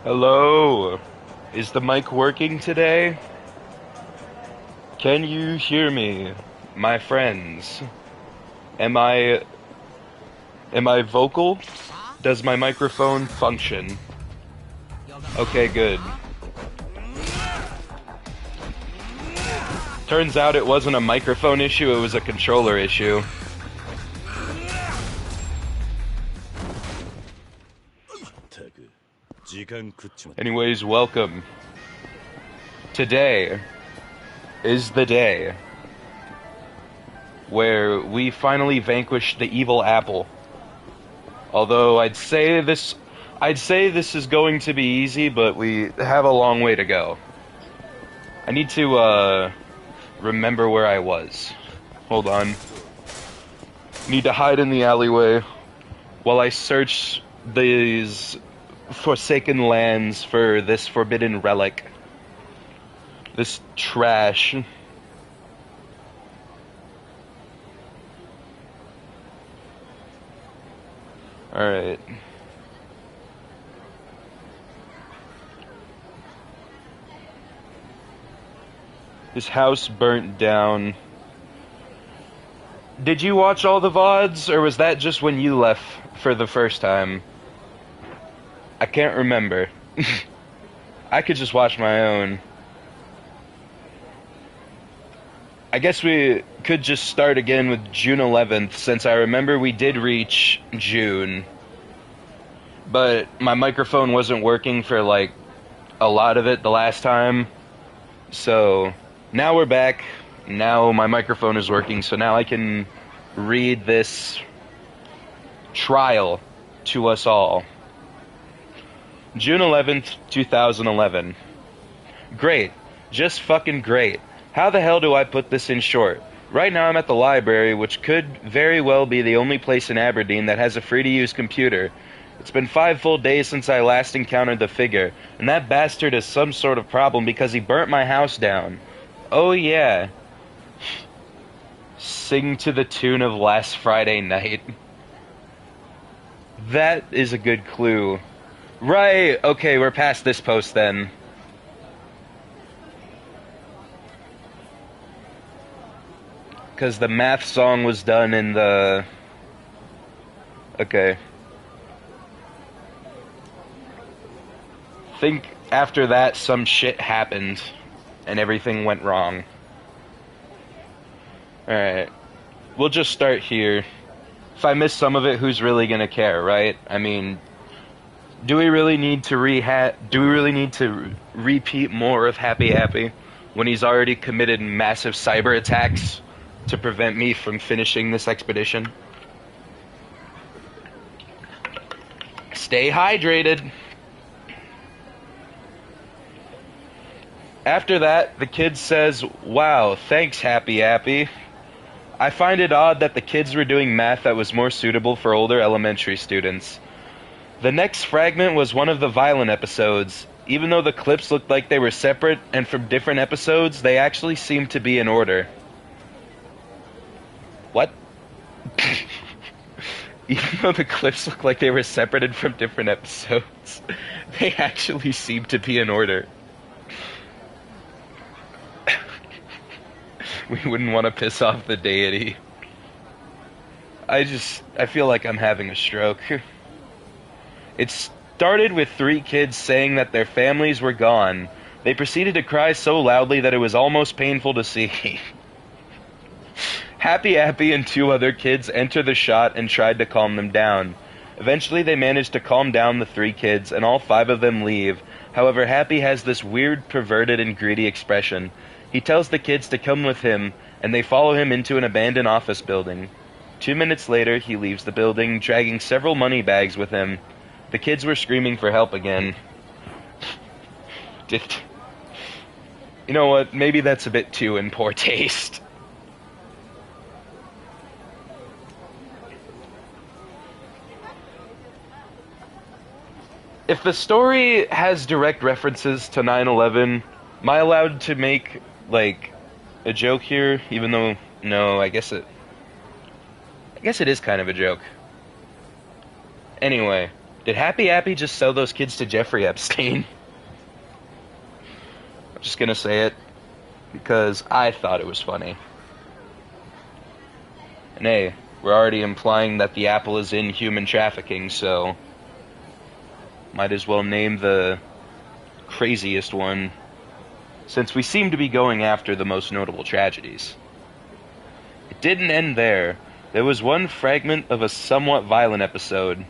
Hello. Is the mic working today? Can you hear me, my friends? Am I am I vocal? Does my microphone function? Okay, good. Turns out it wasn't a microphone issue, it was a controller issue. Anyways, welcome. Today is the day where we finally vanquish the evil apple. Although I'd say this is going to be easy, but we have a long way to go. I need to remember where I was. Hold on. Need to hide in the alleyway while I search these forsaken lands for this forbidden relic. This trash. Alright. His house burnt down. Did you watch all the VODs, or was that just when you left for the first time? I can't remember. I could just watch my own. I guess we could just start again with June 11th, since I remember we did reach June. But my microphone wasn't working for, like, a lot of it the last time. So, now we're back. Now my microphone is working, so now I can read this trial to us all. June 11th, 2011. Great. Just fucking great. How the hell do I put this in short? Right now I'm at the library, which could very well be the only place in Aberdeen that has a free-to-use computer. It's been 5 full days since I last encountered the figure, and that bastard is some sort of problem because he burnt my house down. Oh yeah. Sing to the tune of Last Friday Night. That is a good clue. Right, okay, we're past this post then. Because the math song was done in the... Okay. Think after that some shit happened, and everything went wrong. Alright. We'll just start here. If I miss some of it, who's really gonna care, right? I mean... Do we really need to repeat more of Happy Happy when he's already committed massive cyber attacks to prevent me from finishing this expedition? Stay hydrated. After that, the kid says, "Wow, thanks, Happy Happy. I find it odd that the kids were doing math that was more suitable for older elementary students." The next fragment was one of the violent episodes. Even though the clips looked like they were separate and from different episodes, they actually seemed to be in order. What? Even though the clips looked like they were separated from different episodes, they actually seemed to be in order. We wouldn't want to piss off the deity. I feel like I'm having a stroke. It started with 3 kids saying that their families were gone. They proceeded to cry so loudly that it was almost painful to see. Happy Happy and 2 other kids enter the shot and tried to calm them down. Eventually they managed to calm down the 3 kids, and all 5 of them leave. However, Happy has this weird, perverted, and greedy expression. He tells the kids to come with him, and they follow him into an abandoned office building. 2 minutes later, he leaves the building, dragging several money bags with him. The kids were screaming for help again. You know what? Maybe that's a bit too in poor taste. If the story has direct references to 9/11, am I allowed to make, like, a joke here? Even though, no, I guess it is kind of a joke. Anyway, Did Happy Appy just sell those kids to Jeffrey Epstein? I'm just gonna say it because I thought it was funny. And hey, we're already implying that the apple is in human trafficking, so might as well name the craziest one, since we seem to be going after the most notable tragedies. It didn't end there. There was one fragment of a somewhat violent episode.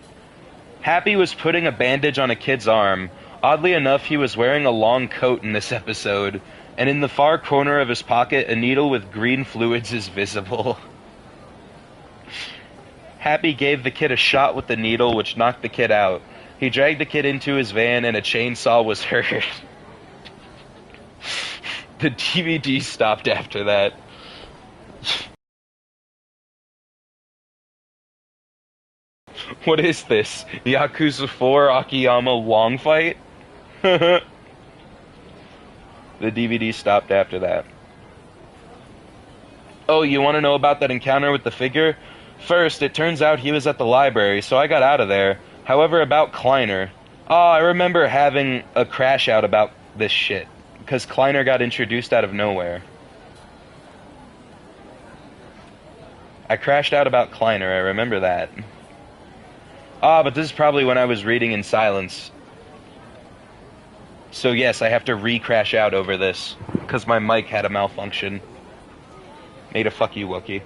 Happy was putting a bandage on a kid's arm. Oddly enough, he was wearing a long coat in this episode, and in the far corner of his pocket, a needle with green fluids is visible. Happy gave the kid a shot with the needle, which knocked the kid out. He dragged the kid into his van, and a chainsaw was heard. The DVD stopped after that. What is this? Yakuza 4 Akiyama long fight? The DVD stopped after that. Oh, you want to know about that encounter with the figure? First, it turns out he was at the library, so I got out of there. However, about Kleiner. Oh, I remember having a crash out about this shit, because Kleiner got introduced out of nowhere. I crashed out about Kleiner, I remember that. Ah, but this is probably when I was reading in silence. So yes, I have to re-crash out over this, because my mic had a malfunction. Made a fuck you, Wookie.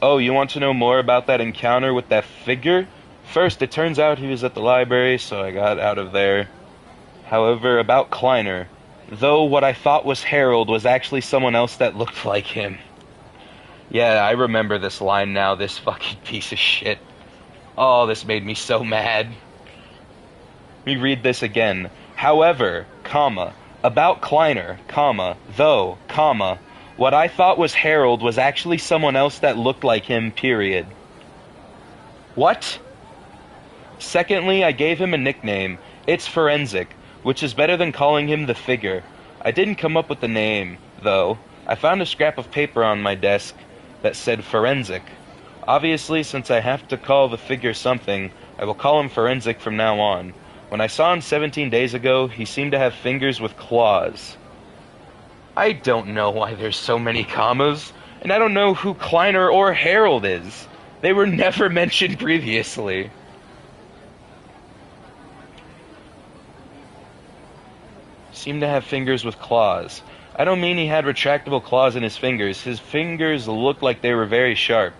Oh, you want to know more about that encounter with that figure? First, it turns out he was at the library, so I got out of there. However, about Kleiner, though what I thought was Harold was actually someone else that looked like him. Yeah, I remember this line now, this fucking piece of shit. Oh, this made me so mad. Let me read this again. However, comma, about Kleiner, comma, though, comma, what I thought was Harold was actually someone else that looked like him, period. What? Secondly, I gave him a nickname. It's Forensic, which is better than calling him the figure. I didn't come up with the name, though. I found a scrap of paper on my desk that said Forensic. Obviously, since I have to call the figure something, I will call him Forensic from now on. When I saw him 17 days ago, he seemed to have fingers with claws. I don't know why there's so many commas, and I don't know who Kleiner or Harold is. They were never mentioned previously. Seemed to have fingers with claws. I don't mean he had retractable claws in his fingers. His fingers looked like they were very sharp.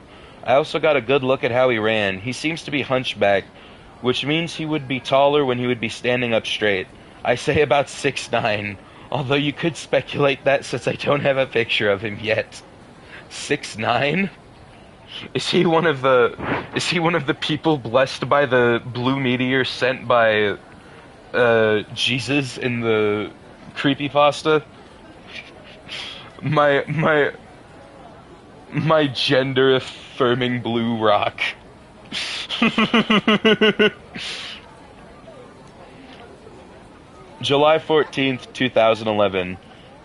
I also got a good look at how he ran. He seems to be hunchback, which means he would be taller when he would be standing up straight. I say about 6'9", although you could speculate that since I don't have a picture of him yet. 6'9"? Is he one of the people blessed by the blue meteor sent by Jesus in the creepypasta? My gender affirming blue rock. July 14th, 2011.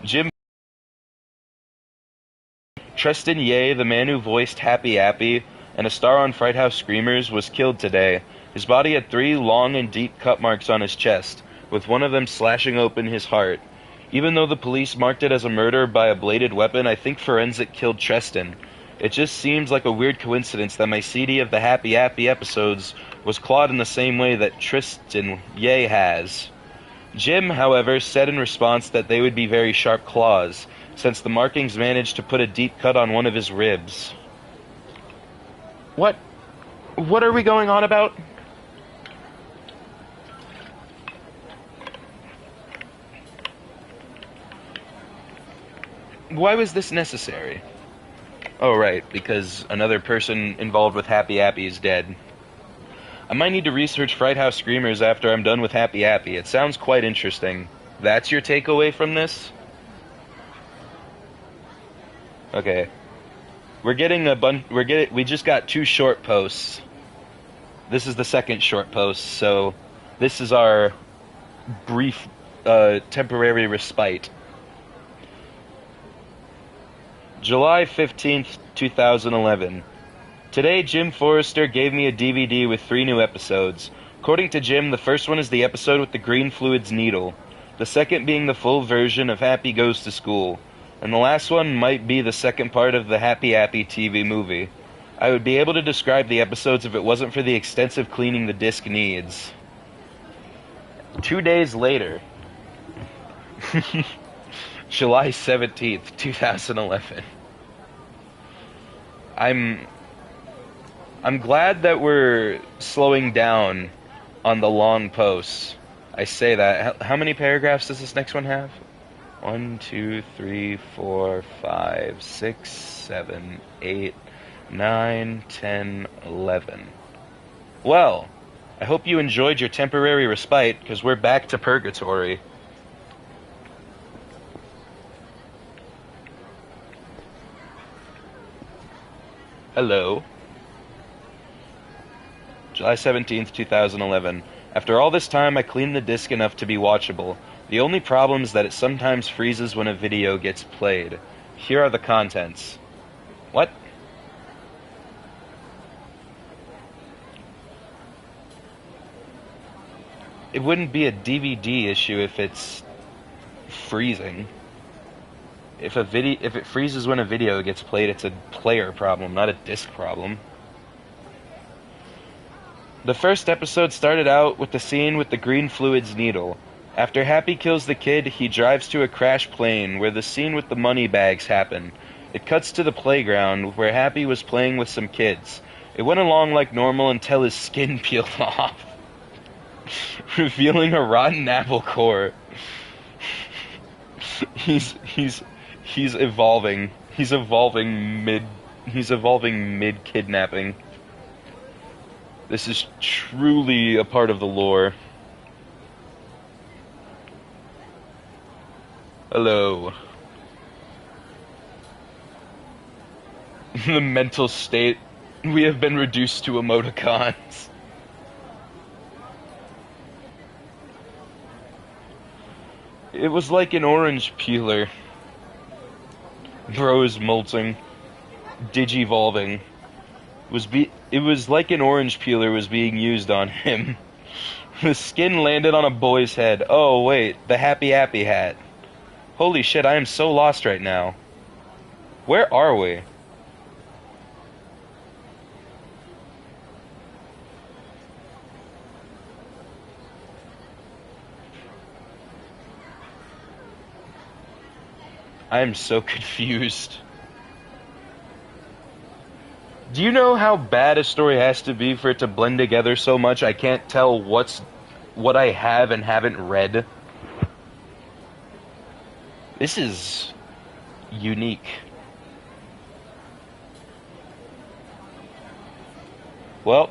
Jim Tristan Ye, the man who voiced Happy Appy and a star on Fright House Screamers, was killed today. His body had 3 long and deep cut marks on his chest, with one of them slashing open his heart. Even though the police marked it as a murder by a bladed weapon, I think Forensic killed Tristan. It just seems like a weird coincidence that my CD of the Happy Appy episodes was clawed in the same way that Tristan Ye has. Jim, however, said in response that they would be very sharp claws, since the markings managed to put a deep cut on one of his ribs. What are we going on about? Why was this necessary? Oh, right, because another person involved with Happy Appy is dead. I might need to research Fright House Screamers after I'm done with Happy Appy. It sounds quite interesting. That's your takeaway from this? Okay. We just got 2 short posts. This is the second short post, so this is our brief, temporary respite. July 15th, 2011. Today, Jim Forrester gave me a DVD with 3 new episodes. According to Jim, the first one is the episode with the green fluids needle, the second being the full version of Happy Goes to School, and the last one might be the second part of the Happy Happy TV movie. I would be able to describe the episodes if it wasn't for the extensive cleaning the disc needs. 2 days later, July 17th, 2011. I'm glad that we're slowing down on the long posts. I say that. How many paragraphs does this next one have? 1, 2, 3, 4, 5, 6, 7, 8, 9, 10, 11. Well, I hope you enjoyed your temporary respite, because we're back to purgatory. Hello. July 17th, 2011. After all this time, I cleaned the disc enough to be watchable. The only problem is that it sometimes freezes when a video gets played. Here are the contents. What? It wouldn't be a DVD issue if it's freezing. If it freezes when a video gets played, it's a player problem, not a disc problem. The first episode started out with the scene with the green fluids needle. After Happy kills the kid, he drives to a crashed plane where the scene with the money bags happened. It cuts to the playground where Happy was playing with some kids. It went along like normal until his skin peeled off, revealing a rotten apple core. He's evolving. He's evolving mid kidnapping. This is truly a part of the lore. Hello. The mental state. We have been reduced to emoticons. It was like an orange peeler. Bro is molting. Digivolving. It was like an orange peeler was being used on him. The skin landed on a boy's head. Oh wait, the Happy Happy hat. Holy shit, I am so lost right now. Where are we? I am so confused. Do you know how bad a story has to be for it to blend together so much I can't tell what I have and haven't read? This is unique. Well,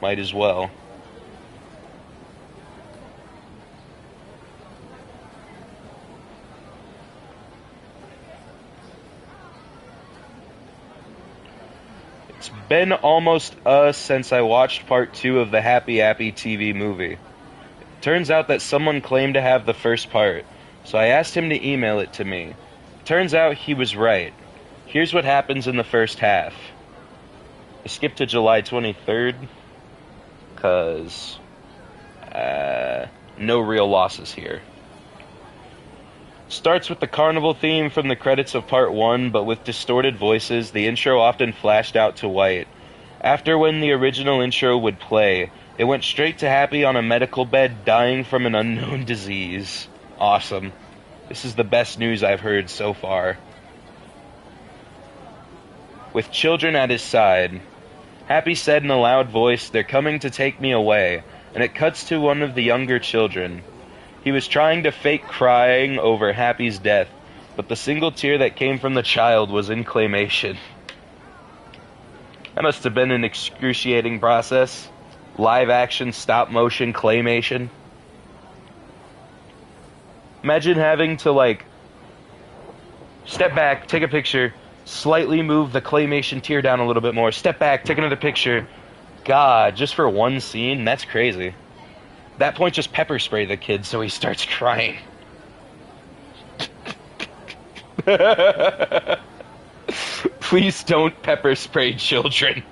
might as well. It's been almost since I watched part 2 of the Happy Happy TV movie. Turns out that someone claimed to have the first part, so I asked him to email it to me. Turns out he was right. Here's what happens in the first half. I skipped to July 23rd, because no real losses here. Starts with the carnival theme from the credits of part 1, but with distorted voices, the intro often flashed out to white. After when the original intro would play, it went straight to Happy on a medical bed dying from an unknown disease. Awesome. This is the best news I've heard so far. With children at his side, Happy said in a loud voice, "They're coming to take me away," and it cuts to one of the younger children. He was trying to fake crying over Happy's death, but the single tear that came from the child was in claymation. That must have been an excruciating process. Live action, stop motion, claymation. Imagine having to, like, step back, take a picture, slightly move the claymation tear down a little bit more, step back, take another picture. God, just for one scene? That's crazy. That point, just pepper spray the kid so he starts crying. Please don't pepper spray children.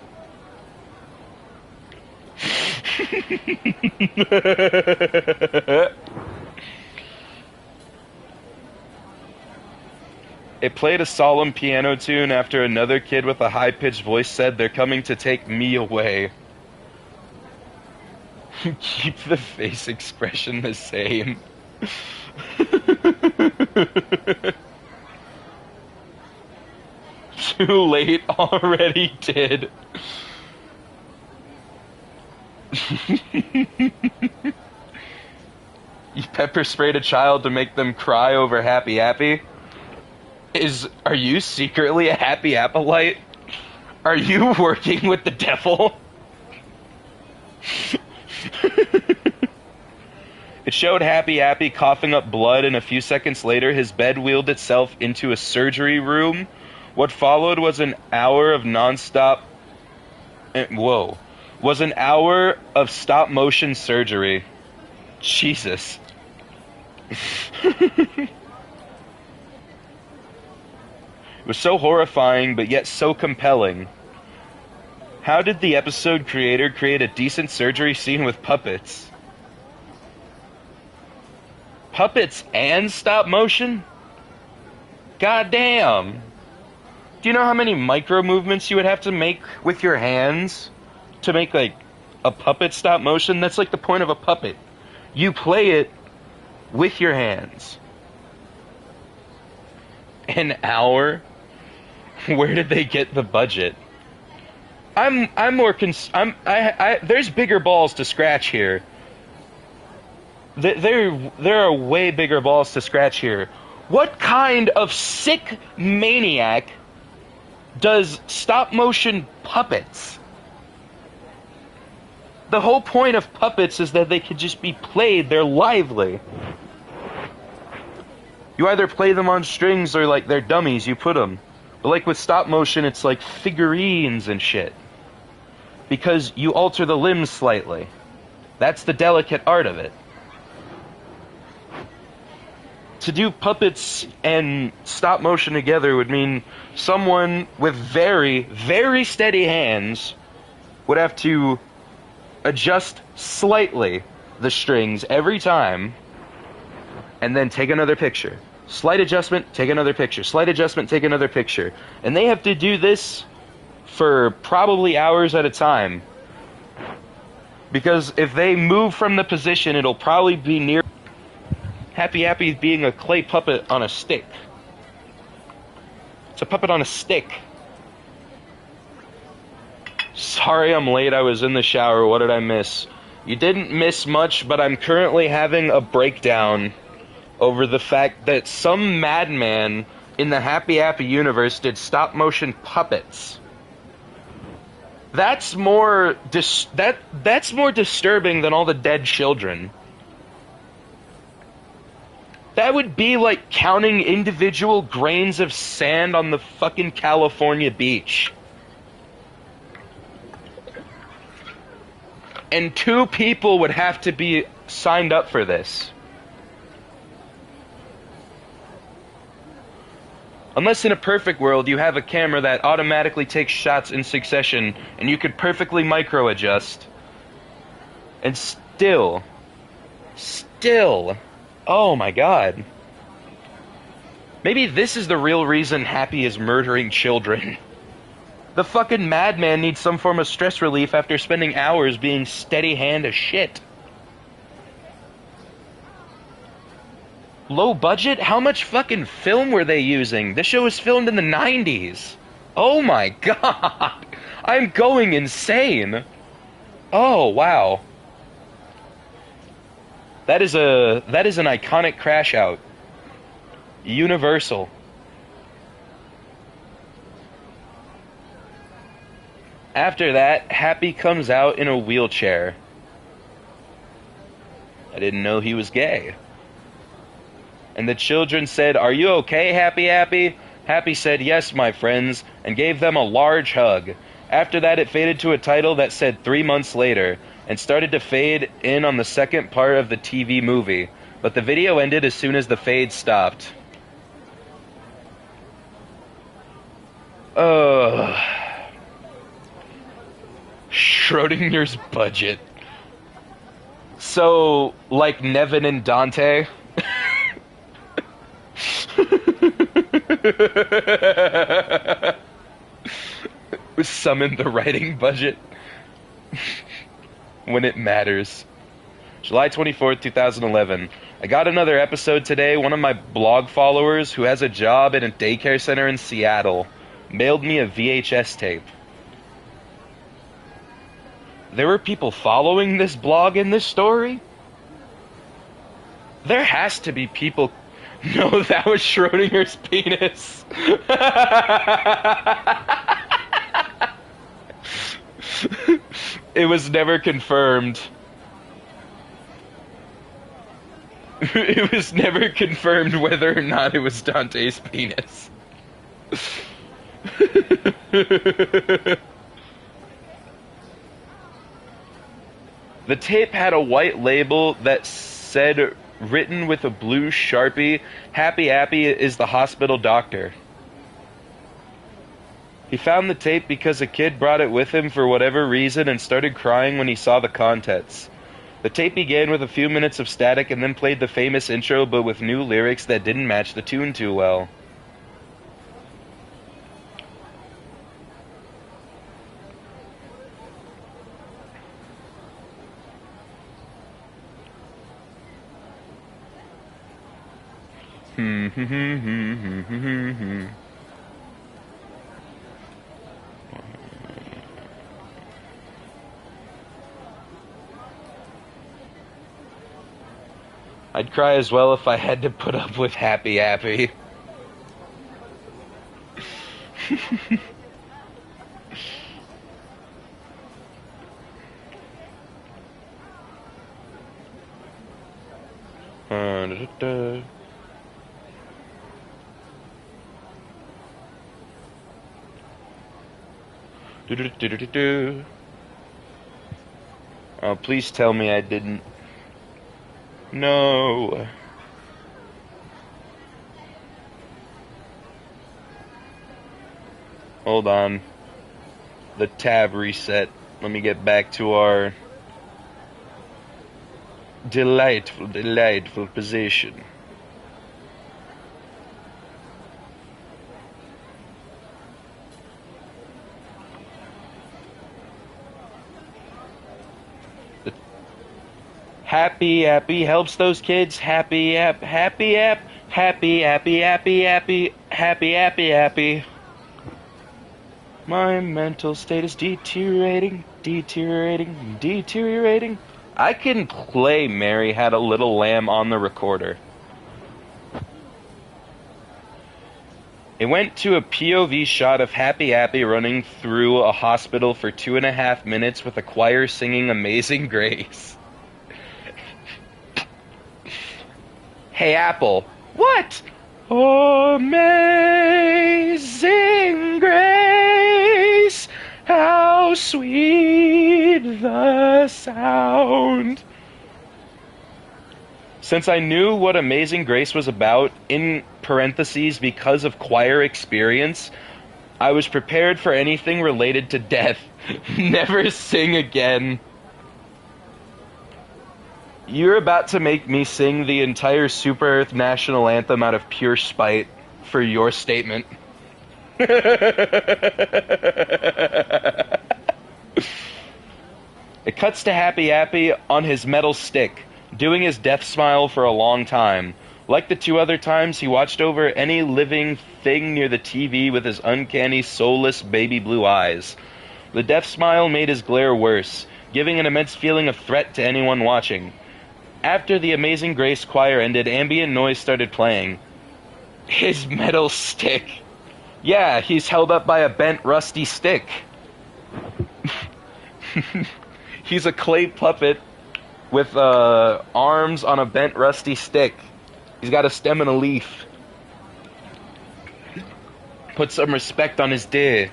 It played a solemn piano tune after another kid with a high-pitched voice said, "They're coming to take me away." Keep the face expression the same. Too late, already did. You pepper sprayed a child to make them cry over Happy Happy? Are you secretly a Happy Applite? Are you working with the devil? It showed Happy Happy coughing up blood, and a few seconds later his bed wheeled itself into a surgery room. What followed was an hour of non-stop... was an hour of stop-motion surgery. Jesus. It was so horrifying, but yet so compelling. How did the episode creator create a decent surgery scene with puppets? Puppets and stop motion? God damn. Do you know how many micro movements you would have to make with your hands to make, like, a puppet stop motion? That's like the point of a puppet. You play it with your hands. An hour? Where did they get the budget? There's bigger balls to scratch here. There are way bigger balls to scratch here. What kind of sick maniac does stop motion puppets? The whole point of puppets is that they could just be played. They're lively. You either play them on strings or, like, they're dummies. You put them. But, like, with stop motion, it's like figurines and shit. Because you alter the limbs slightly. That's the delicate art of it. To do puppets and stop motion together would mean someone with very, very steady hands would have to adjust slightly the strings every time and then take another picture. Slight adjustment, take another picture. Slight adjustment, take another picture. And they have to do this for probably hours at a time. Because if they move from the position, it'll probably be near Happy Happy being a clay puppet on a stick. It's a puppet on a stick. Sorry I'm late, I was in the shower. What did I miss? You didn't miss much, but I'm currently having a breakdown over the fact that some madman in the Happy Happy universe did stop-motion puppets. That's more that's more disturbing than all the dead children. That would be like counting individual grains of sand on the fucking California beach. And 2 people would have to be signed up for this. Unless in a perfect world you have a camera that automatically takes shots in succession and you could perfectly micro adjust. And still, oh my god. Maybe this is the real reason Happy is murdering children. The fucking madman needs some form of stress relief after spending hours being steady hand as shit. Low budget? How much fucking film were they using? This show was filmed in the 90s. Oh my god. I'm going insane. Oh, wow. That is an iconic crash out. Universal. After that, Happy comes out in a wheelchair. I didn't know he was gay. And the children said, "Are you okay, Happy Happy?" Happy said, "Yes, my friends," and gave them a large hug. After that, it faded to a title that said 3 months later, and started to fade in on the second part of the TV movie. But the video ended as soon as the fade stopped. Uh, Schrodinger's budget. So, like Nevin and Dante. Summon the writing budget when it matters. July 24th, 2011. I got another episode today. One of my blog followers, who has a job in a daycare center in Seattle, mailed me a VHS tape. There were people following this blog in this story? There has to be people... No, that was Schrodinger's penis. It was never confirmed. It was never confirmed whether or not it was Dante's penis. The tape had a white label that said, written with a blue Sharpie, "Happy Appy is the hospital doctor." He found the tape because a kid brought it with him for whatever reason and started crying when he saw the contents. The tape began with a few minutes of static and then played the famous intro, but with new lyrics that didn't match the tune too well. I'd cry as well if I had to put up with Happy Appy. Oh, please tell me I didn't. No. Hold on. The tab reset. Let me get back to our delightful, delightful position. Happy Appy helps those kids. Happy App, Happy App, Happy Appy, Appy, Appy, Happy Appy, Appy. My mental state is deteriorating, deteriorating, deteriorating. I can play Mary Had a Little Lamb on the recorder. It went to a POV shot of Happy Appy running through a hospital for 2.5 minutes with a choir singing Amazing Grace. Hey, Apple. What? Amazing grace, how sweet the sound. Since I knew what Amazing Grace was about, in parentheses, because of choir experience, I was prepared for anything related to death. Never sing again. You're about to make me sing the entire Super Earth National Anthem out of pure spite for your statement. It cuts to Happy Appy on his metal stick, doing his death smile for a long time. Like the 2 other times, he watched over any living thing near the TV with his uncanny, soulless, baby blue eyes. The death smile made his glare worse, giving an immense feeling of threat to anyone watching. After the Amazing Grace choir ended, ambient noise started playing. His metal stick. Yeah, he's held up by a bent, rusty stick. He's a clay puppet with arms on a bent, rusty stick. He's got a stem and a leaf. Put some respect on his day.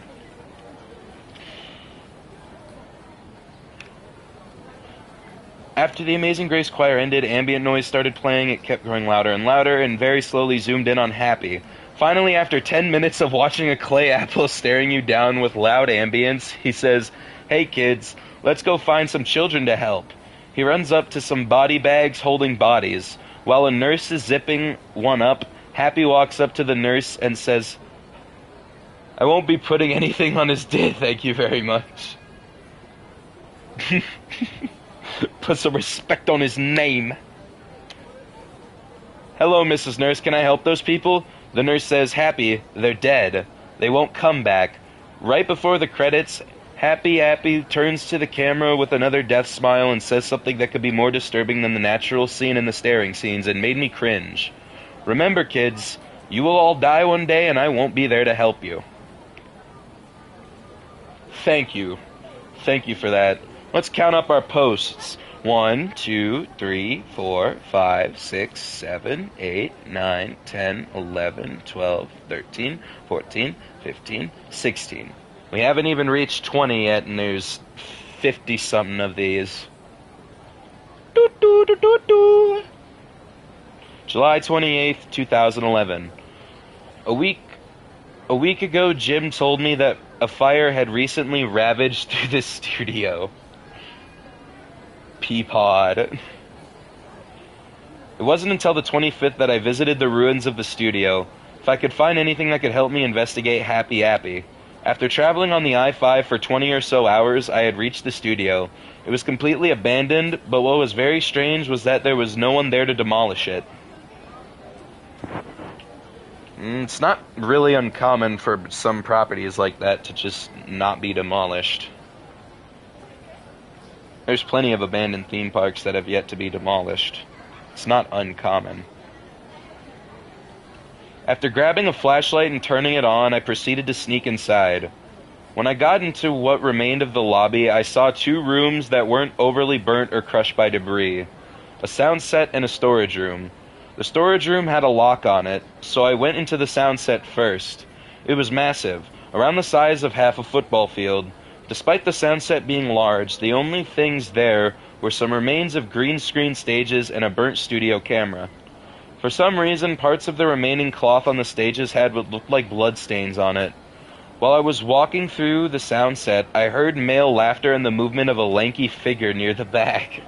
After the Amazing Grace choir ended, ambient noise started playing. It kept growing louder and louder, and very slowly zoomed in on Happy. Finally, after 10 minutes of watching a clay apple staring you down with loud ambience, he says, "Hey kids, let's go find some children to help." He runs up to some body bags holding bodies. While a nurse is zipping one up, Happy walks up to the nurse and says, "I won't be putting anything on his dick, thank you very much." Put some respect on his name. "Hello, Mrs. Nurse, can I help those people?" The nurse says, "Happy, they're dead. They won't come back." Right before the credits, Happy turns to the camera with another death smile and says something that could be more disturbing than the natural scene and the staring scenes and made me cringe. "Remember, kids, you will all die one day and I won't be there to help you." Thank you. Thank you for that. Let's count up our posts. 1, 2, 3, 4, 5, 6, 7, 8, 9, 10, 11, 12, 13, 14, 15, 16. We haven't even reached 20 yet, and there's 50-something of these. July 28th, 2011. A week ago, Jim told me that a fire had recently ravaged through the studio. Peapod. It wasn't until the 25th that I visited the ruins of the studio. If I could find anything that could help me investigate Happy. After traveling on the I-5 for 20 or so hours, I had reached the studio. It was completely abandoned, but what was very strange was that there was no one there to demolish it. It's not really uncommon for some properties like that to just not be demolished. There's plenty of abandoned theme parks that have yet to be demolished. It's not uncommon. After grabbing a flashlight and turning it on, I proceeded to sneak inside. When I got into what remained of the lobby, I saw 2 rooms that weren't overly burnt or crushed by debris. A sound set and a storage room. The storage room had a lock on it, so I went into the sound set first. It was massive, around the size of half a football field. Despite the sound set being large, the only things there were some remains of green screen stages and a burnt studio camera. For some reason, parts of the remaining cloth on the stages had what looked like bloodstains on it. While I was walking through the sound set, I heard male laughter and the movement of a lanky figure near the back.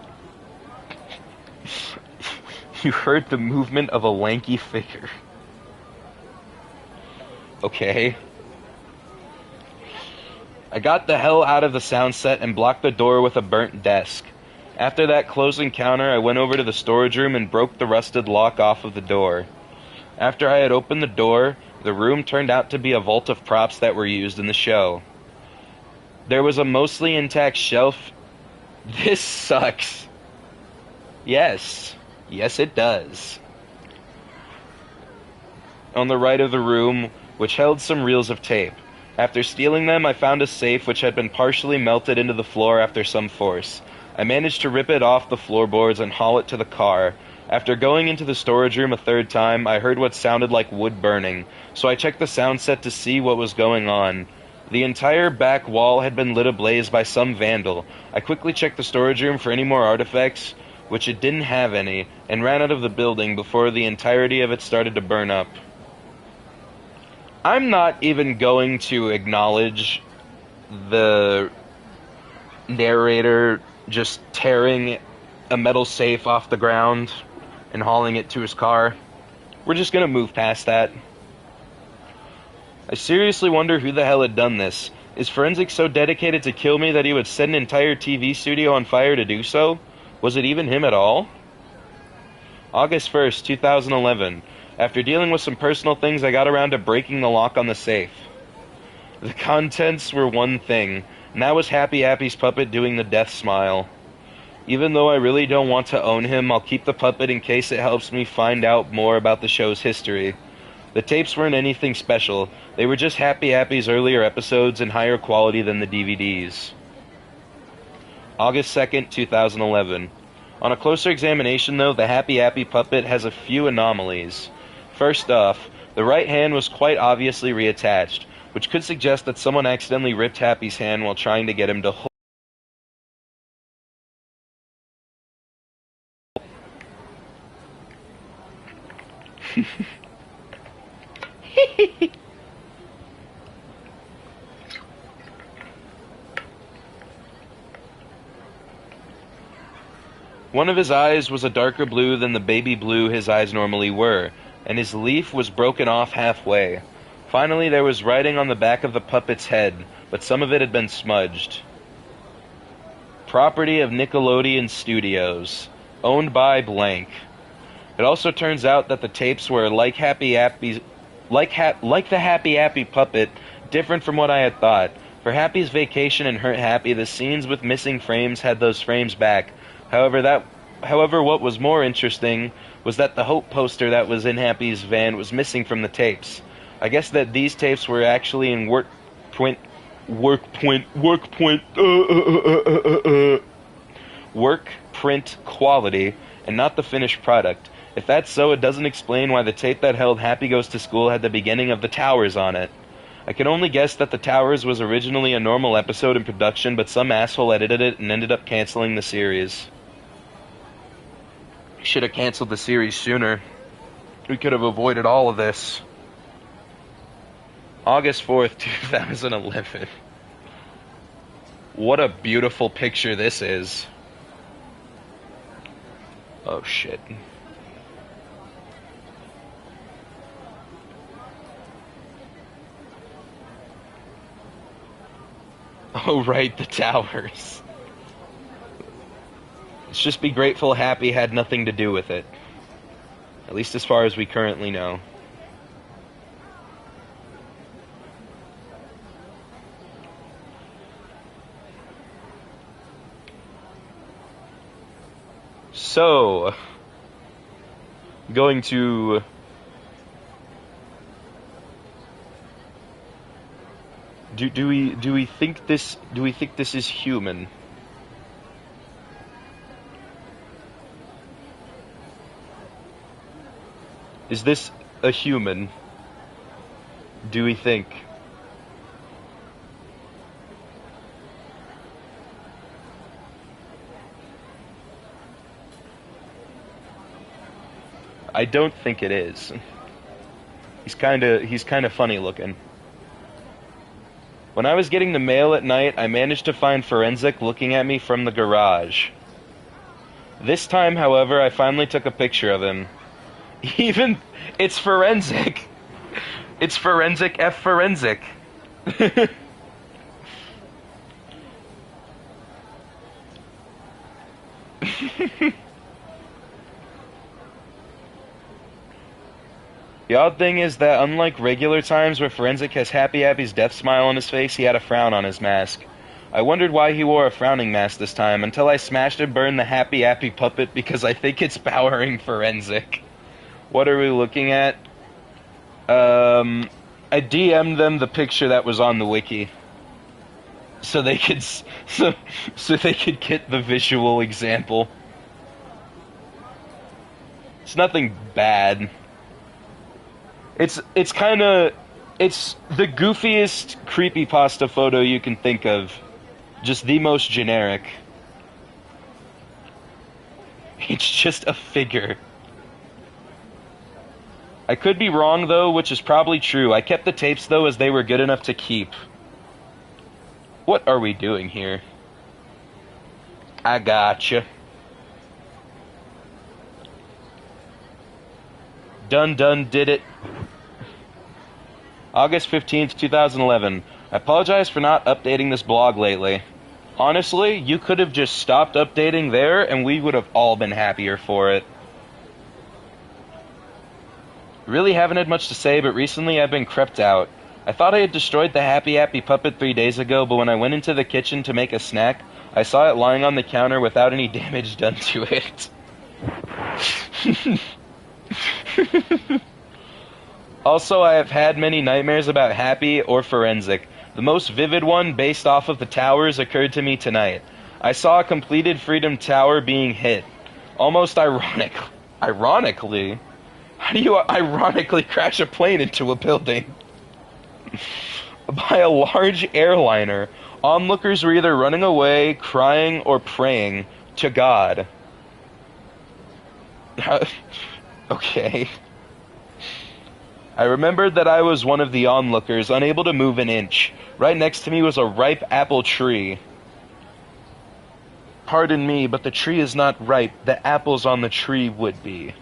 You heard the movement of a lanky figure. Okay. I got the hell out of the sound set and blocked the door with a burnt desk. After that close encounter, I went over to the storage room and broke the rusted lock off of the door. After I had opened the door, the room turned out to be a vault of props that were used in the show. There was a mostly intact shelf. This sucks. Yes. Yes, it does. On the right of the room, which held some reels of tape. After stealing them, I found a safe which had been partially melted into the floor after some force. I managed to rip it off the floorboards and haul it to the car. After going into the storage room a 3rd time, I heard what sounded like wood burning, so I checked the sound set to see what was going on. The entire back wall had been lit ablaze by some vandal. I quickly checked the storage room for any more artifacts, which it didn't have any, and ran out of the building before the entirety of it started to burn up. I'm not even going to acknowledge the narrator just tearing a metal safe off the ground and hauling it to his car. We're just gonna move past that. I seriously wonder who the hell had done this. Is Forensics so dedicated to kill me that he would set an entire TV studio on fire to do so? Was it even him at all? August 1st, 2011. After dealing with some personal things, I got around to breaking the lock on the safe. The contents were one thing, and that was Happy's puppet doing the death smile. Even though I really don't want to own him, I'll keep the puppet in case it helps me find out more about the show's history. The tapes weren't anything special. They were just Happy's earlier episodes and higher quality than the DVDs. August 2nd, 2011. On a closer examination, though, the Happy puppet has a few anomalies. First off, the right hand was quite obviously reattached, which could suggest that someone accidentally ripped Happy's hand while trying to get him to hold. One of his eyes was a darker blue than the baby blue his eyes normally were, and his leaf was broken off halfway. Finally, there was writing on the back of the puppet's head, but some of it had been smudged. Property of Nickelodeon Studios, owned by blank. It also turns out that the tapes were like the Happy Happy puppet, different from what I had thought. For Happy's vacation and Hurt Happy, the scenes with missing frames had those frames back. However, what was more interesting was that the Hope poster that was in Happy's van was missing from the tapes. I guess that these tapes were actually in work print quality and not the finished product. If that's so, it doesn't explain why the tape that held Happy Goes to School had the beginning of The Towers on it. I can only guess that The Towers was originally a normal episode in production, but some asshole edited it and ended up canceling the series. Should have canceled the series sooner. We could have avoided all of this. August 4th, 2011. What a beautiful picture this is. Oh shit. Oh right, the towers. Let's just be grateful Happy had nothing to do with it. At least as far as we currently know. So, going to do we think this is human? Is this a human? Do we think? I don't think it is. He's kind of funny looking. When I was getting the mail at night, I managed to find Forensic looking at me from the garage. This time, however, I finally took a picture of him. It's Forensic. It's Forensic F Forensic. The odd thing is that unlike regular times where Forensic has Happy's death smile on his face, he had a frown on his mask. I wondered why he wore a frowning mask this time, until I smashed and burned the Happy puppet because I think it's powering Forensic. What are we looking at? I DM'd them the picture that was on the wiki. So they could get the visual example. It's nothing bad. It's the goofiest creepypasta photo you can think of. Just the most generic. It's just a figure. I could be wrong though, which is probably true. I kept the tapes though as they were good enough to keep. What are we doing here? I gotcha. Done did it. August 15th, 2011. I apologize for not updating this blog lately. Honestly, you could have just stopped updating there and we would have all been happier for it. Really haven't had much to say, but recently I've been creeped out. I thought I had destroyed the Happy puppet 3 days ago, but when I went into the kitchen to make a snack, I saw it lying on the counter without any damage done to it. Also, I have had many nightmares about Happy or Forensic. The most vivid one, based off of the towers, occurred to me tonight. I saw a completed Freedom Tower being hit. Almost ironically. How do you ironically crash a plane into a building? By a large airliner. Onlookers were either running away, crying, or praying to God. Okay. I remembered that I was one of the onlookers, unable to move an inch. Right next to me was a ripe apple tree. Pardon me, but the tree is not ripe. The apples on the tree would be.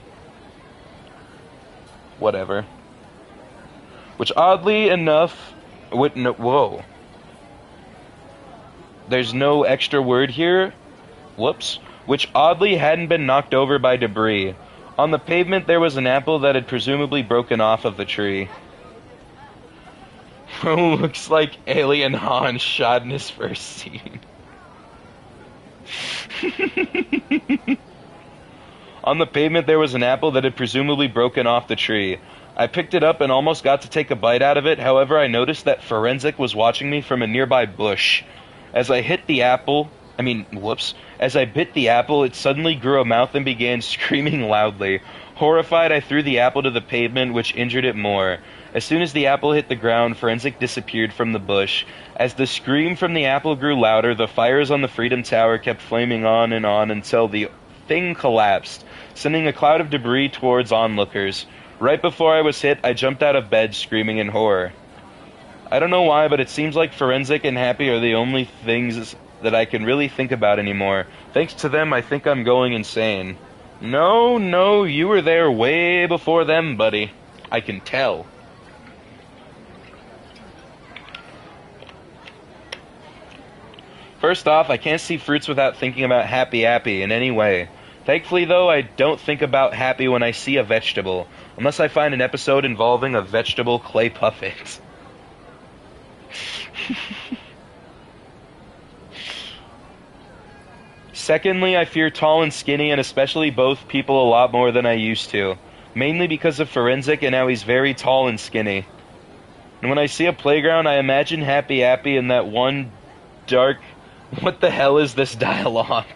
Whatever. Which, oddly enough... Whoa. There's no extra word here. Whoops. Which oddly hadn't been knocked over by debris. On the pavement there was an apple that had presumably broken off of the tree. Looks like Alien Han shot in his first scene. On the pavement there was an apple that had presumably broken off the tree. I picked it up and almost got to take a bite out of it, however I noticed that Forensic was watching me from a nearby bush. As I bit the apple, it suddenly grew a mouth and began screaming loudly. Horrified, I threw the apple to the pavement, which injured it more. As soon as the apple hit the ground, Forensic disappeared from the bush. As the scream from the apple grew louder, the fires on the Freedom Tower kept flaming on until the thing collapsed, sending a cloud of debris towards onlookers. Right before I was hit, I jumped out of bed, screaming in horror. I don't know why, but it seems like Forensic and Happy are the only things that I can really think about anymore. Thanks to them, I think I'm going insane. No, you were there way before them, buddy. I can tell. First off, I can't see fruits without thinking about Happy in any way. Thankfully, though, I don't think about Happy when I see a vegetable, unless I find an episode involving a vegetable Clay Puffet. Secondly, I fear Tall and Skinny, and especially both people, a lot more than I used to. Mainly because of Forensic and now he's very tall and skinny. And when I see a playground, I imagine Happy in that one dark... What the hell is this dialogue?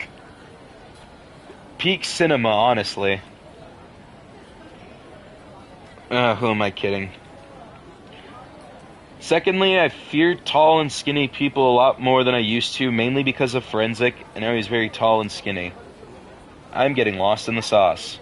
Peak cinema, honestly. Who am I kidding? Secondly, I fear tall and skinny people a lot more than I used to, mainly because of Forensic, and now he's very tall and skinny. I'm getting lost in the sauce.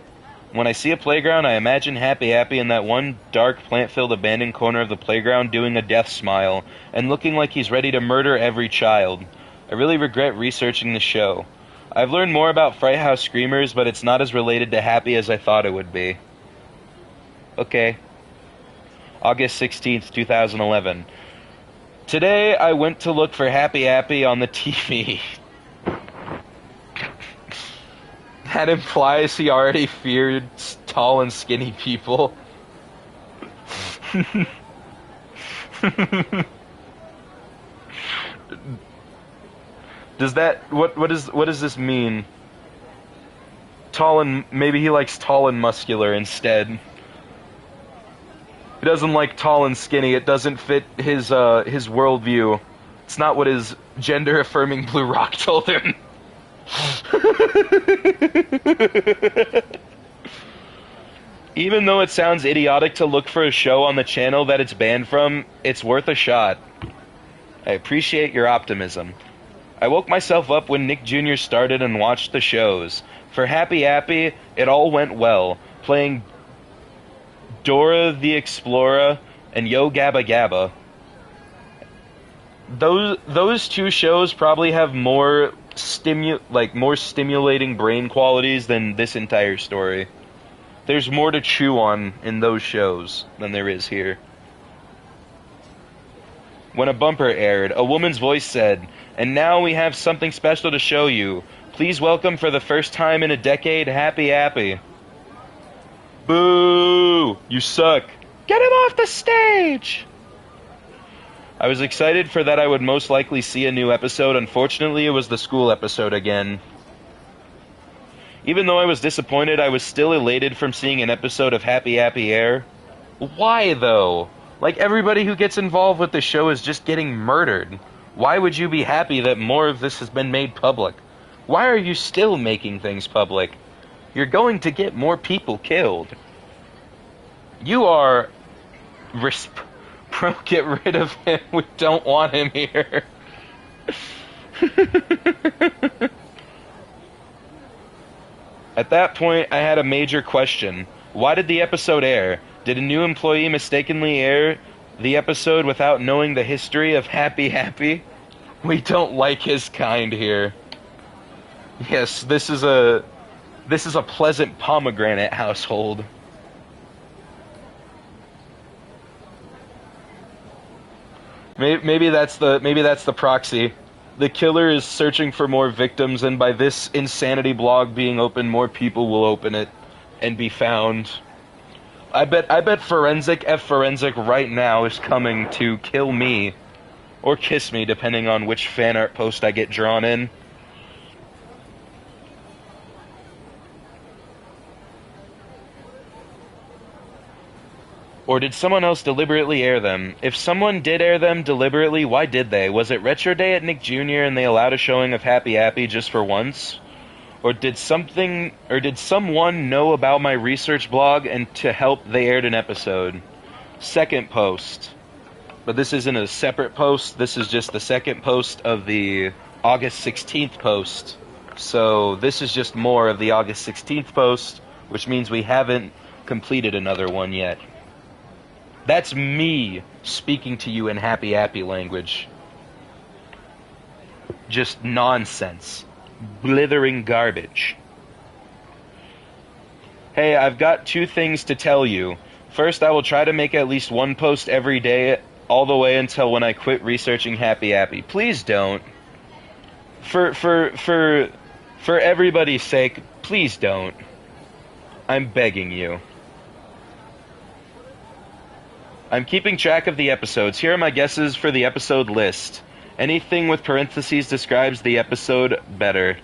When I see a playground, I imagine Happy in that one dark, plant-filled, abandoned corner of the playground doing a death smile, and looking like he's ready to murder every child. I really regret researching the show. I've learned more about Fright House Screamers, but it's not as related to Happy as I thought it would be. Okay. August 16th, 2011. Today, I went to look for Happy on the TV. That implies he already feared tall and skinny people. Does that... What does this mean? Tall and... Maybe he likes tall and muscular instead. He doesn't like tall and skinny. It doesn't fit his worldview. It's not what his gender-affirming Blue Rock told him. Even though it sounds idiotic to look for a show on the channel that it's banned from, it's worth a shot. I appreciate your optimism. I woke myself up when Nick Jr. started and watched the shows. For Happy, it all went well, playing Dora the Explorer and Yo Gabba Gabba. Those two shows probably have more stimulating brain qualities than this entire story. There's more to chew on in those shows than there is here. When a bumper aired, a woman's voice said, "And now we have something special to show you. Please welcome for the first time in a decade, Happy." Boo! You suck. Get him off the stage! I was excited for that I would most likely see a new episode. Unfortunately, it was the school episode again. Even though I was disappointed, I was still elated from seeing an episode of Happy air. Why, though? Like, everybody who gets involved with the show is just getting murdered. Why would you be happy that more of this has been made public? Why are you still making things public? You're going to get more people killed. You are... Bro, get rid of him. We don't want him here. At that point, I had a major question. Why did the episode air? Did a new employee mistakenly air the episode without knowing the history of Happy Happy? We don't like his kind here. Yes, this is a pleasant pomegranate household. Maybe that's the proxy. The killer is searching for more victims, and by this insanity blog being open, more people will open it and be found. I bet Forensic F Forensic right now is coming to kill me or kiss me, depending on which fan art post I get drawn in. Or did someone else deliberately air them? If someone did air them deliberately, why did they? Was it Retro Day at Nick Jr. and they allowed a showing of Happy Happy just for once? Or did someone know about my research blog and to help they aired an episode? Second post. But this isn't a separate post, this is just the second post of the August 16th post. So this is just more of the August 16th post, which means we haven't completed another one yet. That's me speaking to you in Happy Happy language. Just nonsense. Blithering garbage. Hey, I've got 2 things to tell you. First, I will try to make at least 1 post every day, all the way until when I quit researching Happy Happy. Please don't. For everybody's sake, please don't. I'm begging you. I'm keeping track of the episodes. Here are my guesses for the episode list. Anything with parentheses describes the episode better.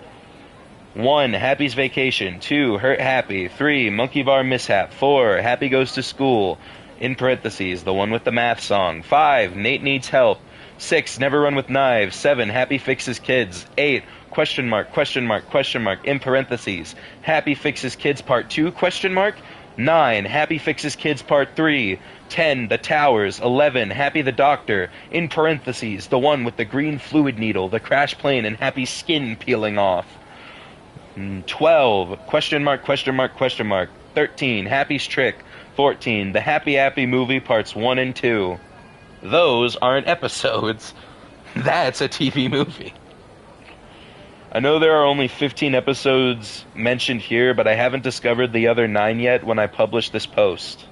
1. Happy's Vacation. 2. Hurt Happy. 3. Monkey Bar Mishap. 4. Happy Goes to School. In parentheses, the one with the math song. 5. Nate Needs Help. 6. Never Run with Knives. 7. Happy Fixes Kids. 8. Question mark, question mark, question mark, in parentheses. Happy Fixes Kids Part 2, question mark. 9. Happy Fixes Kids Part 3. 10. The Towers. 11. Happy the Doctor. In parentheses, the one with the green fluid needle, the crash plane, and Happy's skin peeling off. 12. Question mark, question mark, question mark. 13. Happy's Trick. 14. The Happy Happy Movie Parts 1 and 2. Those aren't episodes. That's a TV movie. I know there are only 15 episodes mentioned here, but I haven't discovered the other 9 yet when I publish this post.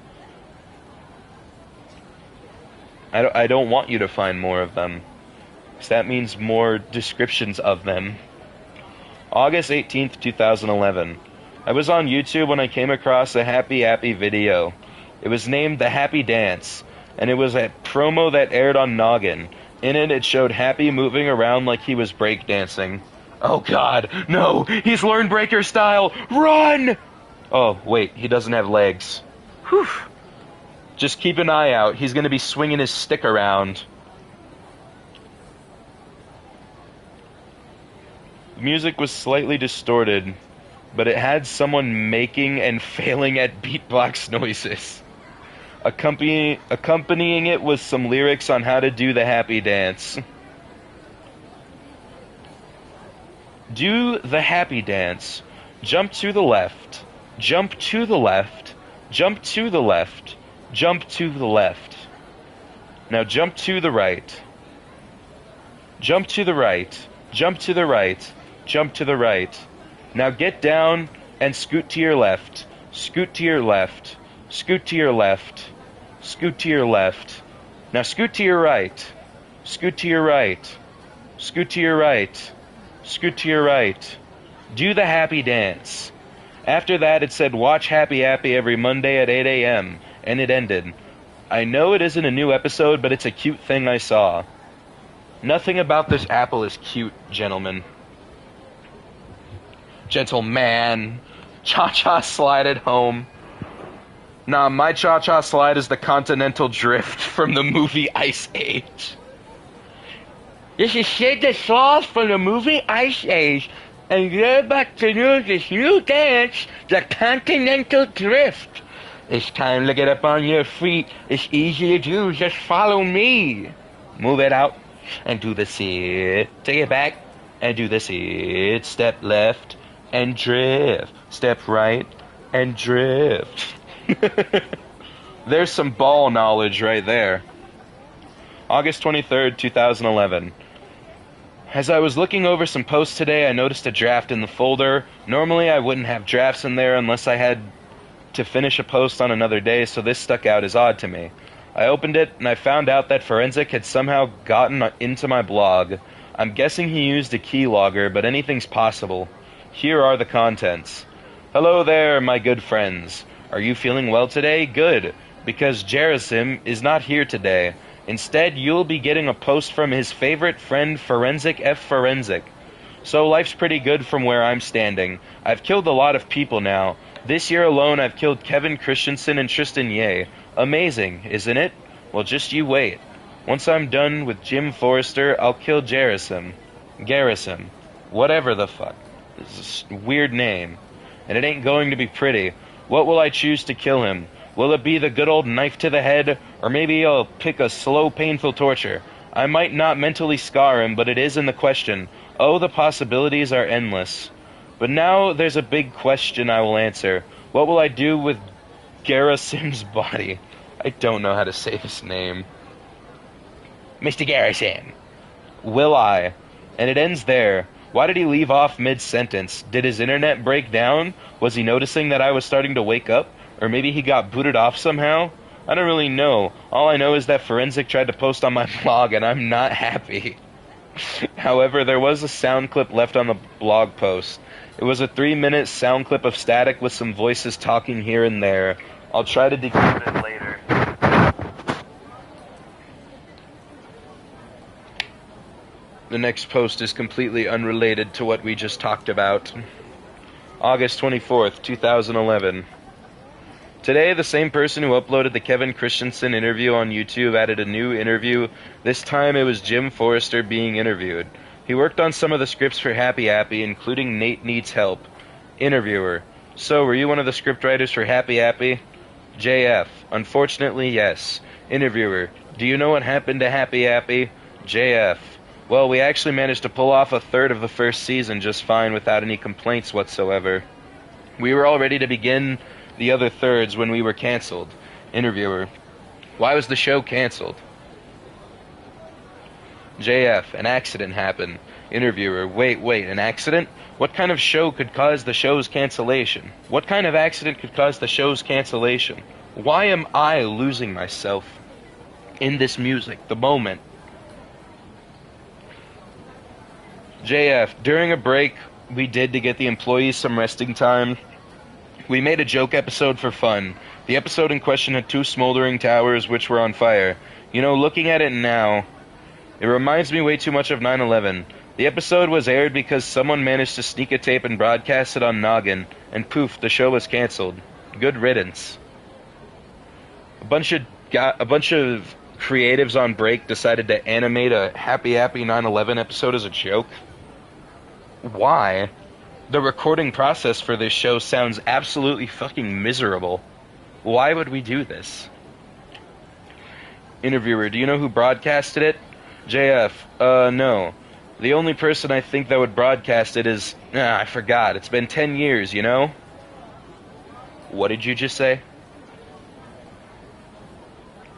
I don't want you to find more of them, because that means more descriptions of them. August 18th, 2011. I was on YouTube when I came across a Happy Happy video. It was named The Happy Dance, and it was a promo that aired on Noggin. In it, it showed Happy moving around like he was breakdancing. Oh god, no! He's learned breaker style! Run! Oh, wait, he doesn't have legs. Whew. Just keep an eye out, he's gonna be swinging his stick around. The music was slightly distorted, but it had someone making and failing at beatbox noises. Accompanying it was some lyrics on how to do the happy dance. Do the happy dance. Jump to the left. Jump to the left. Jump to the left. Jump to the left. Now jump to the right. Jump to the right. Jump to the right. Jump to the right. Now get down and scoot to your left. Scoot to your left. Scoot to your left. Scoot to your left. Now scoot to your right. Scoot to your right. Scoot to your right. Scoot to your right. Do the happy dance. After that it said watch Happy Happy every Monday at 8 a.m. and it ended. I know it isn't a new episode, but it's a cute thing I saw. Nothing about this apple is cute, gentlemen. Gentleman. Cha-cha slide at home. Nah, my cha-cha slide is the Continental Drift from the movie Ice Age. This is Sid the Sloth from the movie Ice Age, and you're about to do this new dance, the Continental Drift. It's time to get up on your feet. It's easy to do, just follow me. Move it out, and do the sit. Take it back, and do the sit. Step left, and drift. Step right, and drift. There's some ball knowledge right there. August 23rd, 2011. As I was looking over some posts today, I noticed a draft in the folder. Normally, I wouldn't have drafts in there unless I had to finish a post on another day, so this stuck out as odd to me. I opened it, and I found out that Forensic had somehow gotten into my blog. I'm guessing he used a keylogger, but anything's possible. Here are the contents. Hello there, my good friends. Are you feeling well today? Good, because Jerasim is not here today. Instead, you'll be getting a post from his favorite friend, Forensic F. Forensic. So life's pretty good from where I'm standing. I've killed a lot of people now. This year alone, I've killed Kevin Christensen and Tristan Ye. Amazing, isn't it? Well, just you wait. Once I'm done with Jim Forrester, I'll kill Jerasim. Garrison. Whatever the fuck. This is a weird name. And it ain't going to be pretty. What will I choose to kill him? Will it be the good old knife to the head? Or maybe I'll pick a slow, painful torture. I might not mentally scar him, but it is in the question. Oh, the possibilities are endless. But now there's a big question I will answer. What will I do with Garasim's body? I don't know how to say his name. Mr. Garasim. Will I? And it ends there. Why did he leave off mid-sentence? Did his internet break down? Was he noticing that I was starting to wake up? Or maybe he got booted off somehow? I don't really know. All I know is that Forensic tried to post on my blog and I'm not happy. However, there was a sound clip left on the blog post. It was a 3-minute sound clip of static with some voices talking here and there. I'll try to decode it later. The next post is completely unrelated to what we just talked about. August 24th, 2011. Today, the same person who uploaded the Kevin Christensen interview on YouTube added a new interview. This time it was Jim Forrester being interviewed. He worked on some of the scripts for Happy Appy, including Nate Needs Help. Interviewer. So, were you one of the scriptwriters for Happy Appy? JF. Unfortunately, yes. Interviewer. Do you know what happened to Happy Appy? JF. Well, we actually managed to pull off a third of the first season just fine without any complaints whatsoever. We were all ready to begin the other thirds when we were canceled. Interviewer. Why was the show canceled? JF. An accident happened. Interviewer. Wait, an accident? What kind of show could cause the show's cancellation? What kind of accident could cause the show's cancellation? Why am I losing myself in this music, the moment? JF. During a break we did to get the employees some resting time, we made a joke episode for fun. The episode in question had 2 smoldering towers which were on fire. You know, looking at it now, it reminds me way too much of 9/11. The episode was aired because someone managed to sneak a tape and broadcast it on Noggin, and poof, the show was canceled. Good riddance. A bunch of creatives on break decided to animate a Happy Appy 9/11 episode as a joke. Why? The recording process for this show sounds absolutely fucking miserable. Why would we do this? Interviewer. Do you know who broadcasted it? JF. No. The only person I think that would broadcast it is... I forgot. It's been 10 years, you know? What did you just say?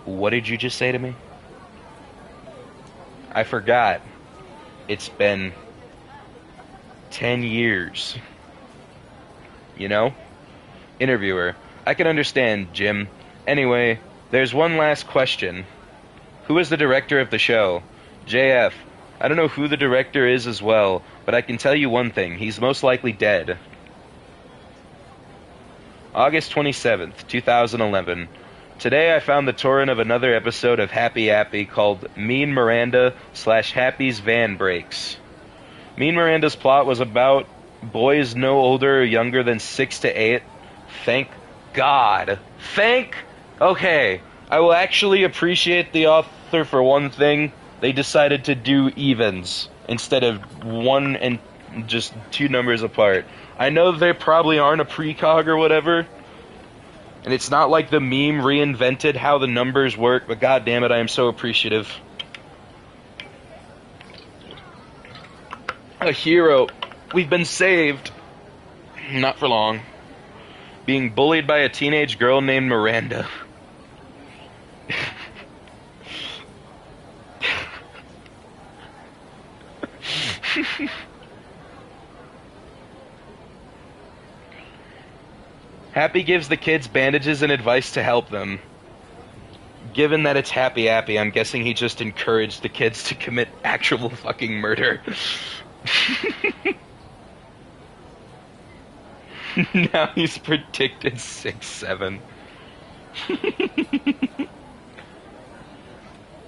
What did you just say to me? I forgot. It's been 10 years. You know? Interviewer. I can understand, Jim. Anyway, there's one last question. Who is the director of the show? JF. I don't know who the director is as well, but I can tell you one thing. He's most likely dead. August 27th, 2011. Today I found the torrent of another episode of Happy Appy called Mean Miranda / Happy's Van Breaks. Mean Miranda's plot was about boys no older or younger than 6 to 8. Thank God. Okay, I will actually appreciate the author for one thing. They decided to do evens instead of 1 and just 2 numbers apart. I know they probably aren't a precog or whatever, and it's not like the meme reinvented how the numbers work, but god damn it, I am so appreciative. A hero. We've been saved. Not for long. Being bullied by a teenage girl named Miranda. Happy gives the kids bandages and advice to help them. Given that it's Happy Appy, I'm guessing he just encouraged the kids to commit actual fucking murder. Now he's predicted 6'7".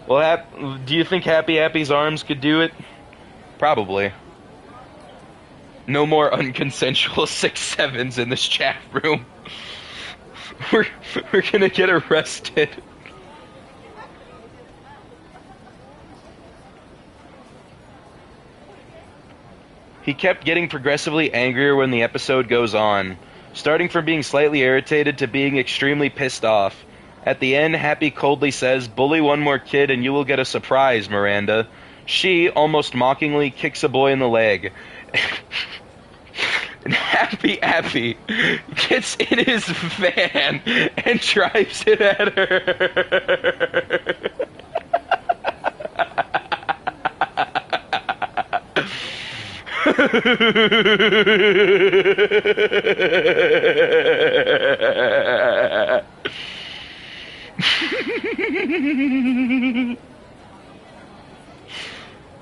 Well, do you think Happy Appy's arms could do it? Probably. No more unconsensual 6'7s in this chat room. We're gonna get arrested. He kept getting progressively angrier when the episode goes on, starting from being slightly irritated to being extremely pissed off. At the end, Happy coldly says, "Bully one more kid and you will get a surprise, Miranda." She, almost mockingly, kicks a boy in the leg. And Happy Appy gets in his van and drives it at her.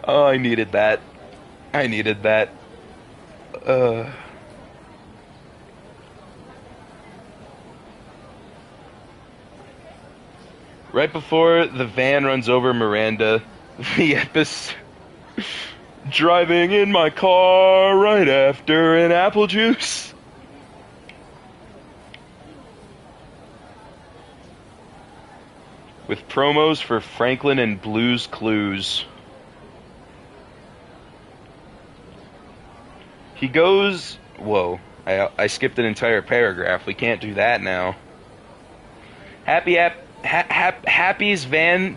Oh, I needed that. I needed that. Right before the van runs over Miranda, the episode... Driving in my car right after an apple juice. With promos for Franklin and Blue's Clues. He goes... Whoa, I skipped an entire paragraph. We can't do that now. Happy's van...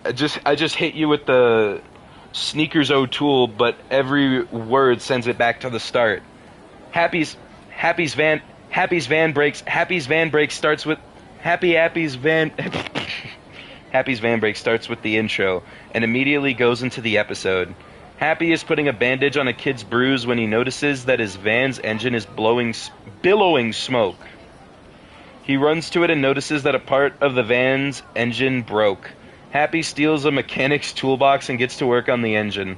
I just hit you with the Sneakers O'Toole, but every word sends it back to the start. Happy's van breaks starts with Happy's van break starts with the intro and immediately goes into the episode. Happy is putting a bandage on a kid's bruise when he notices that his van's engine is billowing smoke. He runs to it and notices that a part of the van's engine broke. Happy steals a mechanic's toolbox and gets to work on the engine.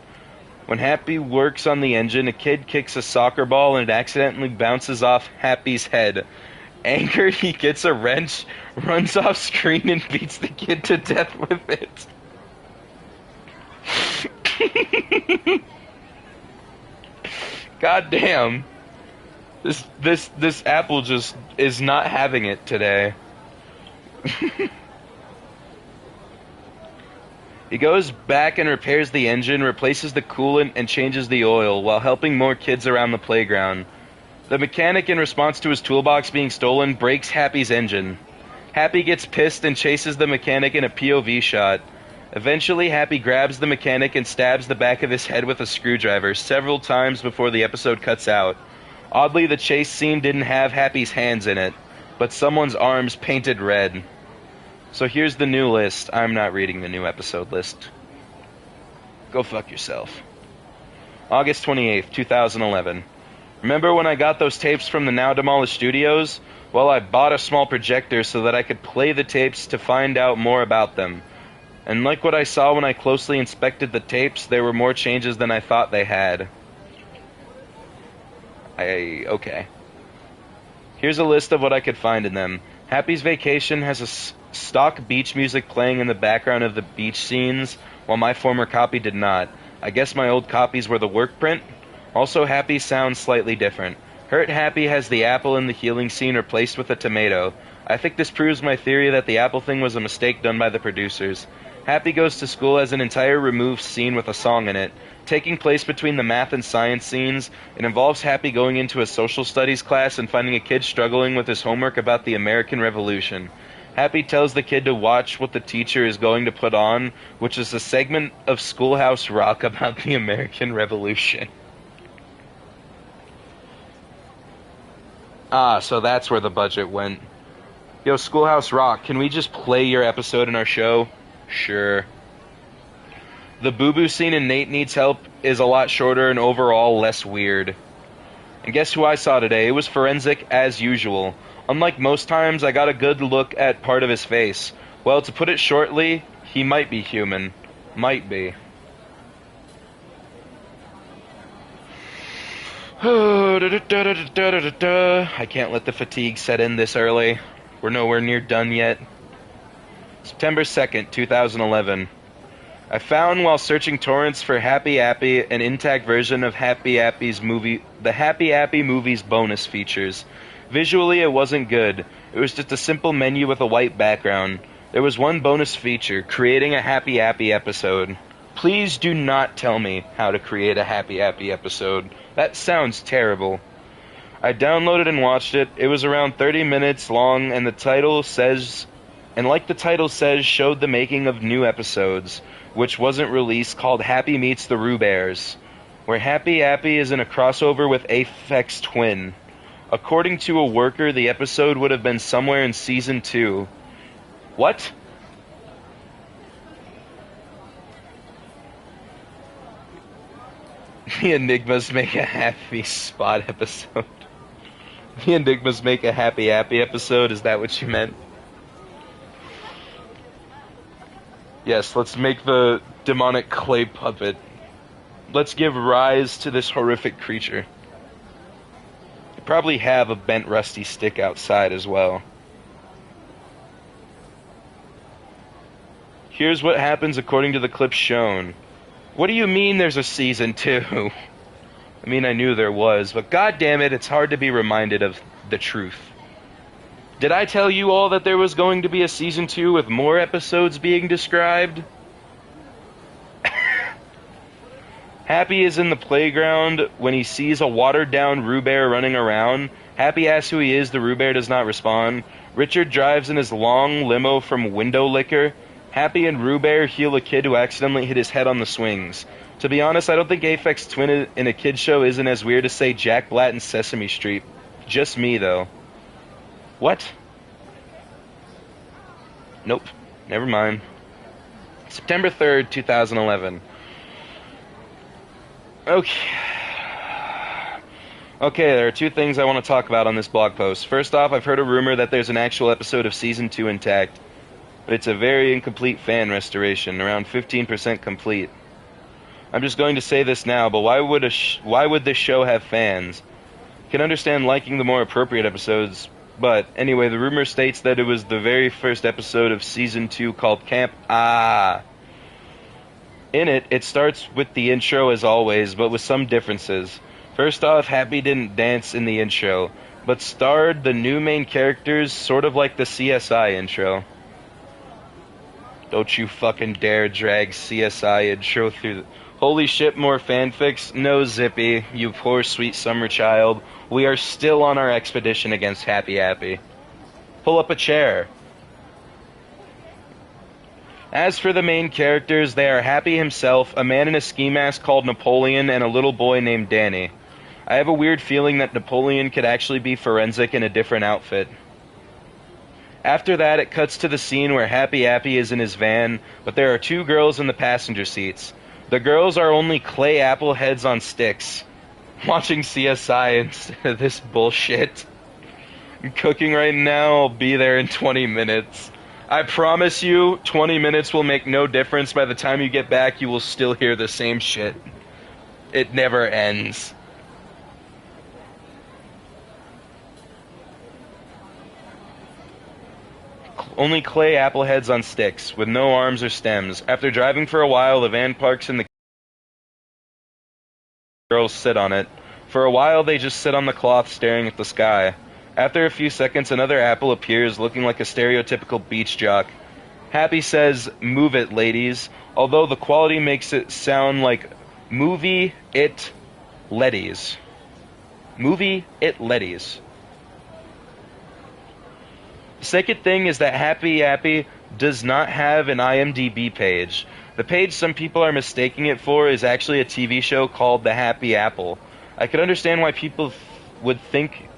When Happy works on the engine, a kid kicks a soccer ball and it accidentally bounces off Happy's head. Angered, he gets a wrench, runs off screen, and beats the kid to death with it. God damn. This apple just is not having it today. He goes back and repairs the engine, replaces the coolant, and changes the oil, while helping more kids around the playground. The mechanic, in response to his toolbox being stolen, breaks Happy's engine. Happy gets pissed and chases the mechanic in a POV shot. Eventually, Happy grabs the mechanic and stabs the back of his head with a screwdriver several times before the episode cuts out. Oddly, the chase scene didn't have Happy's hands in it, but someone's arms painted red. So here's the new list. I'm not reading the new episode list. Go fuck yourself. August 28th, 2011. Remember when I got those tapes from the now demolished studios? Well, I bought a small projector so that I could play the tapes to find out more about them. And like what I saw when I closely inspected the tapes, there were more changes than I thought they had. Okay. Here's a list of what I could find in them. Happy's Vacation has a stock beach music playing in the background of the beach scenes, while my former copy did not. I guess my old copies were the work print? Also, Happy sounds slightly different. Hurt Happy has the apple in the healing scene replaced with a tomato. I think this proves my theory that the apple thing was a mistake done by the producers. Happy Goes to School has an entire removed scene with a song in it. Taking place between the math and science scenes, it involves Happy going into a social studies class and finding a kid struggling with his homework about the American Revolution. Happy tells the kid to watch what the teacher is going to put on, which is a segment of Schoolhouse Rock about the American Revolution. Ah, so that's where the budget went. Yo, Schoolhouse Rock, can we just play your episode in our show? Sure. The boo-boo scene in Nate Needs Help is a lot shorter and overall less weird. And guess who I saw today? It was Forensic as usual. Unlike most times, I got a good look at part of his face. Well, to put it shortly, he might be human. Might be. I can't let the fatigue set in this early. We're nowhere near done yet. September 2nd, 2011. I found while searching torrents for Happy Appy an intact version of Happy Appy's movie, the Happy Appy movie's bonus features. Visually, it wasn't good. It was just a simple menu with a white background. There was one bonus feature, creating a Happy Appy episode. Please do not tell me how to create a Happy Appy episode. That sounds terrible. I downloaded and watched it. It was around 30 minutes long, and like the title says, showed the making of new episodes, which wasn't released, called Happy Meets the Roo Bears, where Happy Appy is in a crossover with Aphex Twin. According to a worker, the episode would have been somewhere in Season 2. What? The Enigmas make a Happy Spot episode. The Enigmas make a Happy Appy episode? Is that what you meant? Yes, let's make the demonic clay puppet. Let's give rise to this horrific creature. They probably have a bent rusty stick outside as well. Here's what happens according to the clip shown. What do you mean there's a Season 2? I mean, I knew there was, but goddammit, it's hard to be reminded of the truth. Did I tell you all that there was going to be a Season 2 with more episodes being described? Happy is in the playground when he sees a watered-down Roo Bear running around. Happy asks who he is, the Roo Bear does not respond. Richard drives in his long limo from Window Liquor. Happy and Roo Bear heal a kid who accidentally hit his head on the swings. To be honest, I don't think Aphex Twin in a kid's show isn't as weird as, say, Jack Blatt in Sesame Street. Just me, though. What? Nope. Never mind. September 3rd, 2011. Okay, there are two things I want to talk about on this blog post. First off, I've heard a rumor that there's an actual episode of Season 2 intact, but it's a very incomplete fan restoration, around 15% complete. I'm just going to say this now, but why would this show have fans? I can understand liking the more appropriate episodes, but anyway, the rumor states that it was the very first episode of Season 2 called Camp Ah. In it, it starts with the intro as always, but with some differences. First off, Happy didn't dance in the intro, but starred the new main characters sort of like the CSI intro. Don't you fucking dare drag CSI intro through the... Holy shit, more fanfics? No, Zippy, you poor sweet summer child. We are still on our expedition against Happy Appy. Pull up a chair. As for the main characters, they are Happy himself, a man in a ski mask called Napoleon, and a little boy named Danny. I have a weird feeling that Napoleon could actually be Forensic in a different outfit. After that, it cuts to the scene where Happy Appy is in his van, but there are two girls in the passenger seats. The girls are only clay apple heads on sticks. Watching CSI instead of this bullshit. I'm cooking right now, I'll be there in 20 minutes. I promise you, 20 minutes will make no difference. By the time you get back, you will still hear the same shit. It never ends. Only clay apple heads on sticks, with no arms or stems. After driving for a while, the van parks and the girls sit on it. For a while, they just sit on the cloth staring at the sky. After a few seconds, another apple appears, looking like a stereotypical beach jock. Happy says, "Move it, ladies," although the quality makes it sound like movie it leddies. Movie it leddies. The second thing is that Happy Appy does not have an IMDb page. The page some people are mistaking it for is actually a TV show called The Happy Apple. I could understand why people would think...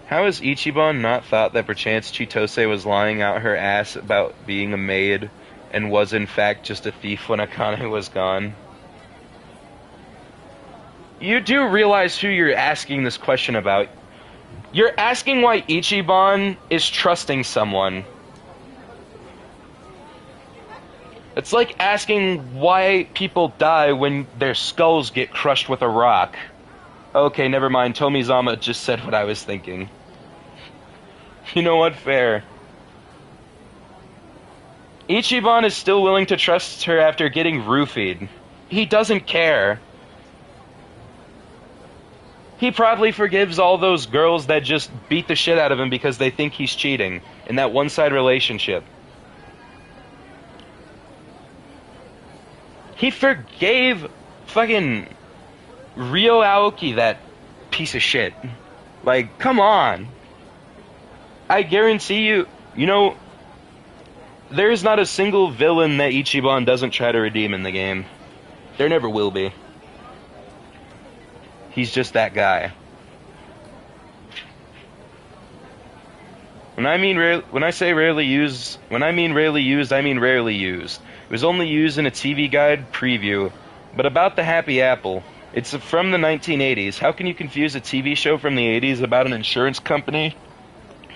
How has Ichiban not thought that perchance Chitose was lying out her ass about being a maid and was in fact just a thief when Akane was gone? You do realize who you're asking this question about. You're asking why Ichiban is trusting someone. It's like asking why people die when their skulls get crushed with a rock. Okay, never mind. Tomizama just said what I was thinking. You know what? Fair. Ichiban is still willing to trust her after getting roofied. He doesn't care. He probably forgives all those girls that just beat the shit out of him because they think he's cheating in that one-side relationship. He forgave fucking Ryo Aoki, that piece of shit. Like, come on. I guarantee you, you know, there's not a single villain that Ichiban doesn't try to redeem in the game. There never will be. He's just that guy. When I mean rarely used, I mean rarely used. It was only used in a TV guide preview. But about the Happy Apple, it's from the 1980s. How can you confuse a TV show from the 80s about an insurance company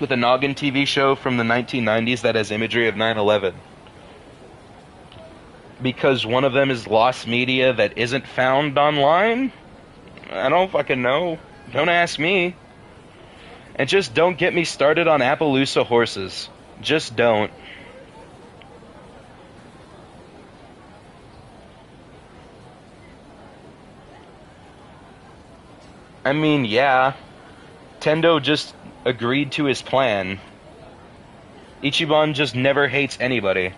with a noggin TV show from the 1990s that has imagery of 9/11? Because one of them is lost media that isn't found online? I don't fucking know. Don't ask me. And just don't get me started on Appaloosa horses. Just don't. I mean, yeah. Tendo just agreed to his plan. Ichiban just never hates anybody.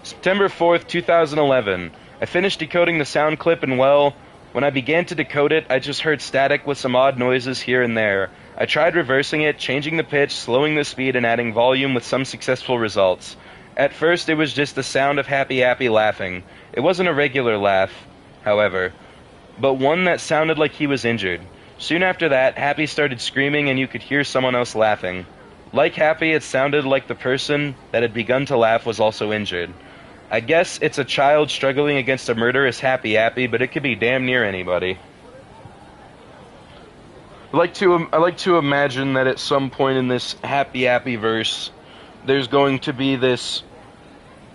September 4th, 2011. I finished decoding the sound clip and well, when I began to decode it, I just heard static with some odd noises here and there. I tried reversing it, changing the pitch, slowing the speed, and adding volume with some successful results. At first, it was just the sound of Happy Appy laughing. It wasn't a regular laugh, however, but one that sounded like he was injured. Soon after that, Happy started screaming and you could hear someone else laughing. Like Happy, it sounded like the person that had begun to laugh was also injured. I guess it's a child struggling against a murderous Happy Appy, but it could be damn near anybody. I like to imagine that at some point in this Happy Appy verse, there's going to be this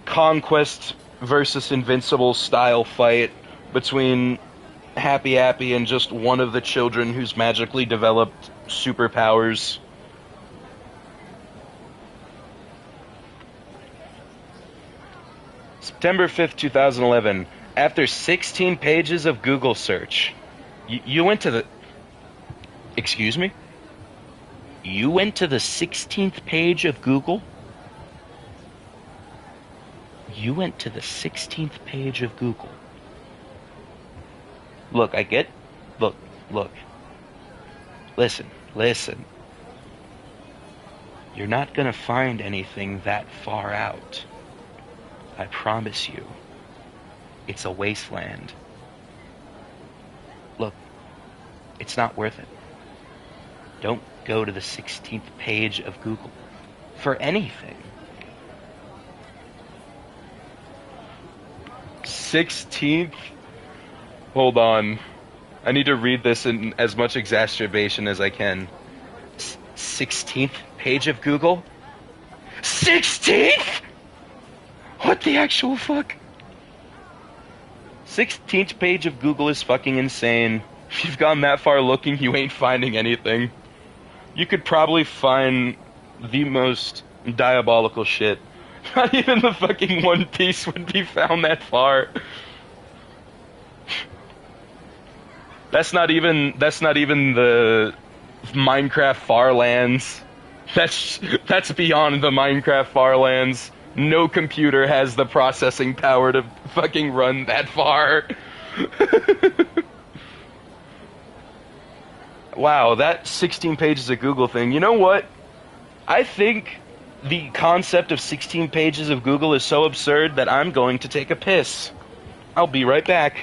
Conquest versus Invincible style fight between Happy Appy and just one of the children who's magically developed superpowers. September 5th, 2011. After 16 pages of Google search. You went to the... Excuse me? You went to the 16th page of Google? You went to the 16th page of Google. Look, I get... Look. Listen. You're not gonna find anything that far out. I promise you. It's a wasteland. Look, it's not worth it. Don't go to the 16th page of Google for anything. 16th? Hold on. I need to read this in as much exacerbation as I can. 16th page of Google? 16th?! What the actual fuck? 16th page of Google is fucking insane. If you've gone that far looking, you ain't finding anything. You could probably find the most diabolical shit. Not even the fucking One Piece would be found that far. That's not even the Minecraft Farlands. That's beyond the Minecraft Farlands. No computer has the processing power to fucking run that far. Wow, that 16 pages of Google thing. You know what? I think the concept of 16 pages of Google is so absurd that I'm going to take a piss. I'll be right back.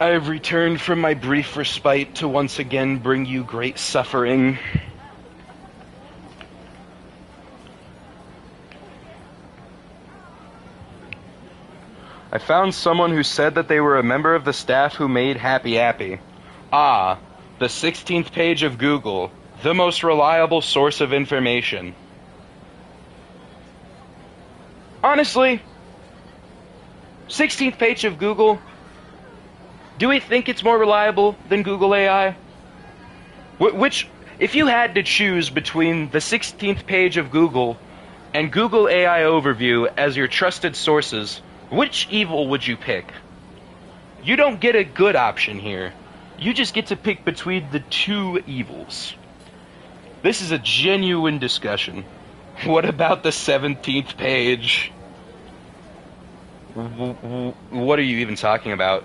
I have returned from my brief respite to once again bring you great suffering. I found someone who said that they were a member of the staff who made Happy Appy. Ah, the 16th page of Google, the most reliable source of information. Honestly, 16th page of Google, do we think it's more reliable than Google AI? Which, if you had to choose between the 16th page of Google and Google AI Overview as your trusted sources, which evil would you pick? You don't get a good option here. You just get to pick between the two evils. This is a genuine discussion. What about the 17th page? What are you even talking about?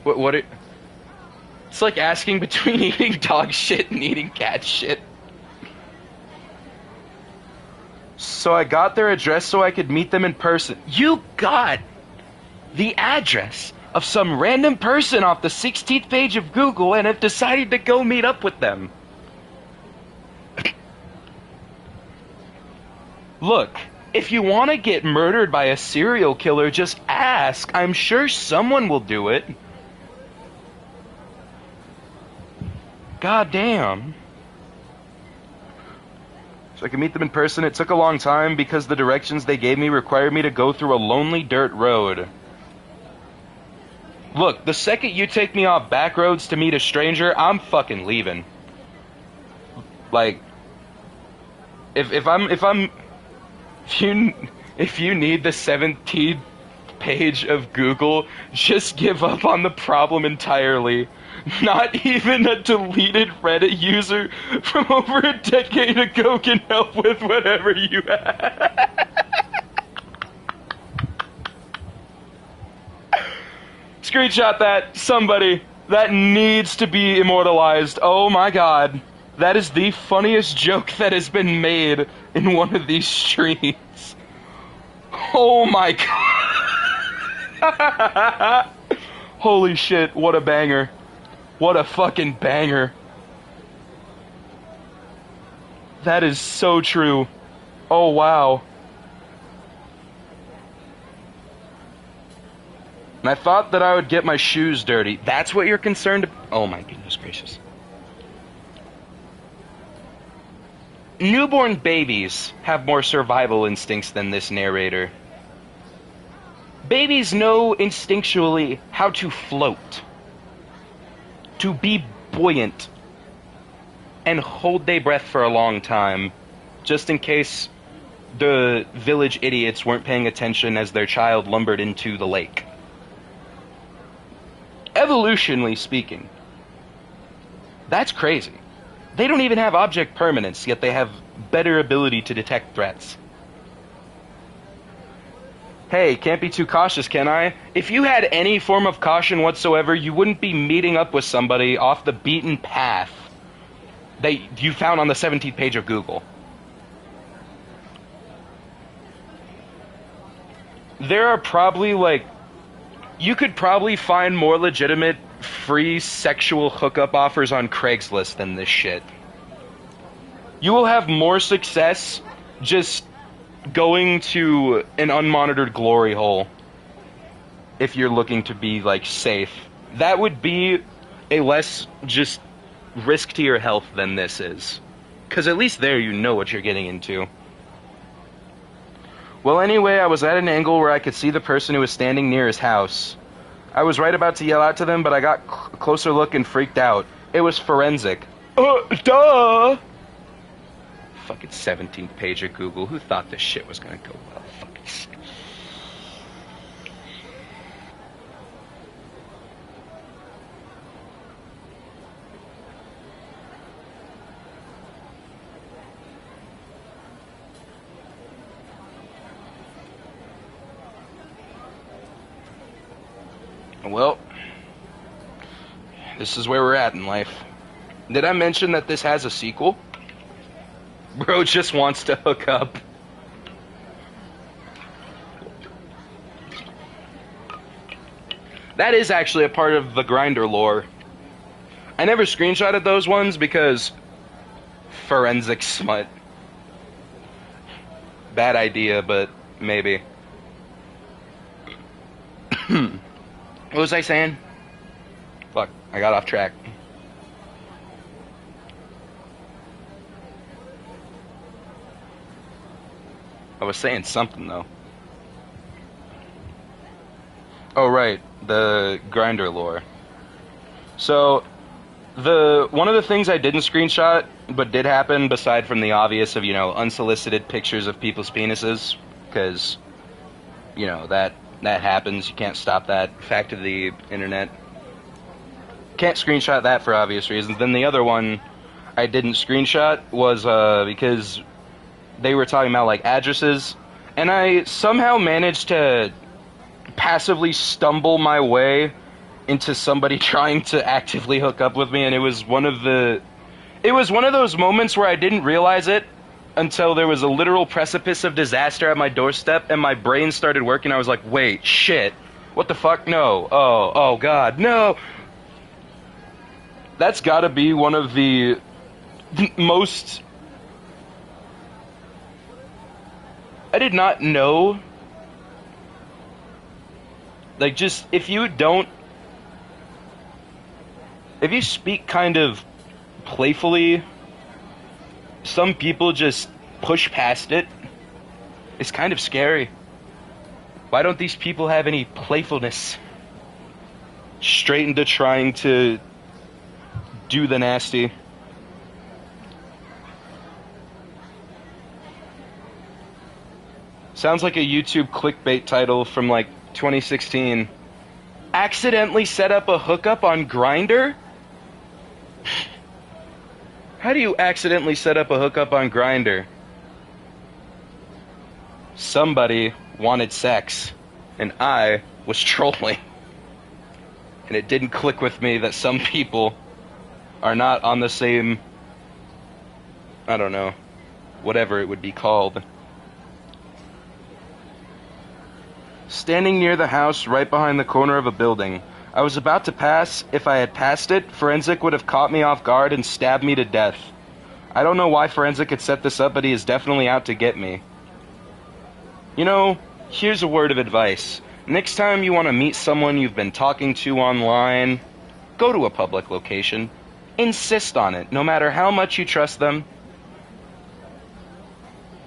It's like asking between eating dog shit and eating cat shit. So I got their address so I could meet them in person. You got the address of some random person off the 16th page of Google and have decided to go meet up with them. Look, if you want to get murdered by a serial killer, just ask. I'm sure someone will do it. God damn. So I could meet them in person. It took a long time because the directions they gave me required me to go through a lonely dirt road. Look, the second you take me off back roads to meet a stranger, I'm fucking leaving. Like, if you need the 17th page of Google, just give up on the problem entirely. Not even a deleted Reddit user from over a decade ago can help with whatever you have. Screenshot that, somebody. That needs to be immortalized. Oh my god. That is the funniest joke that has been made in one of these streams. Oh my god. Holy shit, what a banger. What a fucking banger. That is so true. Oh wow. And I thought that I would get my shoes dirty. That's what you're concerned about? Oh my goodness gracious. Newborn babies have more survival instincts than this narrator. Babies know instinctually how to float, to be buoyant, and hold their breath for a long time, just in case the village idiots weren't paying attention as their child lumbered into the lake. Evolutionally speaking, that's crazy. They don't even have object permanence, yet they have better ability to detect threats. Hey, can't be too cautious, can I? If you had any form of caution whatsoever, you wouldn't be meeting up with somebody off the beaten path that you found on the 17th page of Google. There are probably, like, you could probably find more legitimate free sexual hookup offers on Craigslist than this shit. You will have more success just going to an unmonitored glory hole if you're looking to be, like, safe. That would be a less just risk to your health than this is. Because at least there you know what you're getting into. Well, anyway, I was at an angle where I could see the person who was standing near his house. I was right about to yell out to them, but I got a closer look and freaked out. It was forensic. Duh! Fucking 17th page of Google. Who thought this shit was gonna go well? Fucking sick. Well, this is where we're at in life. Did I mention that this has a sequel? Bro just wants to hook up. That is actually a part of the Grinder lore. I never screenshotted those ones because forensic smut. Bad idea, but maybe. What was I saying? Fuck, I got off track. I was saying something, though. Oh, right, the Grinder lore. So, one of the things I didn't screenshot, but did happen, beside from the obvious of, unsolicited pictures of people's penises, because, that happens, you can't stop that, fact of the internet. Can't screenshot that for obvious reasons. Then the other one I didn't screenshot was, because they were talking about, addresses, and I somehow managed to passively stumble my way into somebody trying to actively hook up with me, and it was one of those moments where I didn't realize it until there was a literal precipice of disaster at my doorstep, and my brain started working. I was like, wait, shit, what the fuck? No. Oh god, no. That's gotta be one of the most... I did not know. Just, if you speak kind of playfully, some people just push past it. It's kind of scary. Why don't these people have any playfulness? Straight into trying to do the nasty. Sounds like a YouTube clickbait title from 2016. Accidentally set up a hookup on Grindr? How do you accidentally set up a hookup on Grindr? Somebody wanted sex, and I was trolling. And it didn't click with me that some people are not on the same, I don't know, whatever it would be called. Standing near the house right behind the corner of a building. I was about to pass. If I had passed it, Forensic would have caught me off guard and stabbed me to death. I don't know why Forensic had set this up, but he is definitely out to get me. Here's a word of advice. Next time you want to meet someone you've been talking to online, go to a public location. Insist on it, no matter how much you trust them.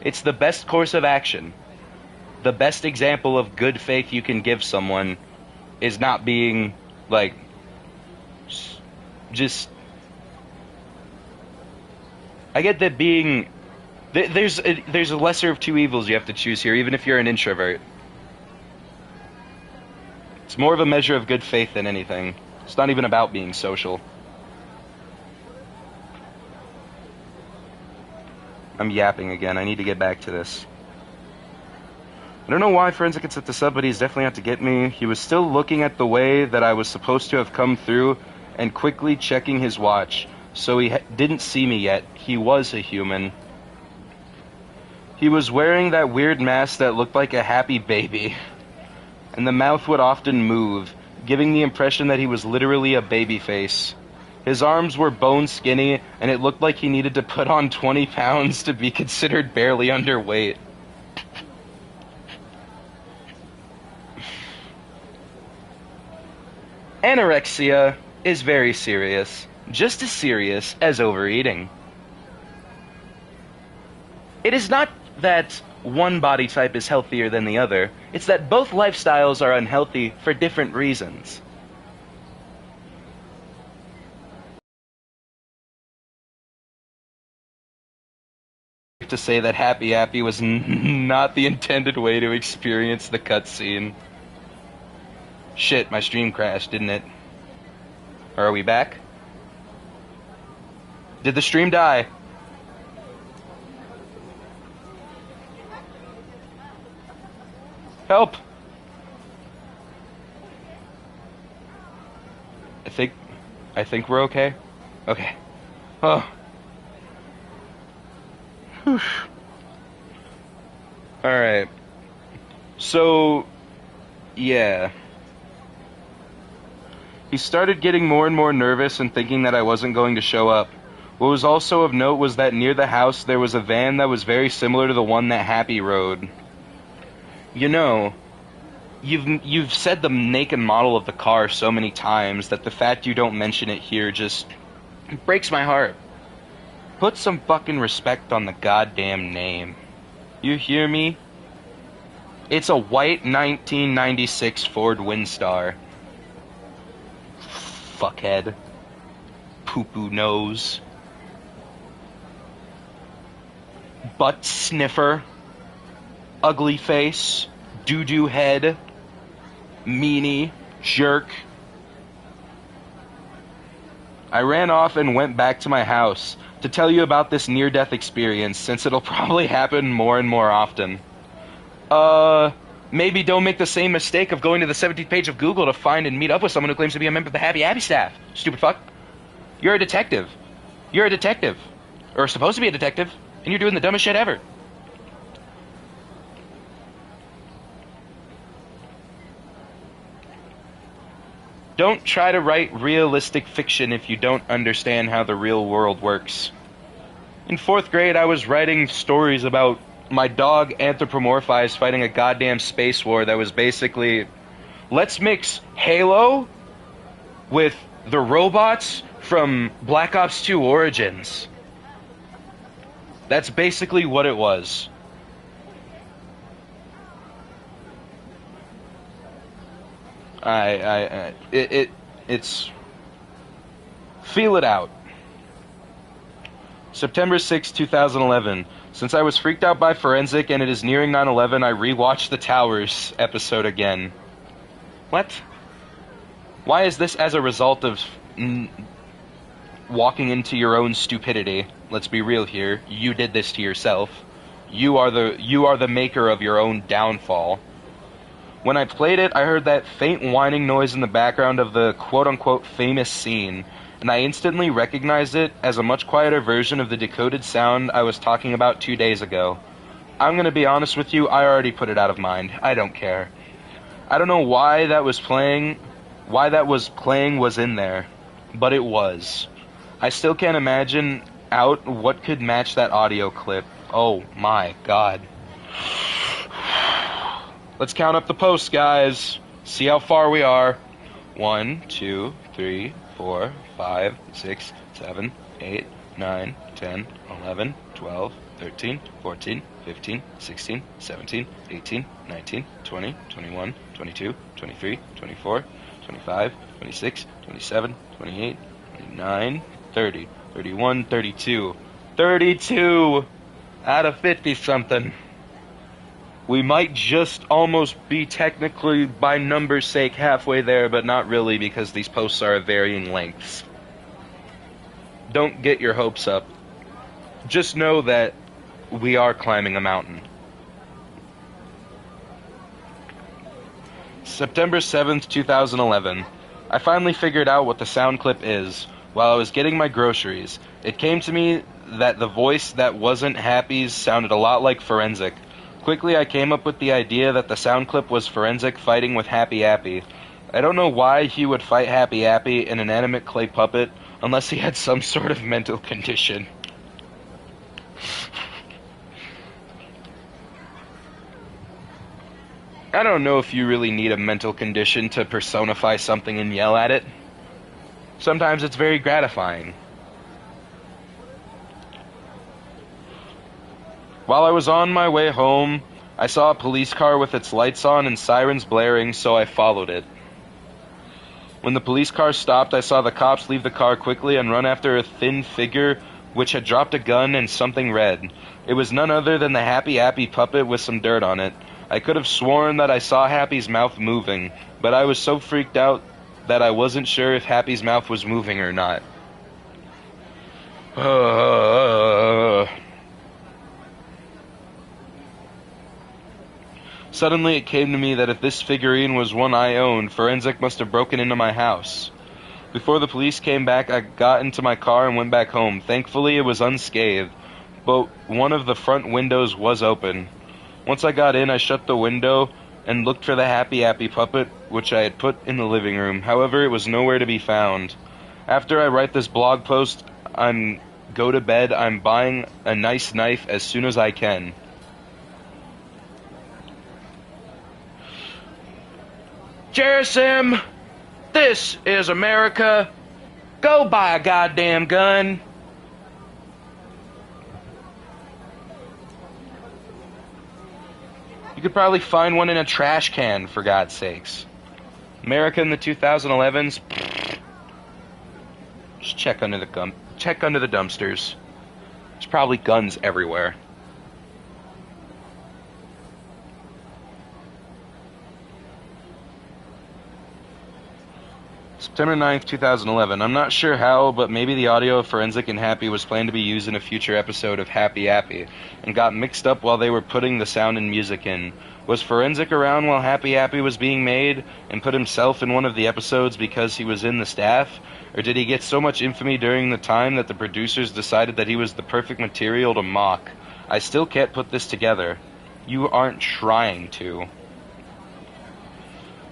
It's the best course of action. The best example of good faith you can give someone is not being, just... I get that being... There's a lesser of two evils you have to choose here, even if you're an introvert. It's more of a measure of good faith than anything. It's not even about being social. I'm yapping again. I need to get back to this. I don't know why Forensic had set this up, but he's definitely out to get me. He was still looking at the way that I was supposed to have come through and quickly checking his watch. So he didn't see me yet. He was a human. He was wearing that weird mask that looked like a happy baby. And the mouth would often move, giving the impression that he was literally a baby face. His arms were bone skinny, and it looked like he needed to put on 20 pounds to be considered barely underweight. Anorexia is very serious, just as serious as overeating. It is not that one body type is healthier than the other, it's that both lifestyles are unhealthy for different reasons. To say that Happy Happy was not the intended way to experience the cutscene. Shit, my stream crashed, didn't it? Or are we back? Did the stream die? Help! I think we're okay. Okay. Oh. Whew. Alright. So, yeah. He started getting more and more nervous and thinking that I wasn't going to show up. What was also of note was that near the house there was a van that was very similar to the one that Happy rode. You know, you've said the make and model of the car so many times that the fact you don't mention it here just breaks my heart. Put some fucking respect on the goddamn name. You hear me? It's a white 1996 Ford Windstar. Fuckhead. Poo-poo nose. Butt sniffer. Ugly face. Doo-doo head. Meanie. Jerk. I ran off and went back to my house to tell you about this near-death experience, since it'll probably happen more and more often. Maybe don't make the same mistake of going to the 17th page of Google to find and meet up with someone who claims to be a member of the Happy Abby staff. Stupid fuck. You're a detective. You're a detective. Or supposed to be a detective, and you're doing the dumbest shit ever. Don't try to write realistic fiction if you don't understand how the real world works. In 4th grade, I was writing stories about my dog anthropomorphized fighting a goddamn space war that was basically, let's mix Halo with the robots from Black Ops 2 Origins. That's basically what it was. It's feel it out. September 6, 2011. Since I was freaked out by Forensic and it is nearing 9/11, I rewatched the Towers episode again. What? Why is this as a result of walking into your own stupidity? Let's be real here. You did this to yourself. You are the maker of your own downfall. When I played it, I heard that faint whining noise in the background of the quote-unquote famous scene, and I instantly recognized it as a much quieter version of the decoded sound I was talking about 2 days ago. I'm gonna be honest with you, I already put it out of mind. I don't care. I don't know why that was playing was in there, but it was. I still can't imagine out what could match that audio clip. Oh my god. Let's count up the posts, guys. See how far we are. 1, 2, 3, 4, 5, 6, 7, 8, 9, 10, 11, 12, 13, 14, 15, 16, 17, 18, 19, 20, 21, 22, 23, 24, 25, 26, 27, 28, 29, 30, 31, 32. 32 out of 50-something. We might just almost be technically, by number's sake, halfway there, but not really because these posts are of varying lengths. Don't get your hopes up. Just know that we are climbing a mountain. September 7th, 2011. I finally figured out what the sound clip is. While I was getting my groceries, it came to me that the voice that wasn't Happy's sounded a lot like Forensic. Quickly, I came up with the idea that the sound clip was Forensic fighting with Happy Appy. I don't know why he would fight Happy Appy, an inanimate clay puppet, unless he had some sort of mental condition. I don't know if you really need a mental condition to personify something and yell at it. Sometimes it's very gratifying. While I was on my way home, I saw a police car with its lights on and sirens blaring, so I followed it. When the police car stopped, I saw the cops leave the car quickly and run after a thin figure which had dropped a gun and something red. It was none other than the Happy Appy puppet with some dirt on it. I could have sworn that I saw Happy's mouth moving, but I was so freaked out that I wasn't sure if Happy's mouth was moving or not. Suddenly it came to me that if this figurine was one I owned, Forensic must have broken into my house. Before the police came back, I got into my car and went back home. Thankfully, it was unscathed, but one of the front windows was open. Once I got in, I shut the window and looked for the Happy Happy puppet, which I had put in the living room. However, it was nowhere to be found. After I write this blog post, go to bed. I'm buying a nice knife as soon as I can. Jerasim, this is America. Go buy a goddamn gun. You could probably find one in a trash can, for God's sakes. America in the 2011s. Just check under the dumpsters. There's probably guns everywhere. September 9th, 2011. I'm not sure how, but maybe the audio of Forensic and Happy was planned to be used in a future episode of Happy Happy, and got mixed up while they were putting the sound and music in. Was Forensic around while Happy Happy was being made, and put himself in one of the episodes because he was in the staff? Or did he get so much infamy during the time that the producers decided that he was the perfect material to mock? I still can't put this together. You aren't trying to.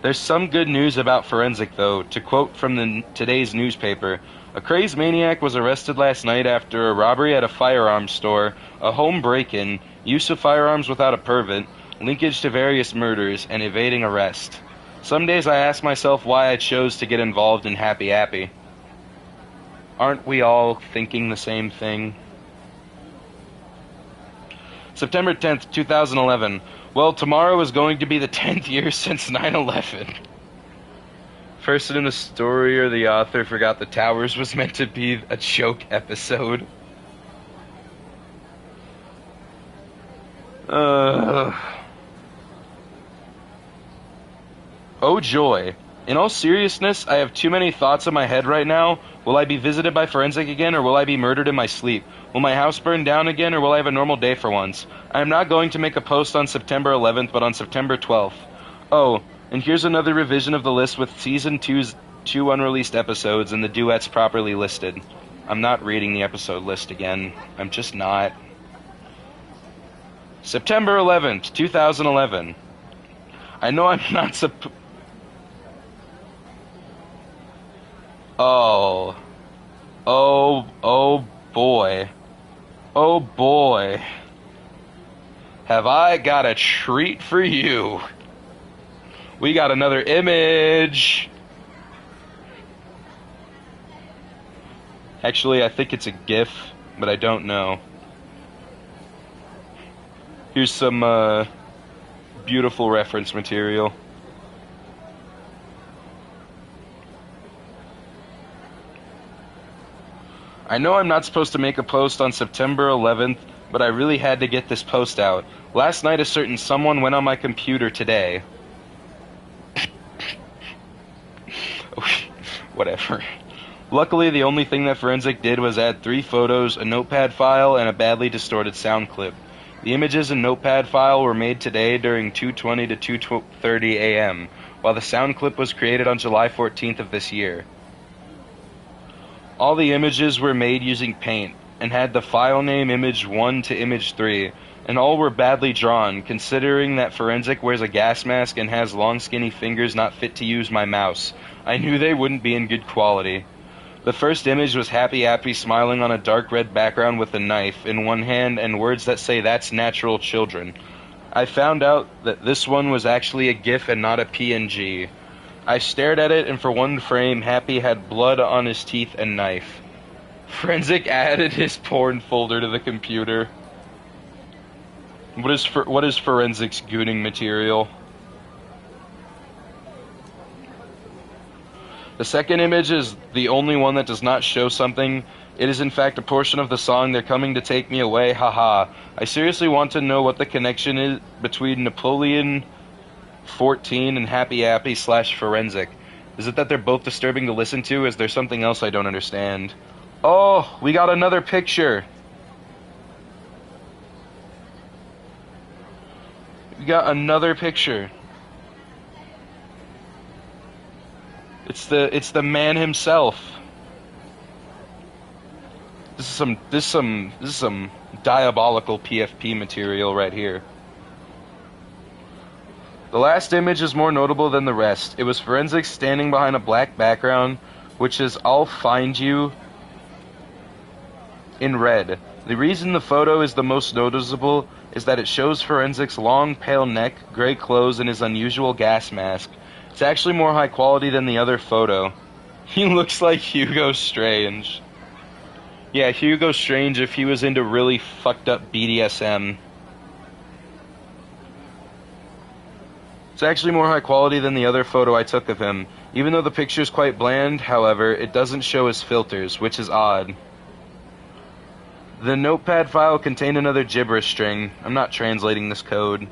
There's some good news about Forensic, though. To quote from today's newspaper, a crazed maniac was arrested last night after a robbery at a firearms store, a home break-in, use of firearms without a permit, linkage to various murders, and evading arrest. Some days I ask myself why I chose to get involved in Happy Happy. Aren't we all thinking the same thing? September 10th, 2011. Well, tomorrow is going to be the 10th year since 9/11. Person in the story or the author forgot the Towers was meant to be a joke episode. Oh joy. In all seriousness, I have too many thoughts in my head right now. Will I be visited by Forensic again, or will I be murdered in my sleep? Will my house burn down again, or will I have a normal day for once? I am not going to make a post on September 11th, but on September 12th. Oh, and here's another revision of the list with Season 2's 2 unreleased episodes and the duets properly listed. I'm not reading the episode list again. I'm just not. September 11th, 2011. I know I'm not Oh boy. Oh boy. Have I got a treat for you. We got another image. Actually, I think it's a GIF, but I don't know. Here's some beautiful reference material. I know I'm not supposed to make a post on September 11th, but I really had to get this post out. Last night a certain someone went on my computer today. Whatever. Luckily, the only thing that Forensic did was add 3 photos, a notepad file, and a badly distorted sound clip. The images and notepad file were made today during 2:20 to 2:30 a.m., while the sound clip was created on July 14th of this year. All the images were made using Paint, and had the file name Image 1 to Image 3, and all were badly drawn, considering that Forensic wears a gas mask and has long skinny fingers not fit to use my mouse. I knew they wouldn't be in good quality. The first image was Happy Happy smiling on a dark red background with a knife in one hand and words that say, "That's natural children." I found out that this one was actually a GIF and not a PNG. I stared at it, and for one frame, Happy had blood on his teeth and knife. Forensic added his porn folder to the computer. What is Forensic's gooning material? The second image is the only one that does not show something. It is in fact a portion of the song "They're Coming to Take Me Away, Haha." I seriously want to know what the connection is between Napoleon 14 and Happy Happy / Forensic. Is it that they're both disturbing to listen to? Is there something else I don't understand? Oh, we got another picture. We got another picture. It's the man himself. This is some diabolical PFP material right here. The last image is more notable than the rest. It was forensics standing behind a black background, which is "I'll find you" in red. The reason the photo is the most noticeable is that it shows forensics' long, pale neck, gray clothes, and his unusual gas mask. It's actually more high quality than the other photo. He looks like Hugo Strange. Yeah, Hugo Strange if he was into really fucked up BDSM. It's actually more high quality than the other photo I took of him. Even though the picture's quite bland, however, it doesn't show his filters, which is odd. The notepad file contained another gibberish string. I'm not translating this code.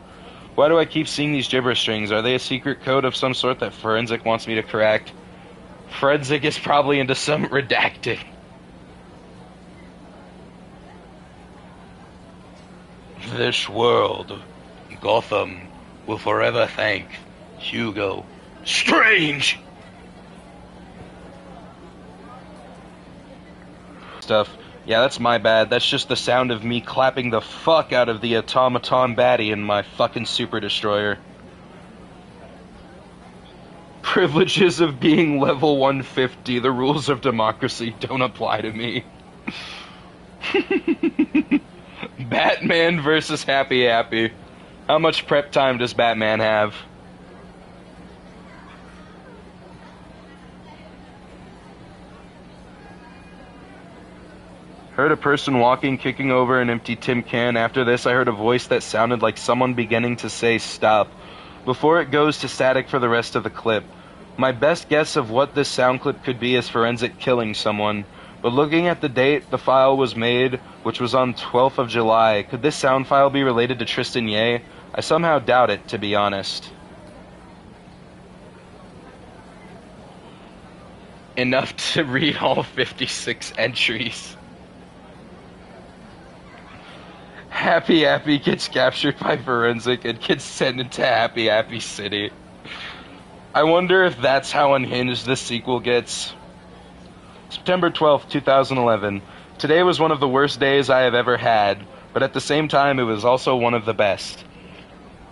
Why do I keep seeing these gibberish strings? Are they a secret code of some sort that Forensic wants me to correct? Forensic is probably into some redacting. This world, Gotham, will forever thank Hugo Strange. Stuff. Yeah, that's my bad. That's just the sound of me clapping the fuck out of the automaton baddie in my fucking Super Destroyer. Privileges of being level 150. The rules of democracy don't apply to me. Batman versus Happy Happy. How much prep time does Batman have? Heard a person walking, kicking over an empty tin can. After this, I heard a voice that sounded like someone beginning to say stop, before it goes to static for the rest of the clip. My best guess of what this sound clip could be is Forensic killing someone, but looking at the date the file was made, which was on 12th of July, could this sound file be related to Tristan Ye? I somehow doubt it, to be honest. Enough to read all 56 entries. Happy Happy gets captured by Forensic and gets sent into Happy Happy City. I wonder if that's how unhinged this sequel gets. September 12th, 2011. Today was one of the worst days I have ever had, but at the same time it was also one of the best.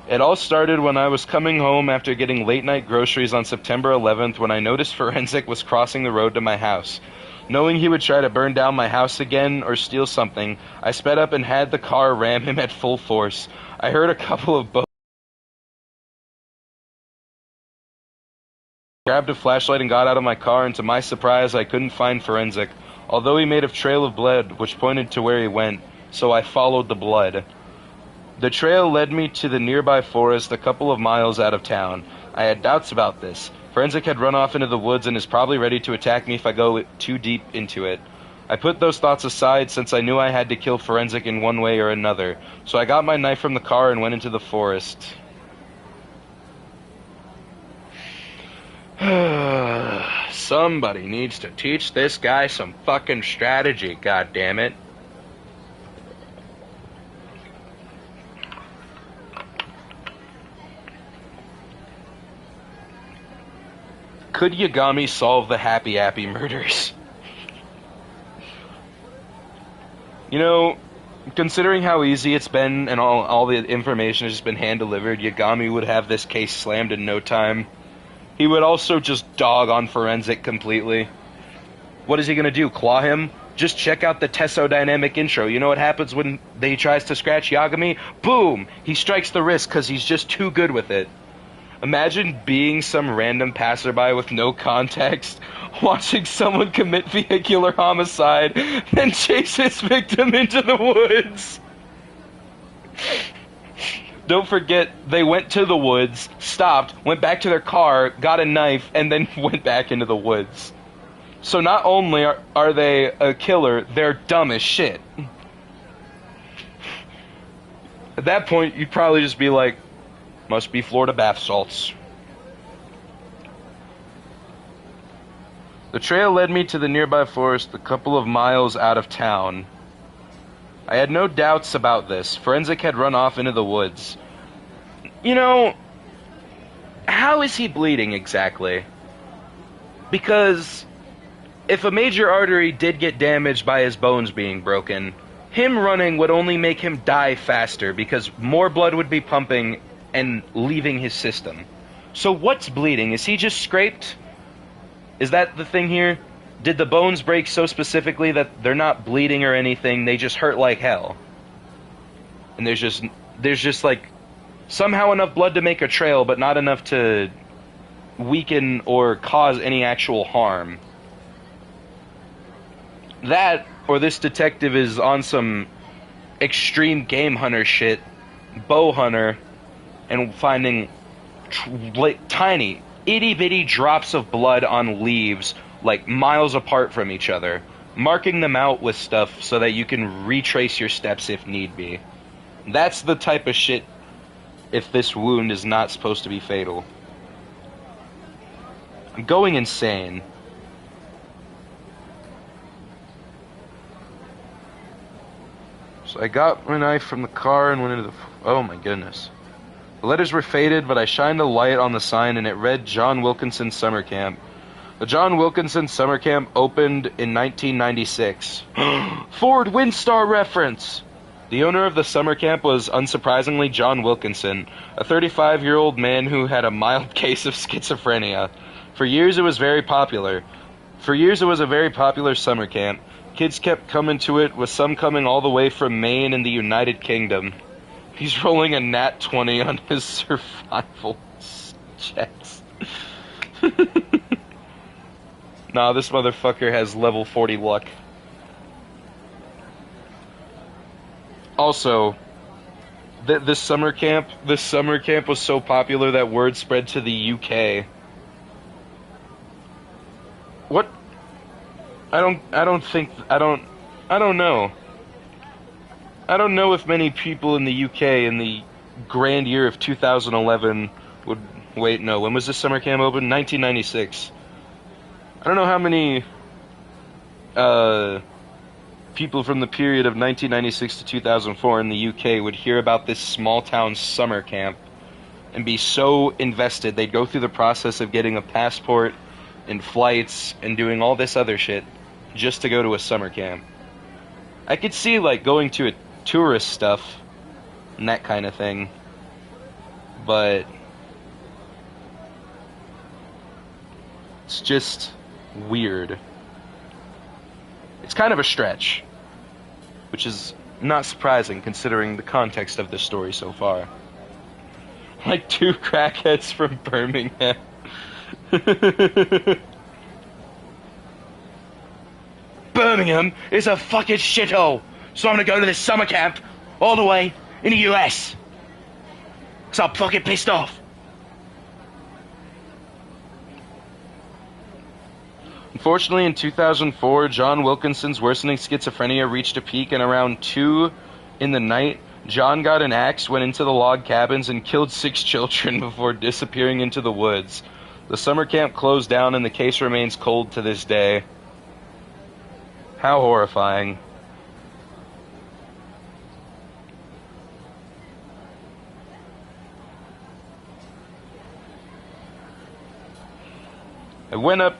It all started when I was coming home after getting late-night groceries on September 11th when I noticed Forensic was crossing the road to my house. Knowing he would try to burn down my house again or steal something, I sped up and had the car ram him at full force. I heard a couple of grabbed a flashlight and got out of my car, and to my surprise, I couldn't find Forensic, although he made a trail of blood which pointed to where he went, so I followed the blood. The trail led me to the nearby forest a couple of miles out of town. I had doubts about this. Forensic had run off into the woods and is probably ready to attack me if I go too deep into it. I put those thoughts aside since I knew I had to kill Forensic in one way or another, so I got my knife from the car and went into the forest. Somebody needs to teach this guy some fucking strategy, goddammit. Could Yagami solve the Happy Happy murders? You know, considering how easy it's been and all the information has just been hand-delivered, Yagami would have this case slammed in no time. He would also just dog on Forensic completely. What is he gonna do, claw him? Just check out the Tessodynamic intro. You know what happens when he tries to scratch Yagami? Boom! He strikes the wrist because he's just too good with it. Imagine being some random passerby with no context, watching someone commit vehicular homicide, then chase his victim into the woods. Don't forget, they went to the woods, stopped, went back to their car, got a knife, and then went back into the woods. So not only are they a killer, they're dumb as shit. At that point, you'd probably just be like, must be Florida bath salts. The trail led me to the nearby forest a couple of miles out of town. I had no doubts about this. Forensic had run off into the woods. You know, how is he bleeding exactly? Because if a major artery did get damaged by his bones being broken, him running would only make him die faster because more blood would be pumping and leaving his system. So what's bleeding? Is he just scraped? Is that the thing here? Did the bones break so specifically that they're not bleeding or anything, they just hurt like hell? And there's just like somehow enough blood to make a trail, but not enough to weaken or cause any actual harm. That, or this detective is on some extreme game hunter shit, bow hunter, and finding tiny, itty-bitty drops of blood on leaves, like miles apart from each other, marking them out with stuff so that you can retrace your steps if need be. That's the type of shit if this wound is not supposed to be fatal. I'm going insane. So I got my knife from the car and went into the... Oh my goodness. The letters were faded, but I shined a light on the sign and it read John Wilkinson Summer Camp. The John Wilkinson Summer Camp opened in 1996. Ford Windstar reference! The owner of the summer camp was, unsurprisingly, John Wilkinson, a 35-year-old man who had a mild case of schizophrenia. For years it was very popular. For years it was a very popular summer camp. Kids kept coming to it, with some coming all the way from Maine and the United Kingdom. He's rolling a nat 20 on his survival checks. Nah, this motherfucker has level 40 luck. Also, this summer camp was so popular that word spread to the UK. What? I don't know. I don't know if many people in the UK in the grand year of 2011 would... Wait, no, when was this summer camp open? 1996. I don't know how many people from the period of 1996 to 2004 in the UK would hear about this small town summer camp and be so invested they'd go through the process of getting a passport and flights and doing all this other shit just to go to a summer camp. I could see, like, going to a tourist stuff and that kind of thing, but it's just weird. It's kind of a stretch, which is not surprising considering the context of this story so far. Like two crackheads from Birmingham. Birmingham is a fucking shithole, so I'm gonna go to this summer camp all the way in the US. Because I'm fucking pissed off. Unfortunately, in 2004, John Wilkinson's worsening schizophrenia reached a peak, and around 2 in the night, John got an axe, went into the log cabins, and killed 6 children before disappearing into the woods. The summer camp closed down, and the case remains cold to this day. How horrifying. I went up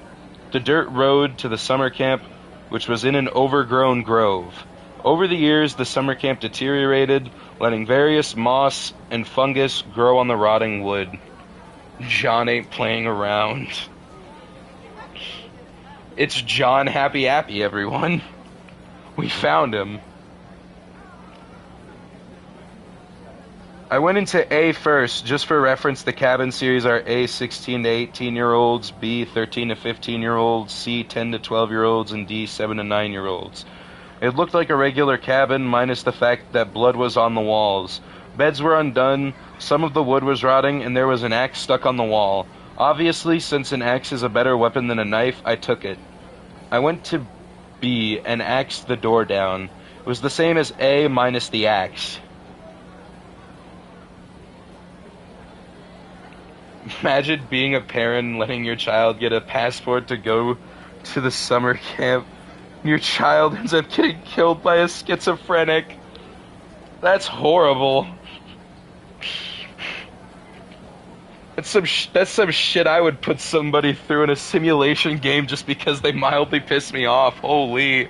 the dirt road to the summer camp, which was in an overgrown grove. Over the years, the summer camp deteriorated, letting various moss and fungus grow on the rotting wood. John ain't playing around. It's John Happy Happy, everyone. We found him. I went into A first. Just for reference, the cabin series are A 16 to 18-year-olds, B 13 to 15-year-olds, C 10 to 12-year-olds, and D 7 to 9-year-olds. It looked like a regular cabin, minus the fact that blood was on the walls. Beds were undone, some of the wood was rotting, and there was an axe stuck on the wall. Obviously, since an axe is a better weapon than a knife, I took it. I went to B and axed the door down. It was the same as A minus the axe. Imagine being a parent and letting your child get a passport to go to the summer camp. Your child ends up getting killed by a schizophrenic. That's horrible. That's some shit I would put somebody through in a simulation game just because they mildly piss me off. Holy.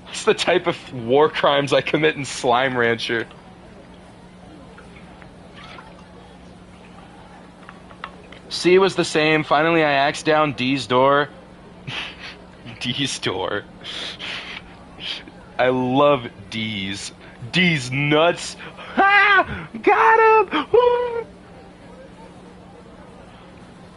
It's the type of war crimes I commit in Slime Rancher. C was the same. Finally, I axed down D's door. D's door. I love D's. D's nuts. Ha! Got him! Woo!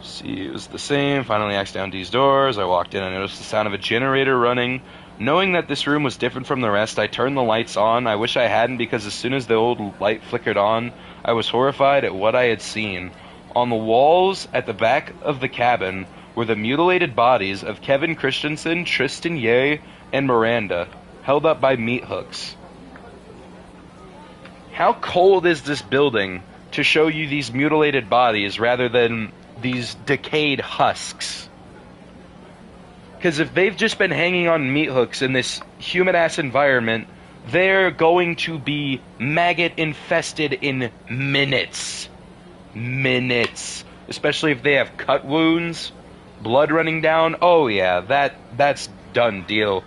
C was the same. Finally, axed down D's doors. I walked in. I noticed the sound of a generator running. Knowing that this room was different from the rest, I turned the lights on. I wish I hadn't, because as soon as the old light flickered on, I was horrified at what I had seen. On the walls at the back of the cabin were the mutilated bodies of Kevin Christensen, Tristan Ye, and Miranda, held up by meat hooks. How cold is this building to show you these mutilated bodies rather than these decayed husks? Because if they've just been hanging on meat hooks in this humid-ass environment, they're going to be maggot-infested in minutes. Minutes. Especially if they have cut wounds, blood running down. Oh yeah, that's done deal.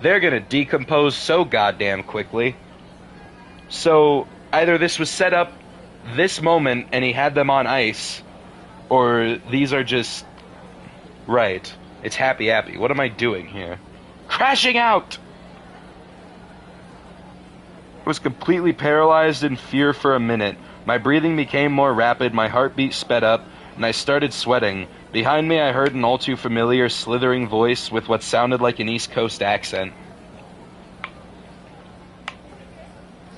They're gonna decompose so goddamn quickly. So, either this was set up this moment and he had them on ice, or these are just... Right. It's happy. What am I doing here? Crashing out! I was completely paralyzed in fear for a minute. My breathing became more rapid, my heartbeat sped up, and I started sweating. Behind me I heard an all too familiar slithering voice with what sounded like an East Coast accent.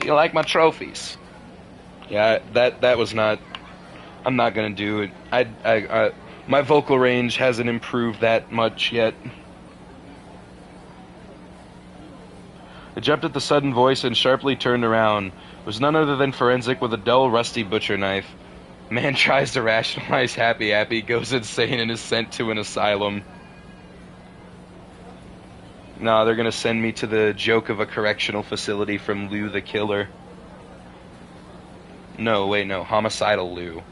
You like my trophies? Yeah, that was not... I'm not gonna do it. I my vocal range hasn't improved that much yet. I jumped at the sudden voice and sharply turned around. It was none other than Forensic with a dull, rusty butcher knife. Man tries to rationalize Happy, goes insane, and is sent to an asylum. No, they're gonna send me to the joke of a correctional facility from Lou the Killer. No, wait, no. Homicidal Lou.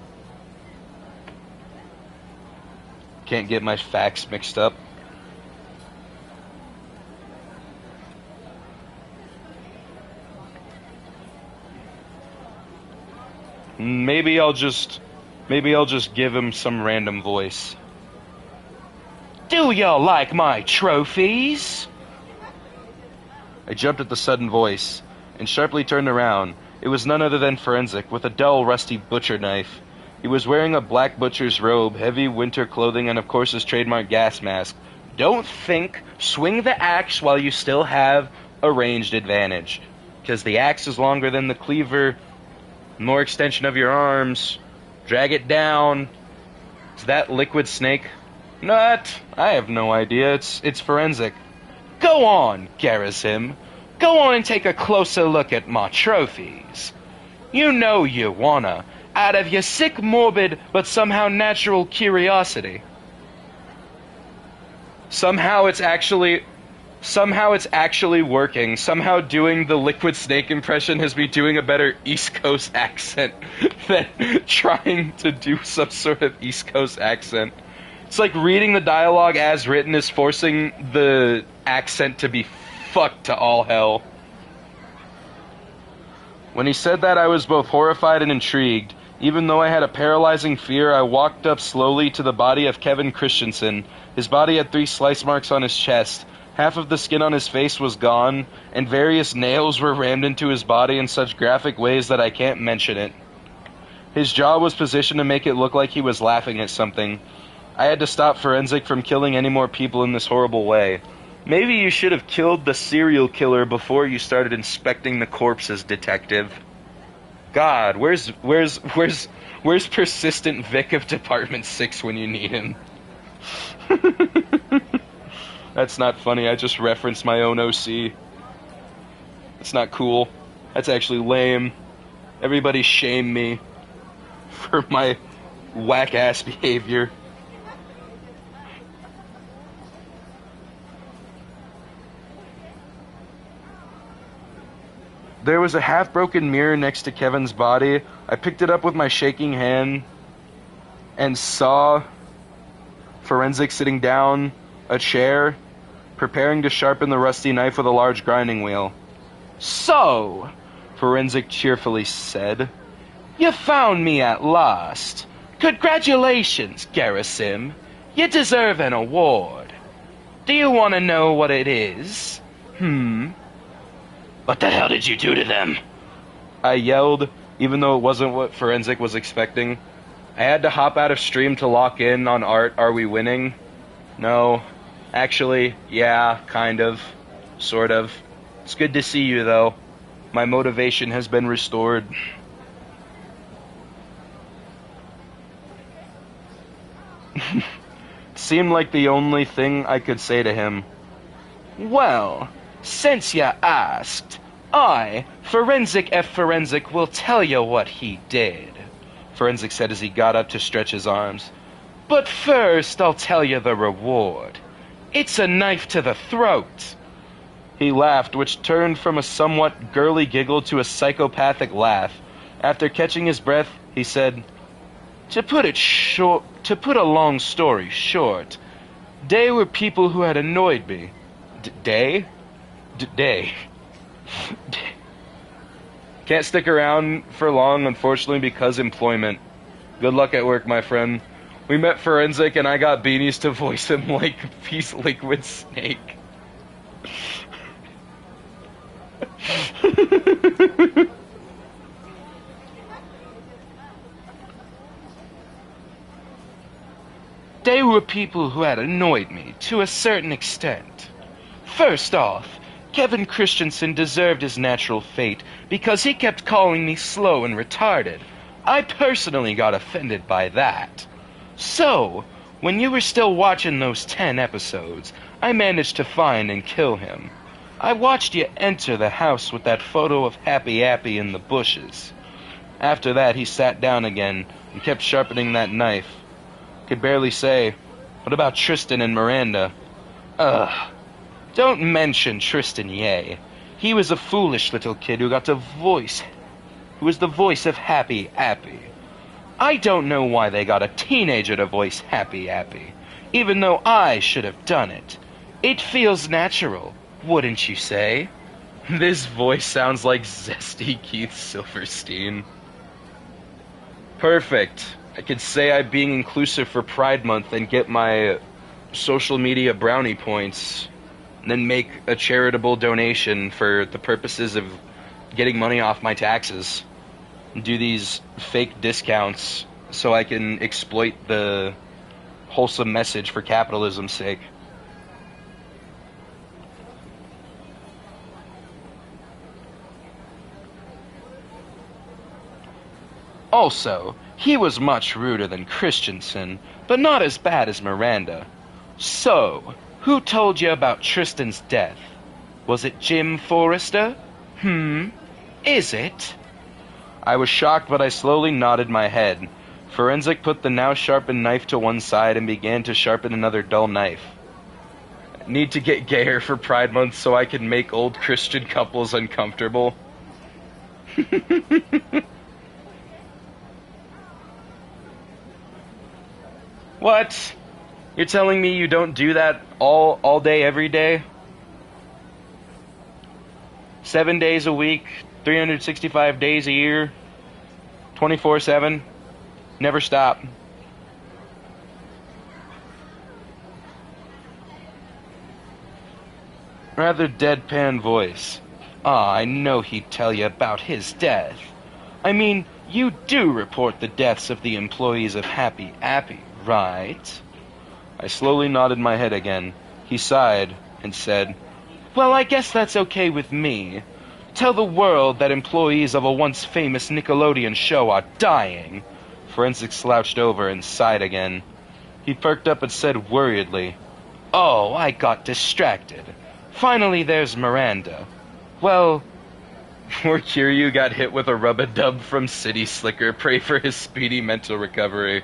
Can't get my facts mixed up. Maybe I'll just give him some random voice. Do y'all like my trophies? I jumped at the sudden voice and sharply turned around. It was none other than Forensic with a dull, rusty butcher knife. He was wearing a black butcher's robe, heavy winter clothing, and of course his trademark gas mask. Don't think. Swing the axe while you still have a ranged advantage. Because the axe is longer than the cleaver. More extension of your arms. Drag it down. Is that Liquid Snake? Not. I have no idea. It's Forensic. Go on, Gerasim. Go on and take a closer look at my trophies. You know you wanna. Out of your sick, morbid, but somehow natural curiosity. Somehow it's actually working. Somehow doing the Liquid Snake impression has me doing a better East Coast accent than trying to do some sort of East Coast accent. It's like reading the dialogue as written is forcing the accent to be fucked to all hell. When he said that, I was both horrified and intrigued. Even though I had a paralyzing fear, I walked up slowly to the body of Kevin Christensen. His body had 3 slice marks on his chest. Half of the skin on his face was gone, and various nails were rammed into his body in such graphic ways that I can't mention it. His jaw was positioned to make it look like he was laughing at something. I had to stop Forensic from killing any more people in this horrible way. Maybe you should have killed the serial killer before you started inspecting the corpses, detective. God, where's persistent Vic of Department 6 when you need him? That's not funny, I just referenced my own OC. It's not cool. That's actually lame. Everybody shame me for my whack-ass behavior. There was a half-broken mirror next to Kevin's body. I picked it up with my shaking hand and saw Forensic sitting down a chair, preparing to sharpen the rusty knife with a large grinding wheel. So, Forensic cheerfully said, you found me at last. Congratulations, Gerasim. You deserve an award. Do you want to know what it is? What the hell did you do to them? I yelled, even though it wasn't what Forensic was expecting. I had to hop out of stream to lock in on Art. Are we winning? No. Actually, yeah, kind of. Sort of. It's good to see you, though. My motivation has been restored. Seemed like the only thing I could say to him. Well, since you asked, I, Forensic F. Forensic, will tell you what he did, Forensic said as he got up to stretch his arms. But first, I'll tell you the reward. It's a knife to the throat. He laughed, which turned from a somewhat girly giggle to a psychopathic laugh. After catching his breath, he said, To put a long story short, they were people who had annoyed me. Day? Can't stick around for long, unfortunately, because employment. Good luck at work, my friend. We met Forensic, and I got beanies to voice him like Peace Liquid Snake. They were people who had annoyed me to a certain extent. First off, Kevin Christensen deserved his natural fate because he kept calling me slow and retarded. I personally got offended by that. So, when you were still watching those 10 episodes, I managed to find and kill him. I watched you enter the house with that photo of Happy Appy in the bushes. After that, he sat down again and kept sharpening that knife. Could barely say, What about Tristan and Miranda? Ugh. Don't mention Tristan Ye. He was a foolish little kid who was the voice of Happy Appy. I don't know why they got a teenager to voice Happy Appy, even though I should have done it. It feels natural, wouldn't you say? This voice sounds like zesty Keith Silverstein. Perfect. I could say I'm being inclusive for Pride Month and get my social media brownie points, and then make a charitable donation for the purposes of getting money off my taxes. Do these fake discounts so I can exploit the wholesome message for capitalism's sake. Also, he was much ruder than Christensen, but not as bad as Miranda. So, who told you about Tristan's death? Was it Jim Forrester? Is it? I was shocked, but I slowly nodded my head. Forensic put the now sharpened knife to one side and began to sharpen another dull knife. Need to get gayer for Pride Month so I can make old Christian couples uncomfortable. What? You're telling me you don't do that all day, every day? 7 days a week, 365 days a year, 24/7, never stop. Rather deadpan voice. I know he'd tell you about his death. I mean, you do report the deaths of the employees of Happy Appy, right? I slowly nodded my head again. He sighed and said, Well, I guess that's okay with me. Tell the world that employees of a once famous Nickelodeon show are dying. Forensic slouched over and sighed again. He perked up and said worriedly, Oh, I got distracted. Finally, there's Miranda. Well, poor Kiryu got hit with a rub-a-dub from City Slicker. Pray for his speedy mental recovery.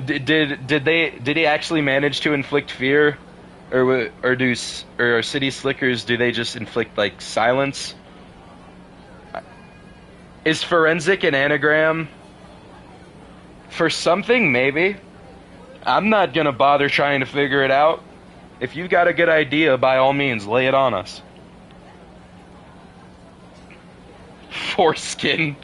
Did he actually manage to inflict fear, or are City Slickers, do they just inflict like silence? Is Forensic an anagram for something? Maybe. I'm not gonna bother trying to figure it out. If you've got a good idea, by all means, lay it on us. foreskin.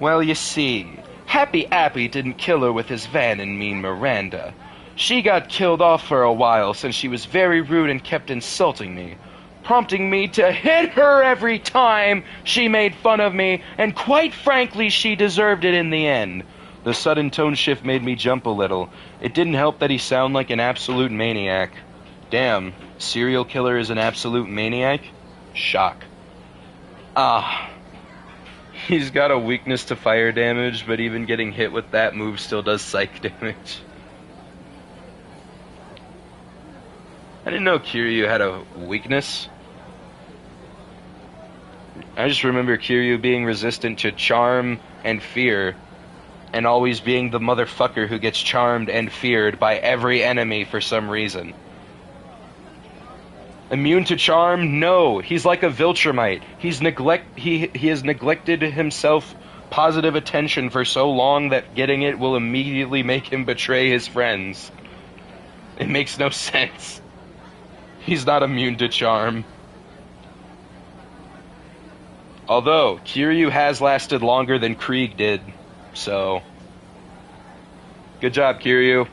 Well, you see, Happy Appy didn't kill her with his van and mean Miranda. She got killed off for a while since she was very rude and kept insulting me, prompting me to hit her every time she made fun of me, and quite frankly, she deserved it in the end. The sudden tone shift made me jump a little. It didn't help that he sounded like an absolute maniac. Damn, serial killer is an absolute maniac? Shock. Ah. He's got a weakness to fire damage, but even getting hit with that move still does psych damage. I didn't know Kiryu had a weakness. I just remember Kiryu being resistant to charm and fear, and always being the motherfucker who gets charmed and feared by every enemy for some reason. Immune to charm? No. He's like a Viltrumite. He has neglected himself positive attention for so long that getting it will immediately make him betray his friends. It makes no sense. He's not immune to charm. Although, Kiryu has lasted longer than Krieg did, so... Good job, Kiryu.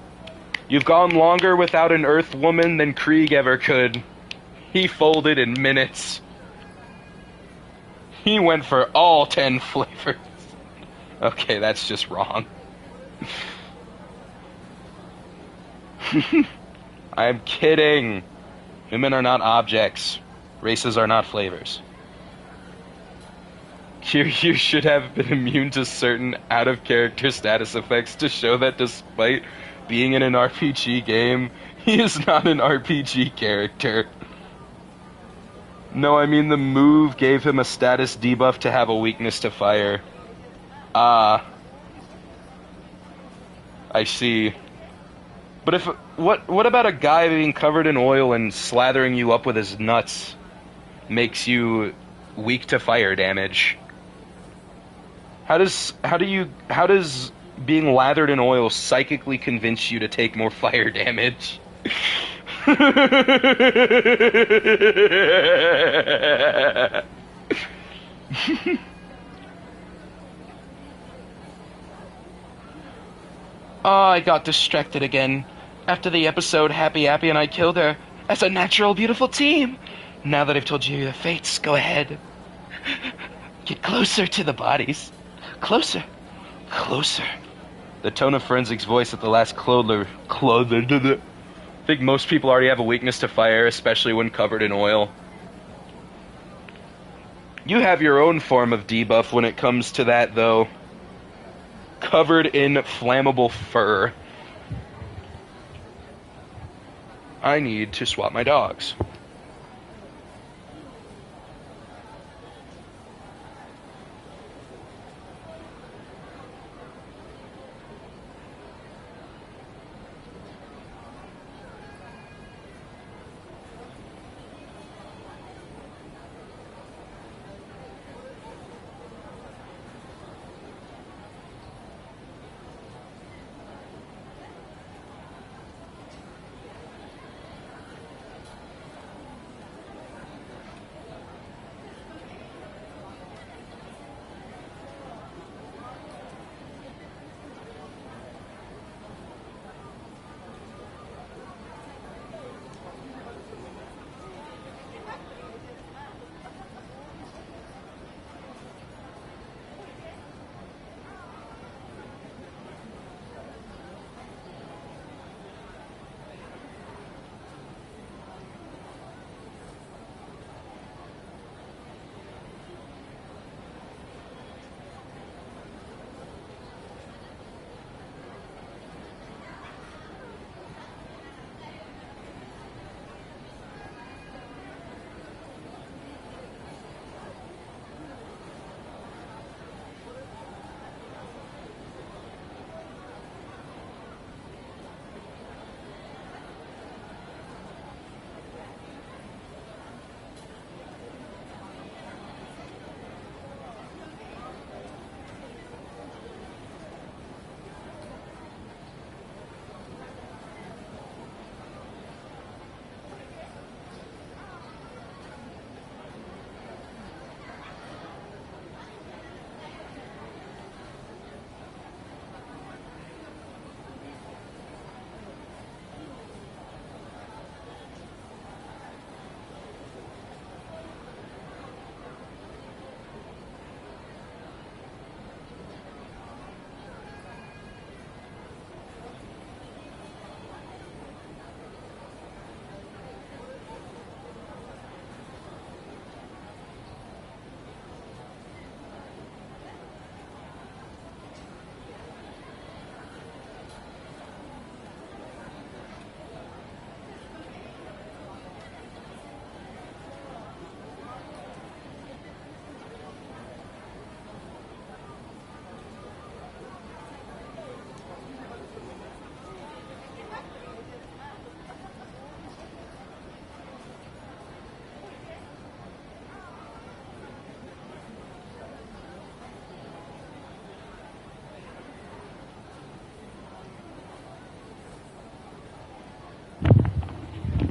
You've gone longer without an Earth woman than Krieg ever could. He folded in minutes. He went for all 10 flavors. Okay, that's just wrong. I'm kidding. Women are not objects. Races are not flavors. Kiryu should have been immune to certain out-of-character status effects to show that despite being in an RPG game, he is not an RPG character. No, I mean the move gave him a status debuff to have a weakness to fire. Ah. I see. But if... What about a guy being covered in oil and slathering you up with his nuts makes you weak to fire damage? How does being lathered in oil psychically convince you to take more fire damage? Oh, I got distracted again. After the episode, Happy Appy and I killed her as a natural, beautiful team. Now that I've told you your fates, go ahead. Get closer to the bodies. Closer. Closer. The tone of Forensic's voice at the last I think most people already have a weakness to fire, especially when covered in oil. You have your own form of debuff when it comes to that, though. Covered in flammable fur. I need to swap my dogs.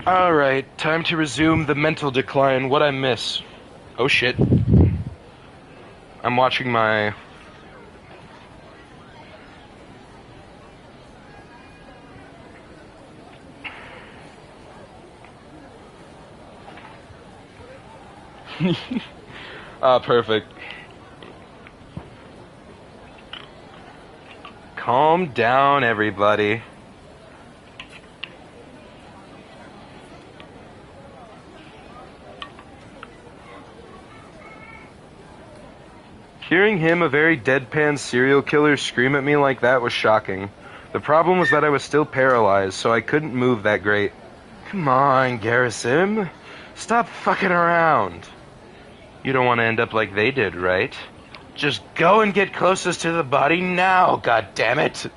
Alright, time to resume the mental decline. What'd I miss? Oh shit. I'm watching my... perfect. Calm down, everybody. Hearing him, a very deadpan serial killer, scream at me like that was shocking. The problem was that I was still paralyzed, so I couldn't move that great. Come on, Garrison. Stop fucking around. You don't want to end up like they did, right? Just go and get closest to the body now, goddammit.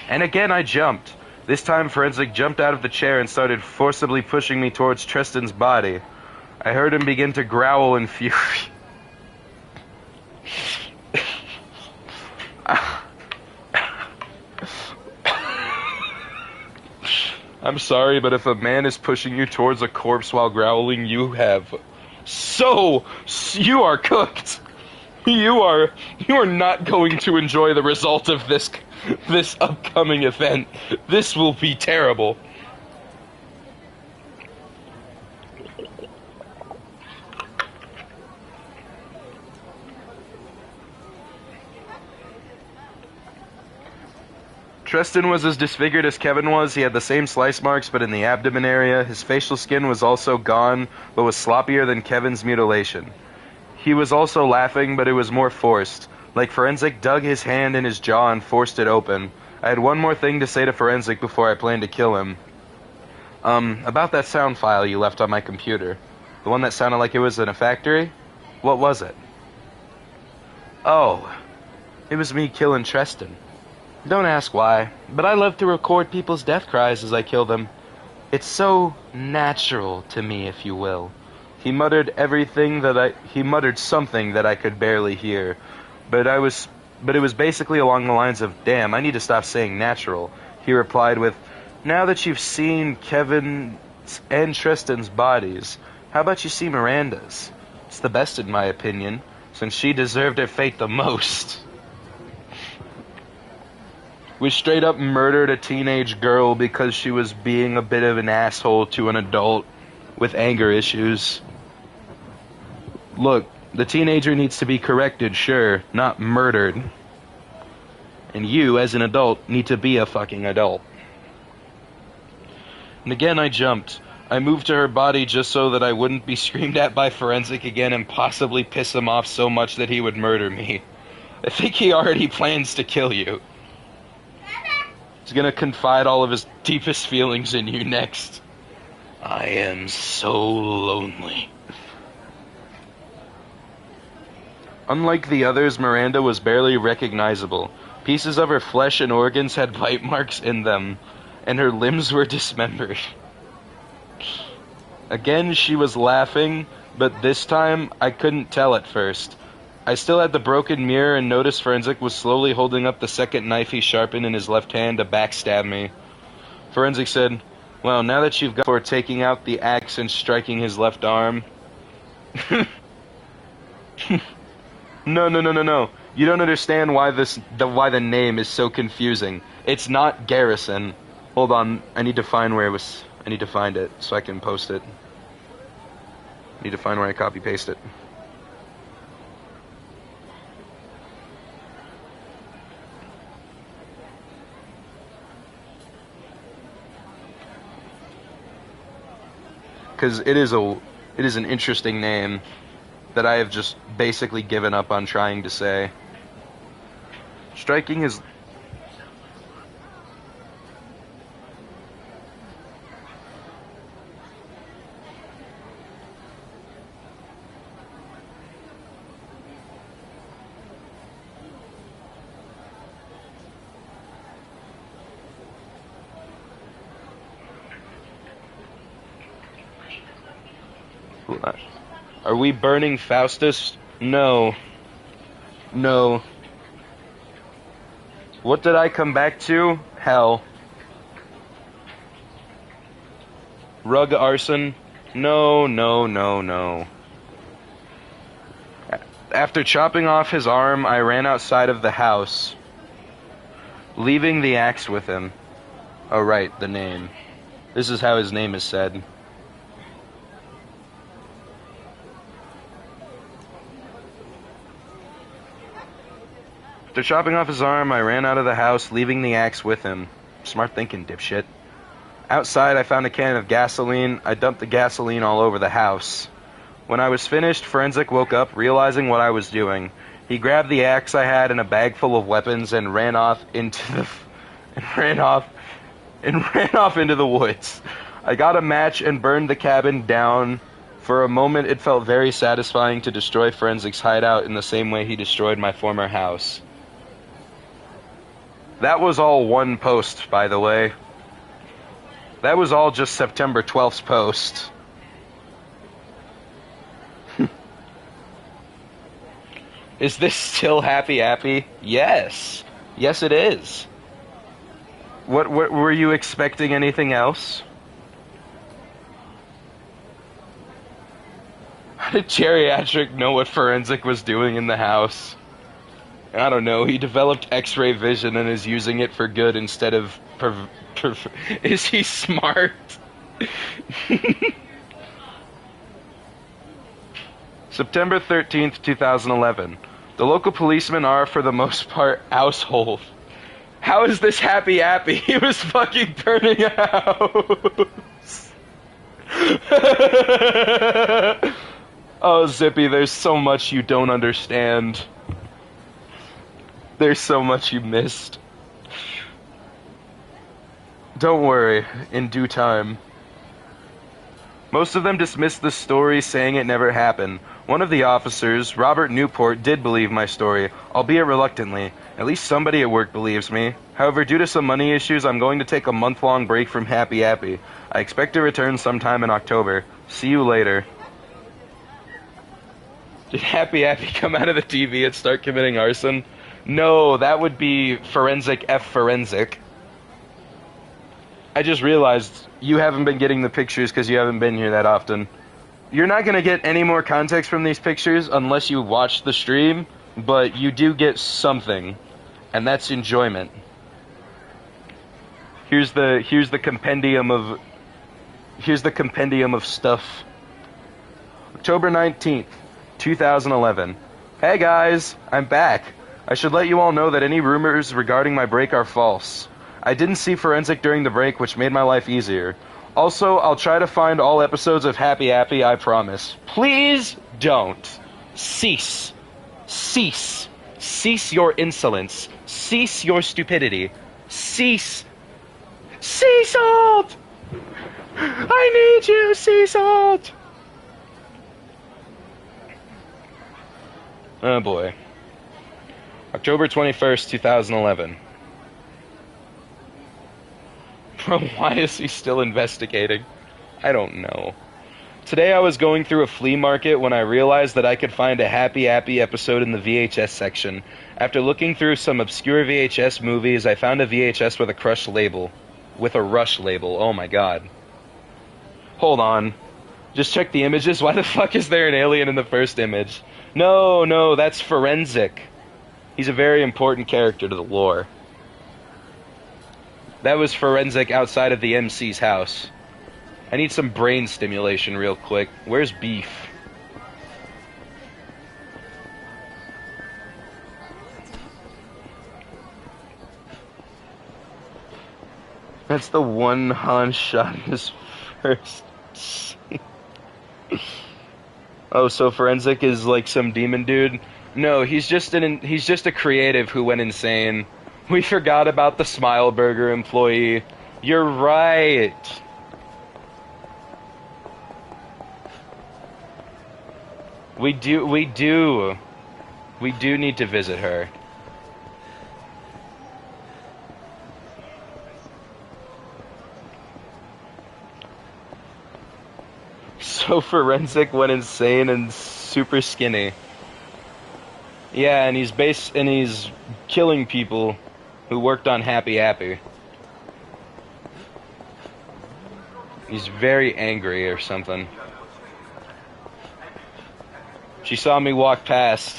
And again I jumped. This time Forensic jumped out of the chair and started forcibly pushing me towards Tristan's body. I heard him begin to growl in fury. I'm sorry, but if a man is pushing you towards a corpse while growling, you are cooked. You are not going to enjoy the result of this upcoming event. This will be terrible. Tristan was as disfigured as Kevin was. He had the same slice marks, but in the abdomen area. His facial skin was also gone, but was sloppier than Kevin's mutilation. He was also laughing, but it was more forced. Like Forensic dug his hand in his jaw and forced it open. I had one more thing to say to Forensic before I planned to kill him. About that sound file you left on my computer. The one that sounded like it was in a factory? What was it? Oh, it was me killing Tristan. Don't ask why, but I love to record people's death cries as I kill them. It's so natural to me, if you will. He muttered something that I could barely hear, but it was basically along the lines of, damn, I need to stop saying natural. He replied with, now that you've seen Kevin's and Tristan's bodies, how about you see Miranda's? It's the best in my opinion, since she deserved her fate the most. We straight up murdered a teenage girl because she was being a bit of an asshole to an adult with anger issues. Look, the teenager needs to be corrected, sure, not murdered. And you, as an adult, need to be a fucking adult. And again I jumped. I moved to her body just so that I wouldn't be screamed at by Forensic again and possibly piss him off so much that he would murder me. I think he already plans to kill you. He's gonna confide all of his deepest feelings in you next. I am so lonely. Unlike the others, Miranda was barely recognizable. Pieces of her flesh and organs had bite marks in them, and her limbs were dismembered. Again, she was laughing, but this time I couldn't tell at first. I still had the broken mirror and noticed Forensic was slowly holding up the second knife he sharpened in his left hand to backstab me. Forensic said, well, now that you've got for taking out the axe and striking his left arm... No. You don't understand why the name is so confusing. It's not Garrison. Hold on, I need to find where it was. I need to find it so I can post it. I need to find where I copy paste it. Because it is an interesting name that I have just basically given up on trying to say. Striking his... Are we burning Faustus? No. No. What did I come back to? Hell. Rug arson? No, no, no, no. After chopping off his arm, I ran outside of the house, leaving the axe with him. Oh, right, the name. This is how his name is said. After chopping off his arm, I ran out of the house, leaving the axe with him. Smart thinking, dipshit. Outside, I found a can of gasoline. I dumped the gasoline all over the house. When I was finished, Forensic woke up, realizing what I was doing. He grabbed the axe I had and a bag full of weapons and ran off into the into the woods. I got a match and burned the cabin down. For a moment, it felt very satisfying to destroy Forensic's hideout in the same way he destroyed my former house. That was all one post, by the way. That was all just September 12th's post. Is this still happy? Yes. Yes, it is. What were you expecting anything else? How did Geriatric know what Forensic was doing in the house? I don't know, he developed X-ray vision and is using it for good instead of is he smart? September 13th, 2011. The local policemen are, for the most part, household. How is this happy? He was fucking burning a house. Oh, Zippy, there's so much you don't understand. There's so much you missed. Don't worry, in due time. Most of them dismissed the story, saying it never happened. One of the officers, Robert Newport, did believe my story, albeit reluctantly. At least somebody at work believes me. However, due to some money issues, I'm going to take a month-long break from Happy. I expect to return sometime in October. See you later. Did Happy come out of the TV and start committing arson? No, that would be Forensic F. Forensic. I just realized you haven't been getting the pictures because you haven't been here that often. You're not going to get any more context from these pictures unless you watch the stream, but you do get something, and that's enjoyment. Here's the compendium of stuff. October 19th, 2011. Hey guys, I'm back. I should let you all know that any rumors regarding my break are false. I didn't see Forensic during the break, which made my life easier. Also, I'll try to find all episodes of Happy, I promise. Please don't. Cease. Cease. Cease your insolence. Cease your stupidity. Cease. Sea salt! I need you, sea salt! Oh boy. October 21st, 2011. Bro, why is he still investigating? I don't know. Today I was going through a flea market when I realized that I could find a Happy episode in the VHS section. After looking through some obscure VHS movies, I found a VHS with a Rush label. Oh my god. Hold on. Just check the images. Why the fuck is there an alien in the first image? No, that's Forensic. He's a very important character to the lore. That was Forensic outside of the MC's house. I need some brain stimulation real quick. Where's Beef? That's the one Han shot in his first scene. Oh, so Forensic is like some demon dude? No, he's just a creative who went insane. We forgot about the Smile Burger employee. You're right. We do need to visit her. So Forensic went insane and super skinny. Yeah, and he's killing people who worked on Happy. He's very angry or something. She saw me walk past.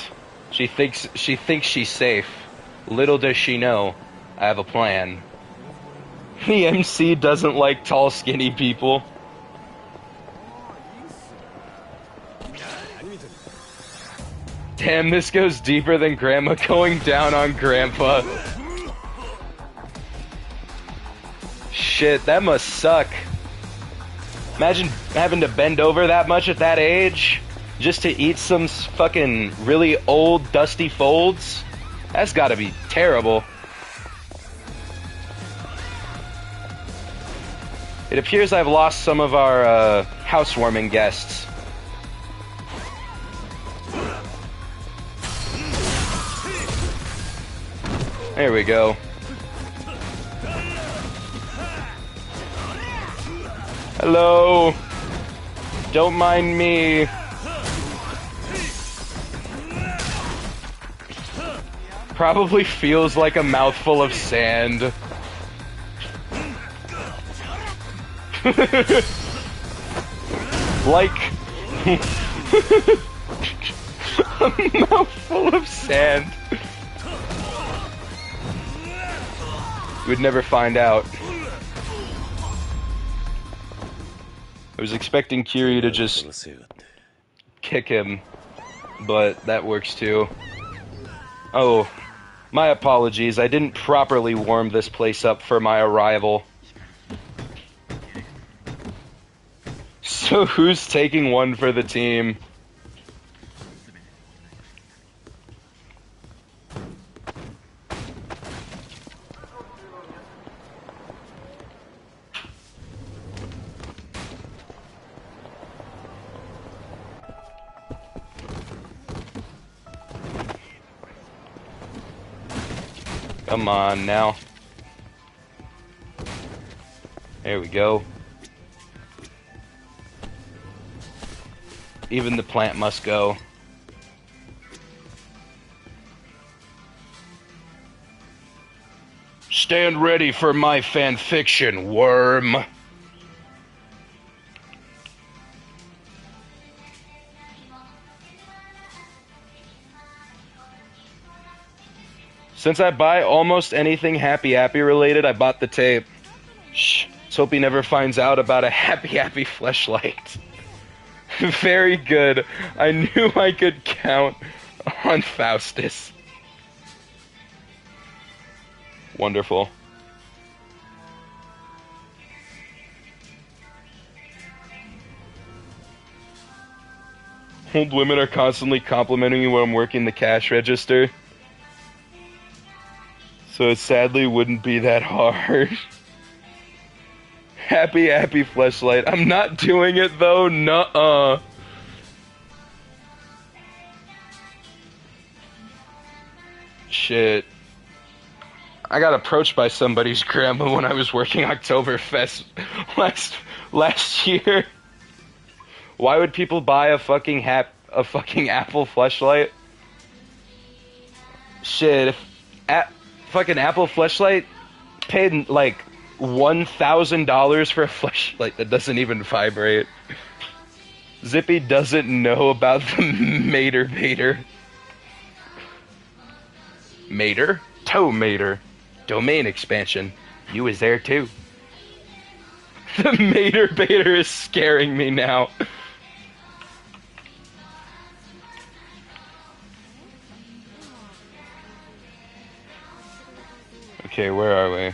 She thinks she's safe. Little does she know, I have a plan. The MC doesn't like tall, skinny people. Damn, this goes deeper than Grandma going down on Grandpa. Shit, that must suck. Imagine having to bend over that much at that age just to eat some fucking really old, dusty folds. That's gotta be terrible. It appears I've lost some of our housewarming guests. There we go. Hello. Don't mind me. Probably feels like a mouthful of sand. Like a mouthful of sand. You would never find out. I was expecting Kiryu to just kick him, but that works too. Oh, my apologies. I didn't properly warm this place up for my arrival. So who's taking one for the team? Come on now. There we go. Even the plant must go. Stand ready for my fanfiction, worm. Since I buy almost anything Happy Happy related, I bought the tape. Shh. Let's hope he never finds out about a Happy Happy fleshlight. Very good. I knew I could count on Faustus. Wonderful. Old women are constantly complimenting me when I'm working the cash register. So it sadly wouldn't be that hard. Happy Happy fleshlight. I'm not doing it though, nuh-uh. Shit. I got approached by somebody's grandma when I was working Oktoberfest last year. Why would people buy a fucking Apple fleshlight? Shit, if fucking Apple fleshlight paid like $1,000 for a fleshlight that doesn't even vibrate. Zippy doesn't know about the Mater Baiter. Mater? Toe Mater. Domain expansion. You was there too. The Mater Baiter is scaring me now. Okay, where are we?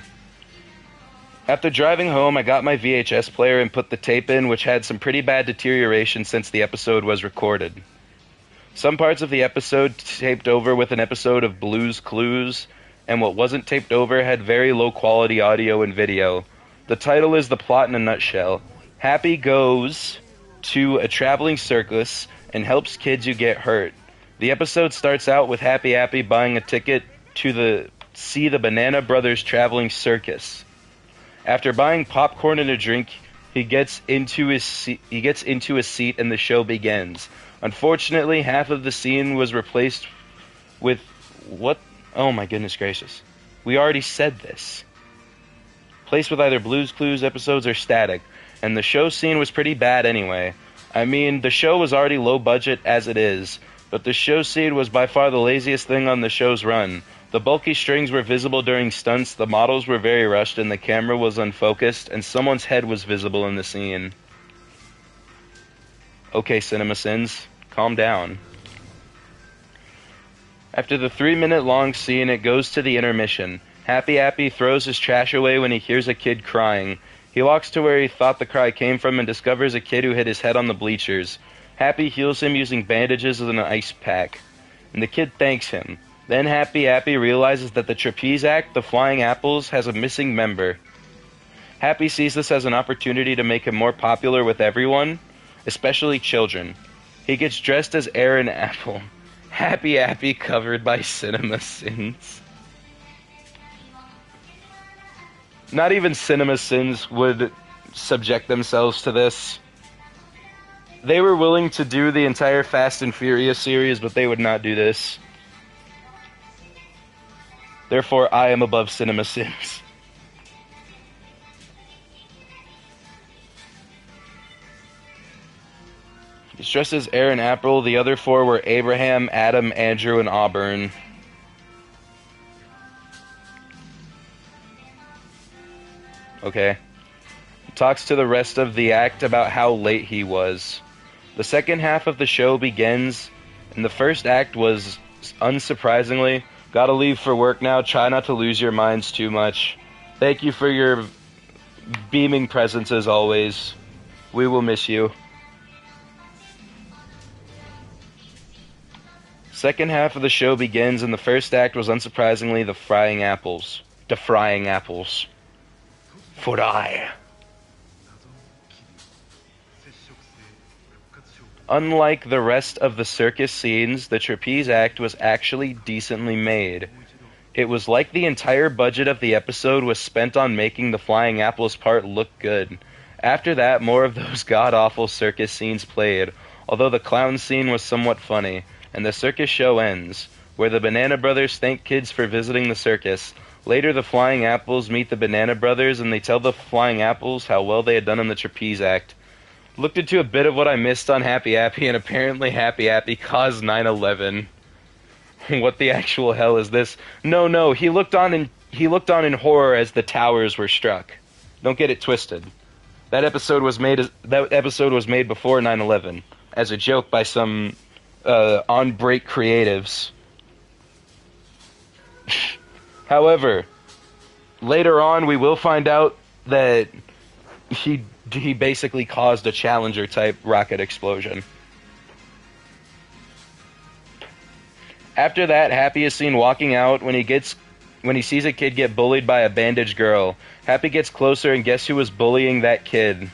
After driving home, I got my VHS player and put the tape in, which had some pretty bad deterioration since the episode was recorded. Some parts of the episode taped over with an episode of Blue's Clues, and what wasn't taped over had very low quality audio and video. The title is the plot in a nutshell. Happy goes to a traveling circus and helps kids who get hurt. The episode starts out with Happy Happy buying a ticket to see the Banana Brothers traveling circus. After buying popcorn and a drink, he gets into a seat and the show begins. Unfortunately, half of the scene was replaced with what? Oh my goodness gracious. We already said this. Placed with either Blue's Clues episodes or static. and the show scene was pretty bad anyway. I mean, the show was already low budget as it is, but the show scene was by far the laziest thing on the show's run. The bulky strings were visible during stunts, the models were very rushed, and the camera was unfocused, and someone's head was visible in the scene. Okay, CinemaSins, calm down. After the 3-minute long scene, it goes to the intermission. Happy Appy throws his trash away when he hears a kid crying. He walks to where he thought the cry came from and discovers a kid who hit his head on the bleachers. Happy heals him using bandages and an ice pack, and the kid thanks him. Then Happy Appy realizes that the trapeze act, the Flying Apples, has a missing member. Happy sees this as an opportunity to make him more popular with everyone, especially children. He gets dressed as Aaron Apple. Happy Appy covered by CinemaSins. Not even CinemaSins would subject themselves to this. They were willing to do the entire Fast and Furious series, but they would not do this. Therefore, I am above CinemaSins. He's dressed as Aaron Apple. The other four were Abraham, Adam, Andrew, and Auburn. Okay. He talks to the rest of the act about how late he was. The second half of the show begins, and the first act was, unsurprisingly, gotta leave for work now, try not to lose your minds too much. Thank you for your beaming presence as always. We will miss you. Second half of the show begins, and the first act was unsurprisingly the frying apples. The frying apples. Fry. Unlike the rest of the circus scenes, the trapeze act was actually decently made. It was like the entire budget of the episode was spent on making the flying apples part look good. After that, more of those god-awful circus scenes played, although the clown scene was somewhat funny, and the circus show ends, where the Banana Brothers thank kids for visiting the circus. Later, the Flying Apples meet the Banana Brothers, and they tell the Flying Apples how well they had done in the trapeze act. Looked into a bit of what I missed on Happy Appy, and apparently Happy Appy caused 9/11. What the actual hell is this? No, he looked on in horror as the towers were struck. Don't get it twisted. That episode was made before 9/11 as a joke by some on-break creatives. However, later on we will find out that he basically caused a Challenger-type rocket explosion. After that, Happy is seen walking out when he sees a kid get bullied by a bandaged girl. Happy gets closer, and guess who was bullying that kid?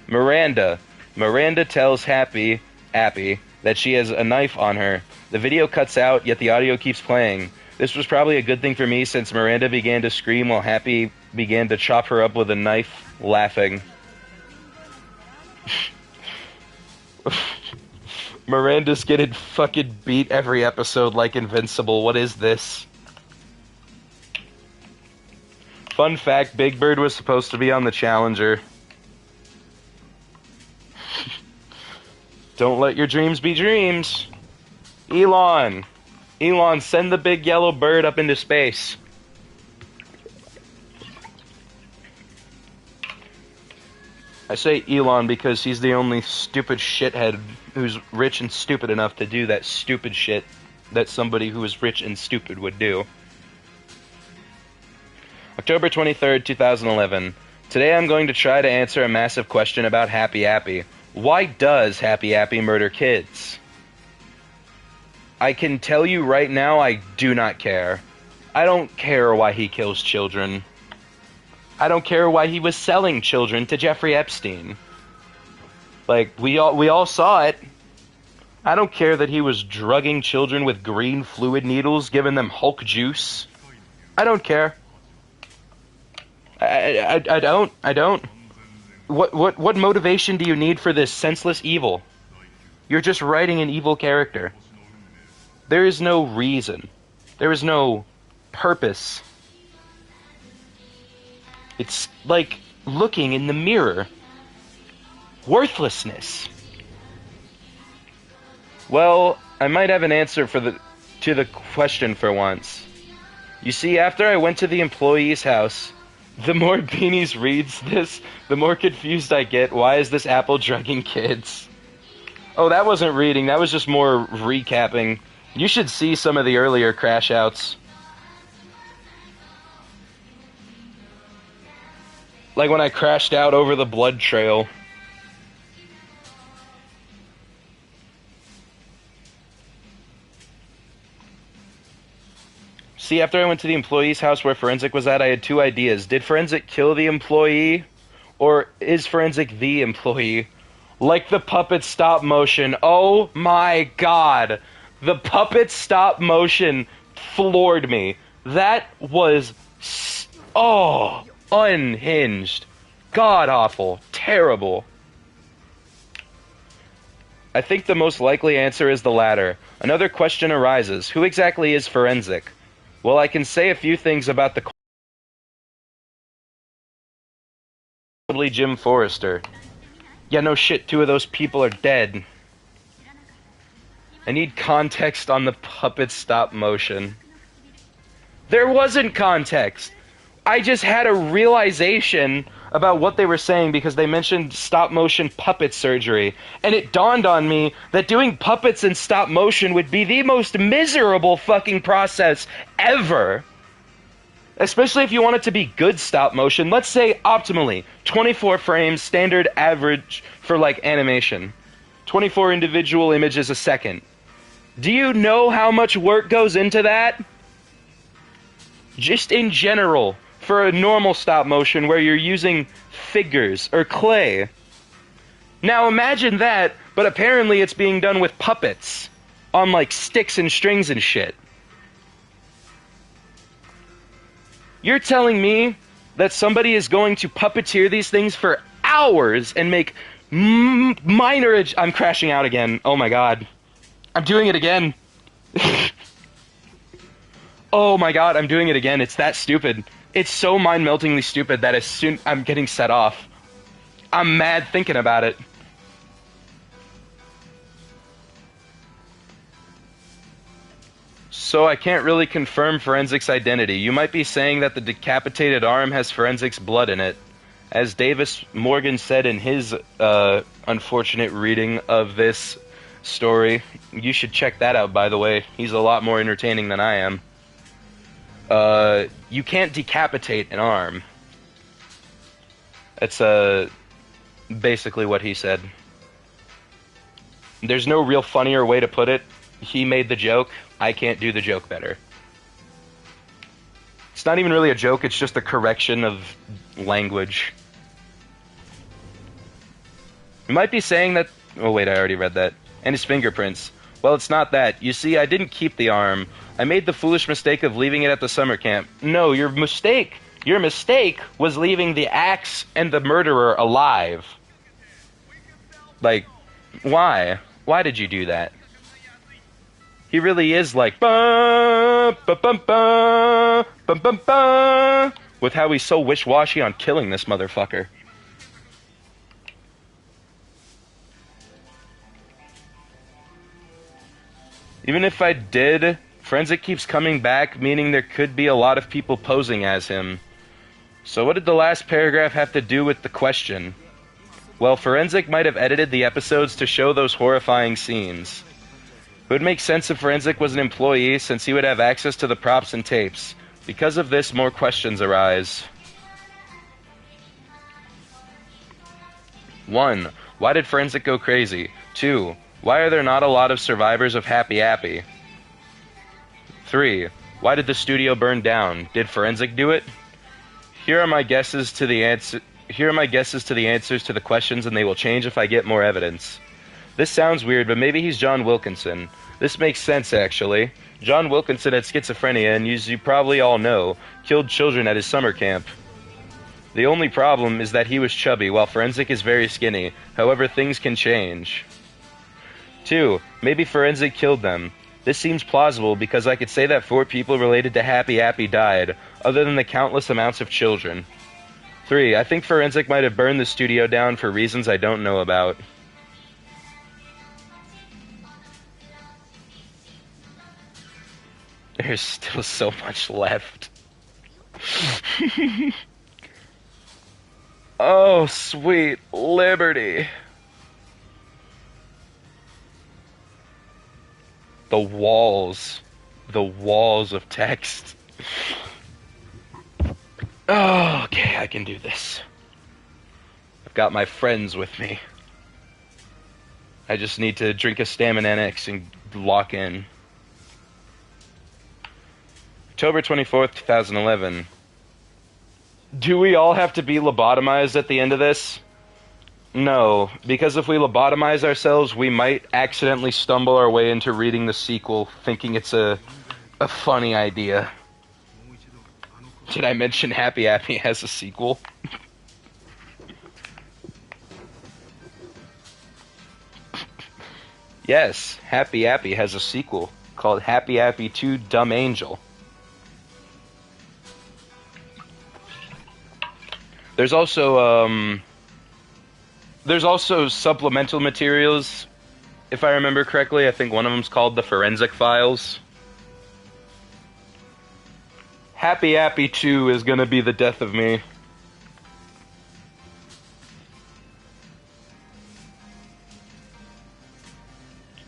Miranda. Miranda tells Happy that she has a knife on her. The video cuts out, yet the audio keeps playing. This was probably a good thing for me, since Miranda began to scream while Happy began to chop her up with a knife, laughing. Miranda's getting fucking beat every episode like Invincible. What is this? Fun fact, Big Bird was supposed to be on the Challenger. Don't let your dreams be dreams. Elon, send the big yellow bird up into space. I say Elon because he's the only stupid shithead who's rich and stupid enough to do that stupid shit that somebody who is rich and stupid would do. October 23rd, 2011. Today I'm going to try to answer a massive question about Happy Appy. Why does Happy Appy murder kids? I can tell you right now, I do not care. I don't care why he kills children. I don't care why he was selling children to Jeffrey Epstein. Like, we all saw it. I don't care that he was drugging children with green fluid needles, giving them Hulk juice. I don't care. I don't. What motivation do you need for this senseless evil? You're just writing an evil character. There is no reason. There is no purpose. It's like looking in the mirror Worthlessness. Well, I might have an answer to the question for once. You see, after I went to the employee's house, the more Beanies reads this, the more confused I get. Why is this apple drugging kids? Oh, that wasn't reading, that was just more recapping. You should see some of the earlier crash outs. Like when I crashed out over the blood trail. See, after I went to the employee's house where Forensic was at, I had two ideas. Did Forensic kill the employee? Or is Forensic the employee? Like the puppet stop motion. Oh my god. The puppet stop motion floored me. That was... oh, unhinged. God-awful. Terrible. I think the most likely answer is the latter. Another question arises. Who exactly is Forensic? Well, I can say a few things about the Jim Forrester. Yeah, no shit, two of those people are dead. I need context on the puppet stop motion. There wasn't context. I just had a realization about what they were saying because they mentioned stop motion puppet surgery, and it dawned on me that doing puppets in stop motion would be the most miserable fucking process ever. Especially if you want it to be good stop motion. Let's say optimally 24 frames, standard average for like animation. 24 individual images a second. Do you know how much work goes into that? Just in general, for a normal stop motion where you're using figures or clay. Now imagine that, but apparently it's being done with puppets on like sticks and strings and shit. You're telling me that somebody is going to puppeteer these things for hours and make minor... I'm crashing out again. Oh my god. I'm doing it again. Oh my god, I'm doing it again. It's that stupid. It's so mind-meltingly stupid that as soon... I'm getting set off. I'm mad thinking about it. So I can't really confirm Forensic's identity. You might be saying that the decapitated arm has Forensic's blood in it. As Davis Morgan said in his unfortunate reading of this story. You should check that out, by the way. He's a lot more entertaining than I am. You can't decapitate an arm. That's basically what he said. There's no real funnier way to put it. He made the joke. I can't do the joke better. It's not even really a joke, it's just a correction of language. You might be saying that... Oh wait, I already read that. And his fingerprints. Well, it's not that. You see, I didn't keep the arm. I made the foolish mistake of leaving it at the summer camp. No, your mistake was leaving the axe and the murderer alive. Like, why? Why did you do that? He really is like, ba, ba, ba, ba, ba, ba, ba, with how he's so wish-washy on killing this motherfucker. Even if I did, Forensic keeps coming back, meaning there could be a lot of people posing as him. So what did the last paragraph have to do with the question? Well, Forensic might have edited the episodes to show those horrifying scenes. It would make sense if Forensic was an employee, since he would have access to the props and tapes. Because of this, more questions arise. 1. Why did Forensic go crazy? 2. Why are there not a lot of survivors of Happy Appy? 3. Why did the studio burn down? Did Forensic do it? Here are my guesses to the answers to the questions, and they will change if I get more evidence. This sounds weird, but maybe he's John Wilkinson. This makes sense, actually. John Wilkinson had schizophrenia, and as you probably all know, killed children at his summer camp. The only problem is that he was chubby, while Forensic is very skinny. However, things can change. 2. Maybe Forensic killed them. This seems plausible because I could say that 4 people related to Happy Appy died, other than the countless amounts of children. 2003. I think Forensic might have burned the studio down for reasons I don't know about. There's still so much left. Oh, sweet liberty. The walls of text. Oh, okay, I can do this. I've got my friends with me. I just need to drink a Staminix and lock in. October 24th, 2011. Do we all have to be lobotomized at the end of this? No, because if we lobotomize ourselves, we might accidentally stumble our way into reading the sequel, thinking it's a funny idea. Did I mention Happy Happy has a sequel? Yes, Happy Happy has a sequel called Happy Happy 2 Dumb Angel. There's also supplemental materials, if I remember correctly. I think one of them's called The Forensic Files. Happy Happy 2 is gonna be the death of me.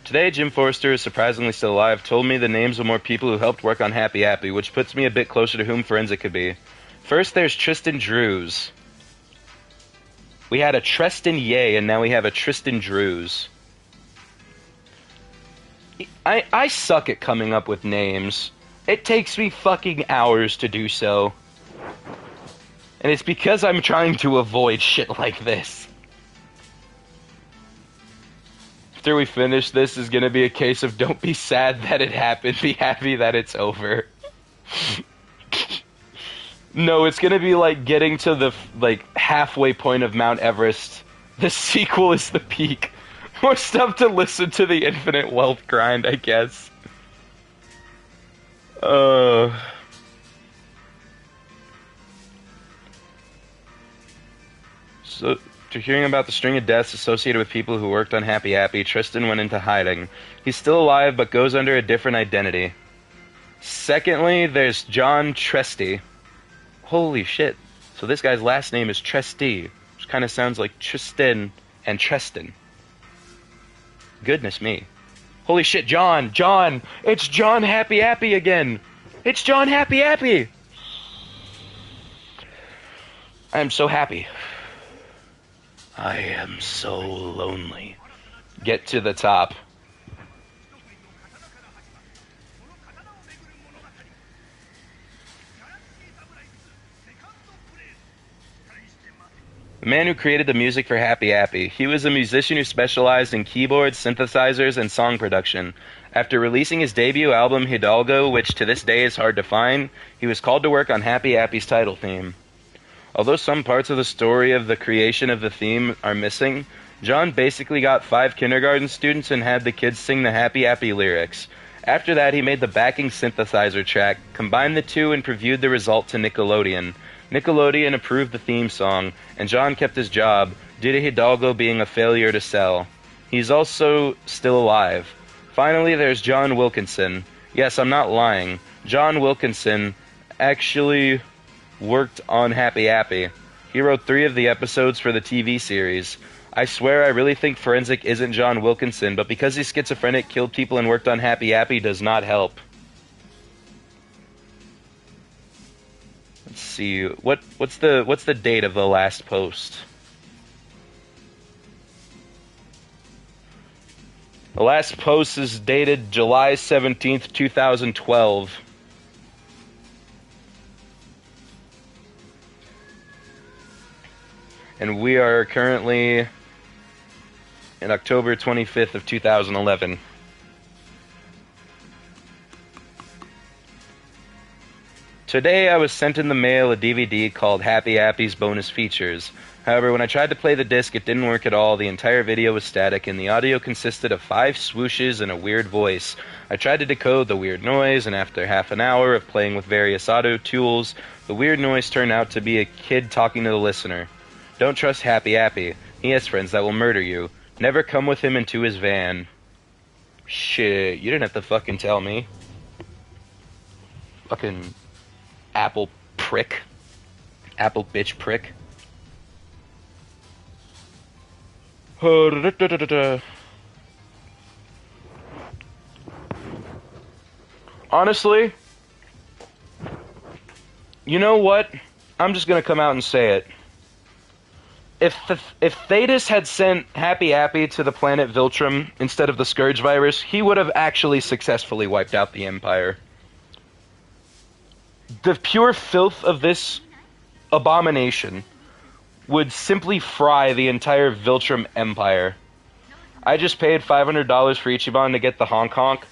Today, Jim Forrester is surprisingly still alive, told me the names of more people who helped work on Happy Happy, which puts me a bit closer to whom Forensic could be. First, there's Tristan Drews. We had a Tristan Ye, and now we have a Tristan Drews. I suck at coming up with names. It takes me fucking hours to do so. And it's because I'm trying to avoid shit like this. After we finish this is gonna be a case of don't be sad that it happened, be happy that it's over. No, it's gonna be like getting to the halfway point of Mount Everest. The sequel is the peak. More stuff to listen to the infinite wealth grind, I guess. So, after hearing about the string of deaths associated with people who worked on Happy Happy, Tristan went into hiding. He's still alive, but goes under a different identity. Secondly, there's John Tresty. Holy shit. So this guy's last name is Tresty, which kind of sounds like Tristan and Treston. Goodness me. Holy shit, John! It's John Happy Happy again! It's John Happy Happy! I am so happy. I am so lonely. Get to the top. The man who created the music for Happy Happy. He was a musician who specialized in keyboards, synthesizers, and song production. After releasing his debut album Hidalgo, which to this day is hard to find, he was called to work on Happy Happy's title theme. Although some parts of the story of the creation of the theme are missing, John basically got 5 kindergarten students and had the kids sing the Happy Happy lyrics. After that, he made the backing synthesizer track, combined the two, and previewed the result to Nickelodeon. Nickelodeon approved the theme song, and John kept his job, due to Hidalgo being a failure to sell. He's also still alive. Finally, there's John Wilkinson. Yes, I'm not lying. John Wilkinson actually worked on Happy Happy. He wrote 3 of the episodes for the TV series. I swear I really think Forensic isn't John Wilkinson, but because he's schizophrenic, killed people, and worked on Happy Happy does not help. Let's see, what's the date of the last post? The last post is dated July 17th, 2012. And we are currently in October 25th of 2011. Today I was sent in the mail a DVD called Happy Appy's Bonus Features. However, when I tried to play the disc, it didn't work at all. The entire video was static, and the audio consisted of 5 swooshes and a weird voice. I tried to decode the weird noise, and after half an hour of playing with various audio tools, the weird noise turned out to be a kid talking to the listener. Don't trust Happy Appy. He has friends that will murder you. Never come with him into his van. Shit, you didn't have to fucking tell me. Fucking apple prick. Apple bitch prick. Honestly, you know what? I'm just gonna come out and say it. If Thetis had sent Happy Appy to the planet Viltrum instead of the Scourge virus, he would have actually successfully wiped out the Empire. The pure filth of this abomination would simply fry the entire Viltrum Empire. I just paid $500 for Ichiban to get the honk honk.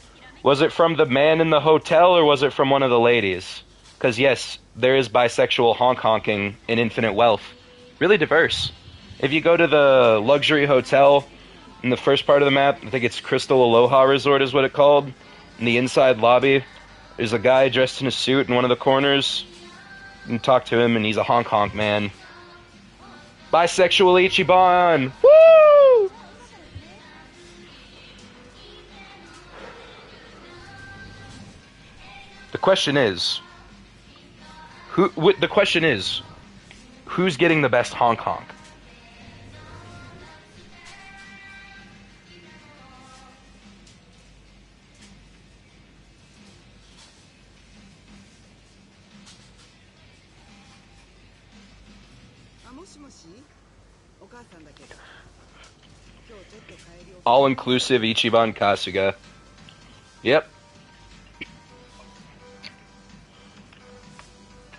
Was it from the man in the hotel or was it from one of the ladies? Because yes, there is bisexual honk honking in Infinite Wealth. Really diverse. If you go to the luxury hotel in the first part of the map, I think it's Crystal Aloha Resort is what it's called, in the inside lobby, there's a guy dressed in a suit in one of the corners. You can talk to him and he's a honk honk man. Bisexual Ichiban! Woo! The question is, who's getting the best honk honk? All-inclusive Ichiban Kasuga. Yep.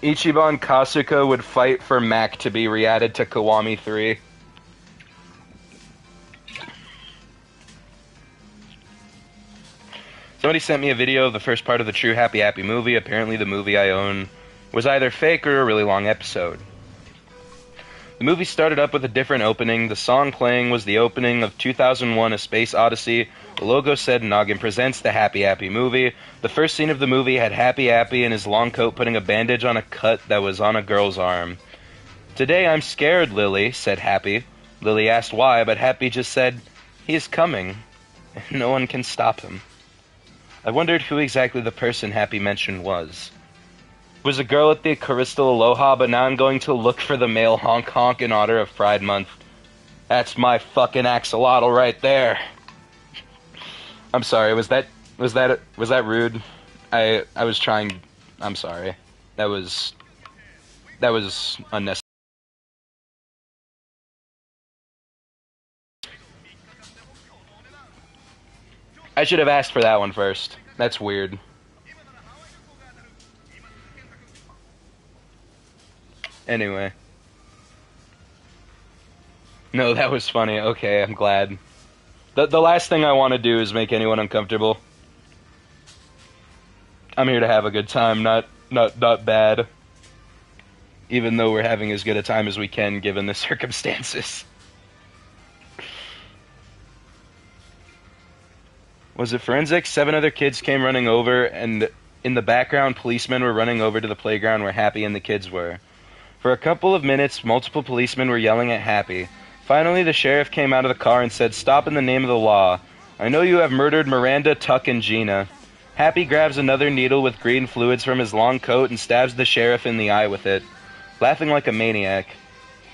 Ichiban Kasuga would fight for Mac to be re-added to Kiwami 3. Somebody sent me a video of the first part of the True Happy Appy movie. Apparently the movie I own was either fake or a really long episode. The movie started up with a different opening. The song playing was the opening of 2001 A Space Odyssey. The logo said Noggin Presents the Happy Appy movie. The first scene of the movie had Happy Appy in his long coat putting a bandage on a cut that was on a girl's arm. "Today I'm scared, Lily," said Happy. Lily asked why, but Happy just said, "He is coming. No one can stop him." I wondered who exactly the person Happy mentioned was. It was a girl at the Crystal Aloha, but now I'm going to look for the male honk honk in honor of Pride Month. That's my fucking axolotl right there. I'm sorry, was that rude? I was trying. I'm sorry. That was unnecessary. I should have asked for that one first. That's weird. Anyway. No, that was funny. Okay, I'm glad. The last thing I want to do is make anyone uncomfortable. I'm here to have a good time, not bad. Even though we're having as good a time as we can given the circumstances. Was it forensics? 7 other kids came running over, and in the background, policemen were running over to the playground where Happy and the kids were. For a couple of minutes, multiple policemen were yelling at Happy. Finally, the sheriff came out of the car and said, "Stop in the name of the law. I know you have murdered Miranda, Tuck, and Gina." Happy grabs another needle with green fluids from his long coat and stabs the sheriff in the eye with it, laughing like a maniac.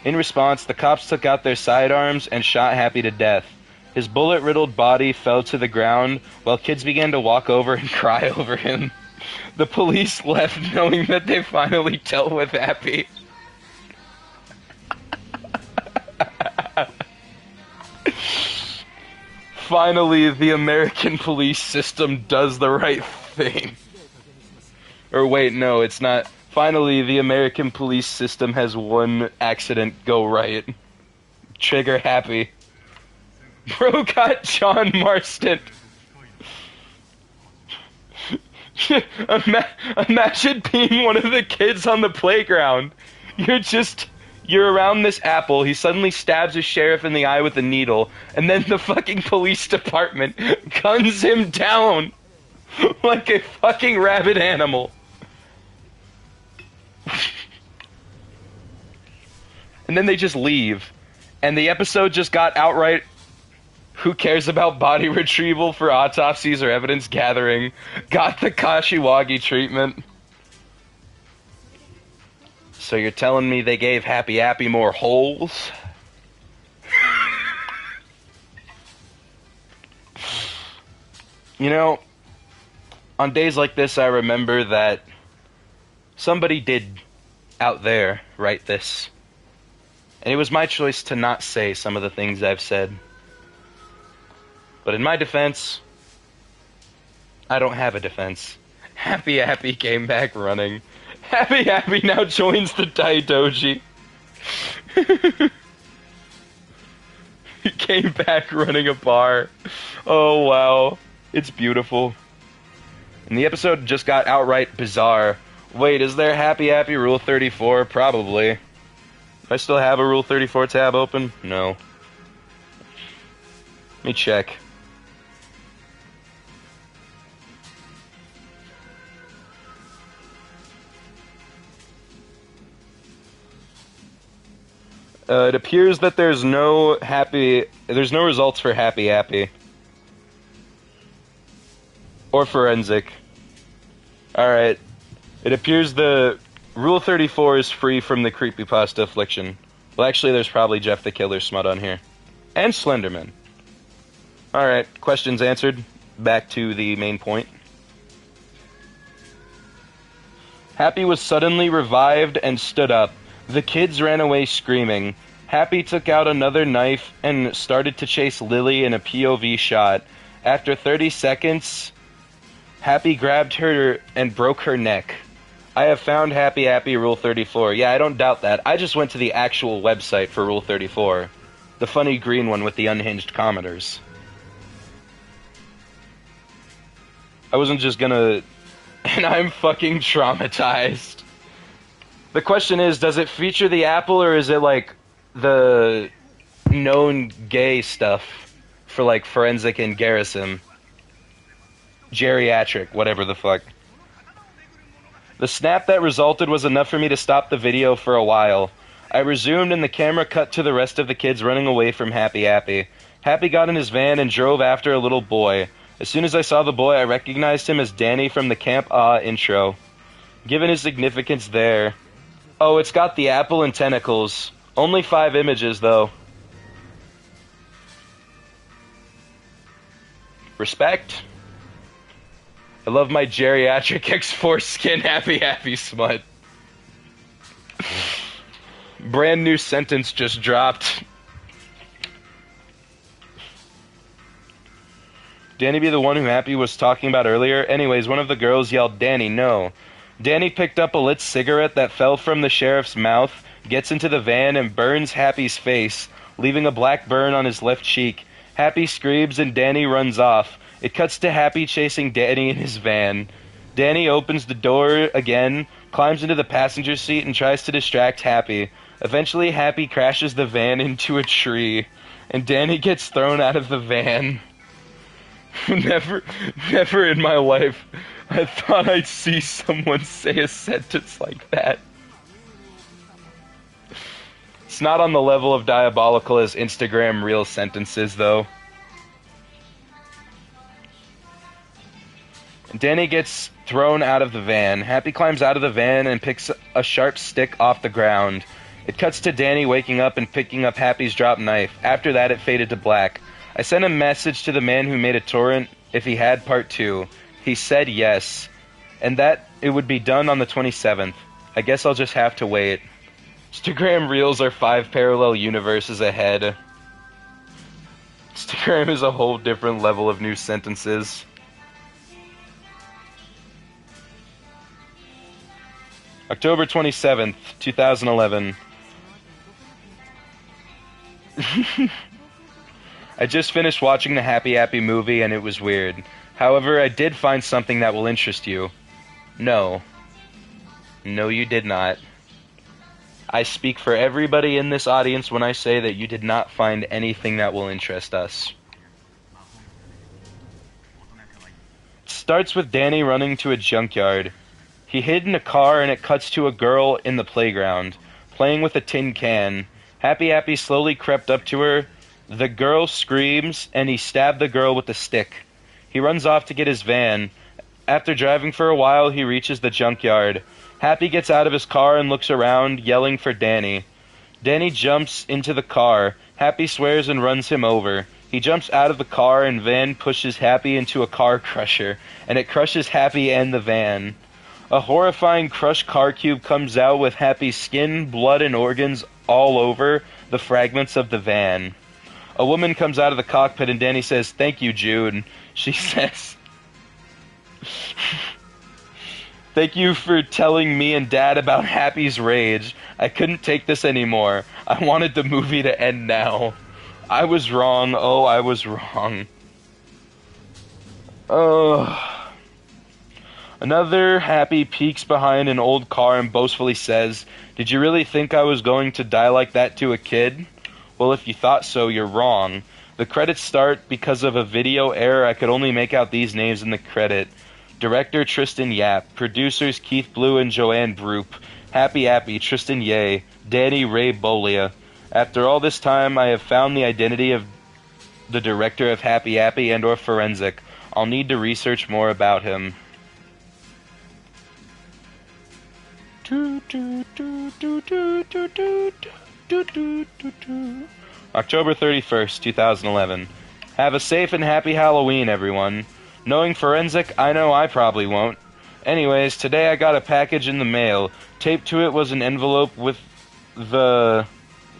In response, the cops took out their sidearms and shot Happy to death. His bullet-riddled body fell to the ground while kids began to walk over and cry over him. The police left knowing that they finally dealt with Happy. Finally, the American police system does the right thing. Or wait, no, it's not. Finally, the American police system has one accident go right. Trigger Happy. Bro got John Marston. Ima- Imagine being one of the kids on the playground. You're around this apple. He suddenly stabs a sheriff in the eye with a needle, and then the fucking police department guns him down like a fucking rabid animal. And then they just leave. And the episode just got outright, who cares about body retrieval for autopsies or evidence gathering? Got the Kashiwagi treatment. So you're telling me they gave Happy Happy more holes? You know, on days like this, I remember that somebody did out there write this. And it was my choice to not say some of the things I've said. But in my defense, I don't have a defense. Happy Happy came back running. Happy Happy now joins the Daidoji. He came back running a bar. Oh wow. It's beautiful. And the episode just got outright bizarre. Wait, is there Happy Happy Rule 34? Probably. Do I still have a Rule 34 tab open? No. Let me check. It appears that there's no results for Happy Happy. Or Forensic. Alright. It appears the Rule 34 is free from the Creepypasta affliction. Well, actually, there's probably Jeff the Killer smut on here. And Slenderman. Alright, questions answered. Back to the main point. Happy was suddenly revived and stood up. The kids ran away screaming. Happy took out another knife and started to chase Lily in a POV shot. After 30 seconds, Happy grabbed her and broke her neck. I have found Happy Happy Rule 34. Yeah, I don't doubt that. I just went to the actual website for Rule 34. The funny green one with the unhinged commenters. I wasn't just gonna... And I'm fucking traumatized. The question is, does it feature the apple, or is it like the known gay stuff for like Forensic and Garrison? Geriatric, whatever the fuck. The snap that resulted was enough for me to stop the video for a while. I resumed and the camera cut to the rest of the kids running away from Happy Happy. Happy got in his van and drove after a little boy. As soon as I saw the boy, I recognized him as Danny from the Camp Ah intro. Given his significance there... Oh, it's got the apple and tentacles. Only 5 images, though. Respect. I love my geriatric X4 skin Happy Happy smut. Brand new sentence just dropped. Danny be the one who Happy was talking about earlier? Anyways, one of the girls yelled, "Danny, no." Danny picked up a lit cigarette that fell from the sheriff's mouth, gets into the van, and burns Happy's face, leaving a black burn on his left cheek. Happy screams and Danny runs off. It cuts to Happy chasing Danny in his van. Danny opens the door again, climbs into the passenger seat, and tries to distract Happy. Eventually, Happy crashes the van into a tree, and Danny gets thrown out of the van. Never in my life I thought I'd see someone say a sentence like that. It's not on the level of diabolical as Instagram Reel sentences, though. Danny gets thrown out of the van. Happy climbs out of the van and picks a sharp stick off the ground. It cuts to Danny waking up and picking up Happy's dropped knife. After that, it faded to black. I sent a message to the man who made a torrent if he had part 2. He said yes, and that it would be done on the 27th. I guess I'll just have to wait. Instagram Reels are 5 parallel universes ahead. Instagram is a whole different level of new sentences. October 27th, 2011. I just finished watching the Happy Happy movie and it was weird. However, I did find something that will interest you. No. No, you did not. I speak for everybody in this audience when I say that you did not find anything that will interest us. It starts with Danny running to a junkyard. He hid in a car and it cuts to a girl in the playground, playing with a tin can. Happy slowly crept up to her. The girl screams and he stabbed the girl with a stick. He runs off to get his van. After driving for a while, he reaches the junkyard. Happy gets out of his car and looks around, yelling for Danny. Danny jumps into the car. Happy swears and runs him over. He jumps out of the car and van pushes Happy into a car crusher, and it crushes Happy and the van. A horrifying crushed car cube comes out with Happy's skin, blood, and organs all over the fragments of the van. A woman comes out of the cockpit and Danny says, "Thank you, Jude." She says, "Thank you for telling me and Dad about Happy's rage. I couldn't take this anymore. I wanted the movie to end now. I was wrong. Oh, I was wrong." Another Happy peeks behind an old car and boastfully says, "Did you really think I was going to die like that to a kid? Well, if you thought so, you're wrong." The credits start because of a video error. I could only make out these names in the credit. Director Tristan Yap. Producers Keith Blue and Joanne Broop. Happy, Tristan Ye. Danny Ray Bolia. After all this time, I have found the identity of the director of Happy and or Forensic. I'll need to research more about him. October 31st, 2011. Have a safe and happy Halloween, everyone. Knowing Forensic, I know I probably won't. Anyways, today I got a package in the mail. Taped to it was an envelope with the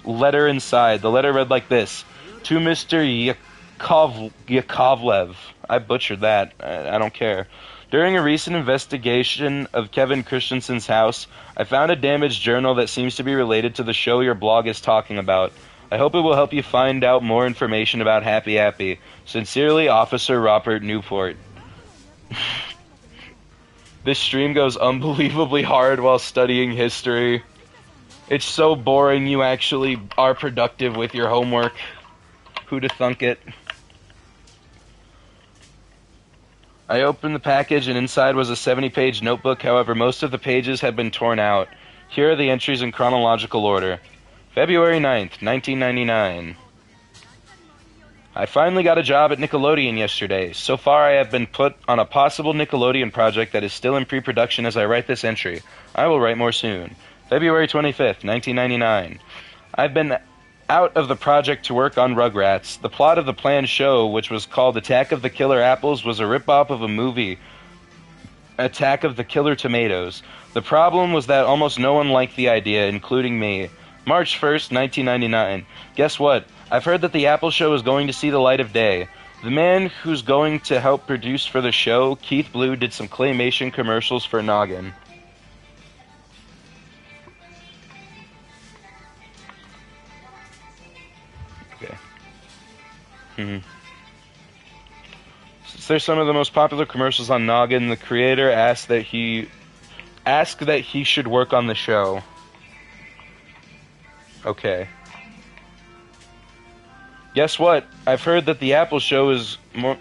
letter inside. The letter read like this: "To Mr. Yakovlev." I butchered that. I don't care. "During a recent investigation of Kevin Christensen's house, I found a damaged journal that seems to be related to the show your blog is talking about. I hope it will help you find out more information about Happy. Sincerely, Officer Robert Newport." This stream goes unbelievably hard while studying history. It's so boring you actually are productive with your homework. Who'da thunk it? I opened the package and inside was a 70-page notebook. However, most of the pages had been torn out. Here are the entries in chronological order. February 9th, 1999. I finally got a job at Nickelodeon yesterday. So far I have been put on a possible Nickelodeon project that is still in pre-production as I write this entry. I will write more soon. February 25th, 1999. I've been out of the project to work on Rugrats. The plot of the planned show, which was called Attack of the Killer Apples, was a rip-off of a movie, Attack of the Killer Tomatoes. The problem was that almost no one liked the idea, including me. March 1st, 1999. Guess what? I've heard that the Apple Show is going to see the light of day. The man who's going to help produce for the show, Keith Blue, did some claymation commercials for Noggin. Since they're some of the most popular commercials on Noggin, the creator asked that he should work on the show. Okay. Guess what? I've heard that the Apple Show is more...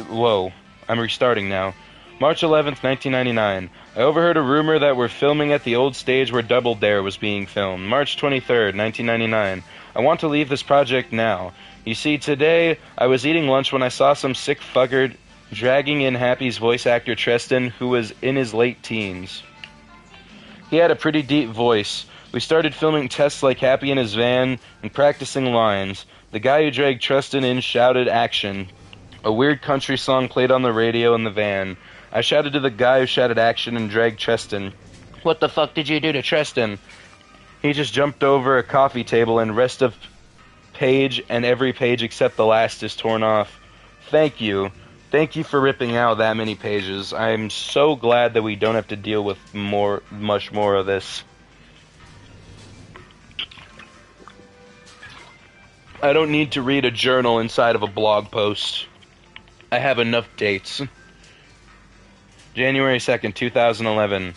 Whoa. I'm restarting now. March 11th, 1999. I overheard a rumor that we're filming at the old stage where Double Dare was being filmed. March 23rd, 1999. I want to leave this project now. You see, today I was eating lunch when I saw some sick fucker dragging in Happy's voice actor Tristan, who was in his late teens. He had a pretty deep voice. We started filming tests like Happy in his van and practicing lines. The guy who dragged Tristan in shouted action. A weird country song played on the radio in the van. I shouted to the guy who shouted action and dragged Tristan. "What the fuck did you do to Tristan?" He just jumped over a coffee table and rest of page and every page except the last is torn off. Thank you. Thank you for ripping out that many pages. I'm so glad that we don't have to deal with much more of this. I don't need to read a journal inside of a blog post. I have enough dates. January 2nd, 2011.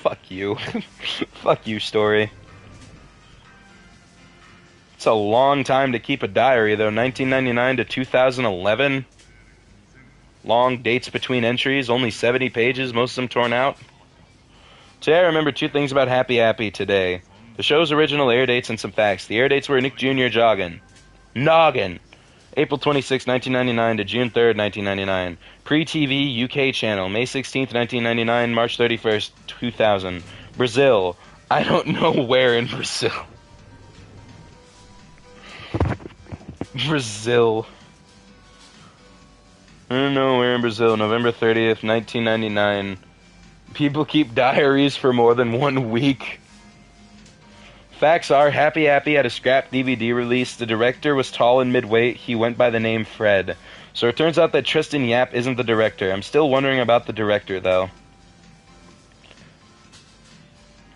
Fuck you. Fuck you, story. It's a long time to keep a diary, though. 1999 to 2011. Long dates between entries, only 70 pages, most of them torn out. Today I remember two things about Happy Happy today. The show's original air dates and some facts. The air dates were Nick Jr. jogging. Noggin! April 26, 1999 to June 3rd, 1999. Pre-TV UK channel, May 16th, 1999, March 31st, 2000. Brazil. I don't know where in Brazil. Brazil. I don't know where in Brazil. November 30th, 1999. People keep diaries for more than 1 week. Facts are, Happy Happy had a scrap DVD release. The director was tall and mid-weight. He went by the name Fred. So it turns out that Tristan Yap isn't the director. I'm still wondering about the director, though.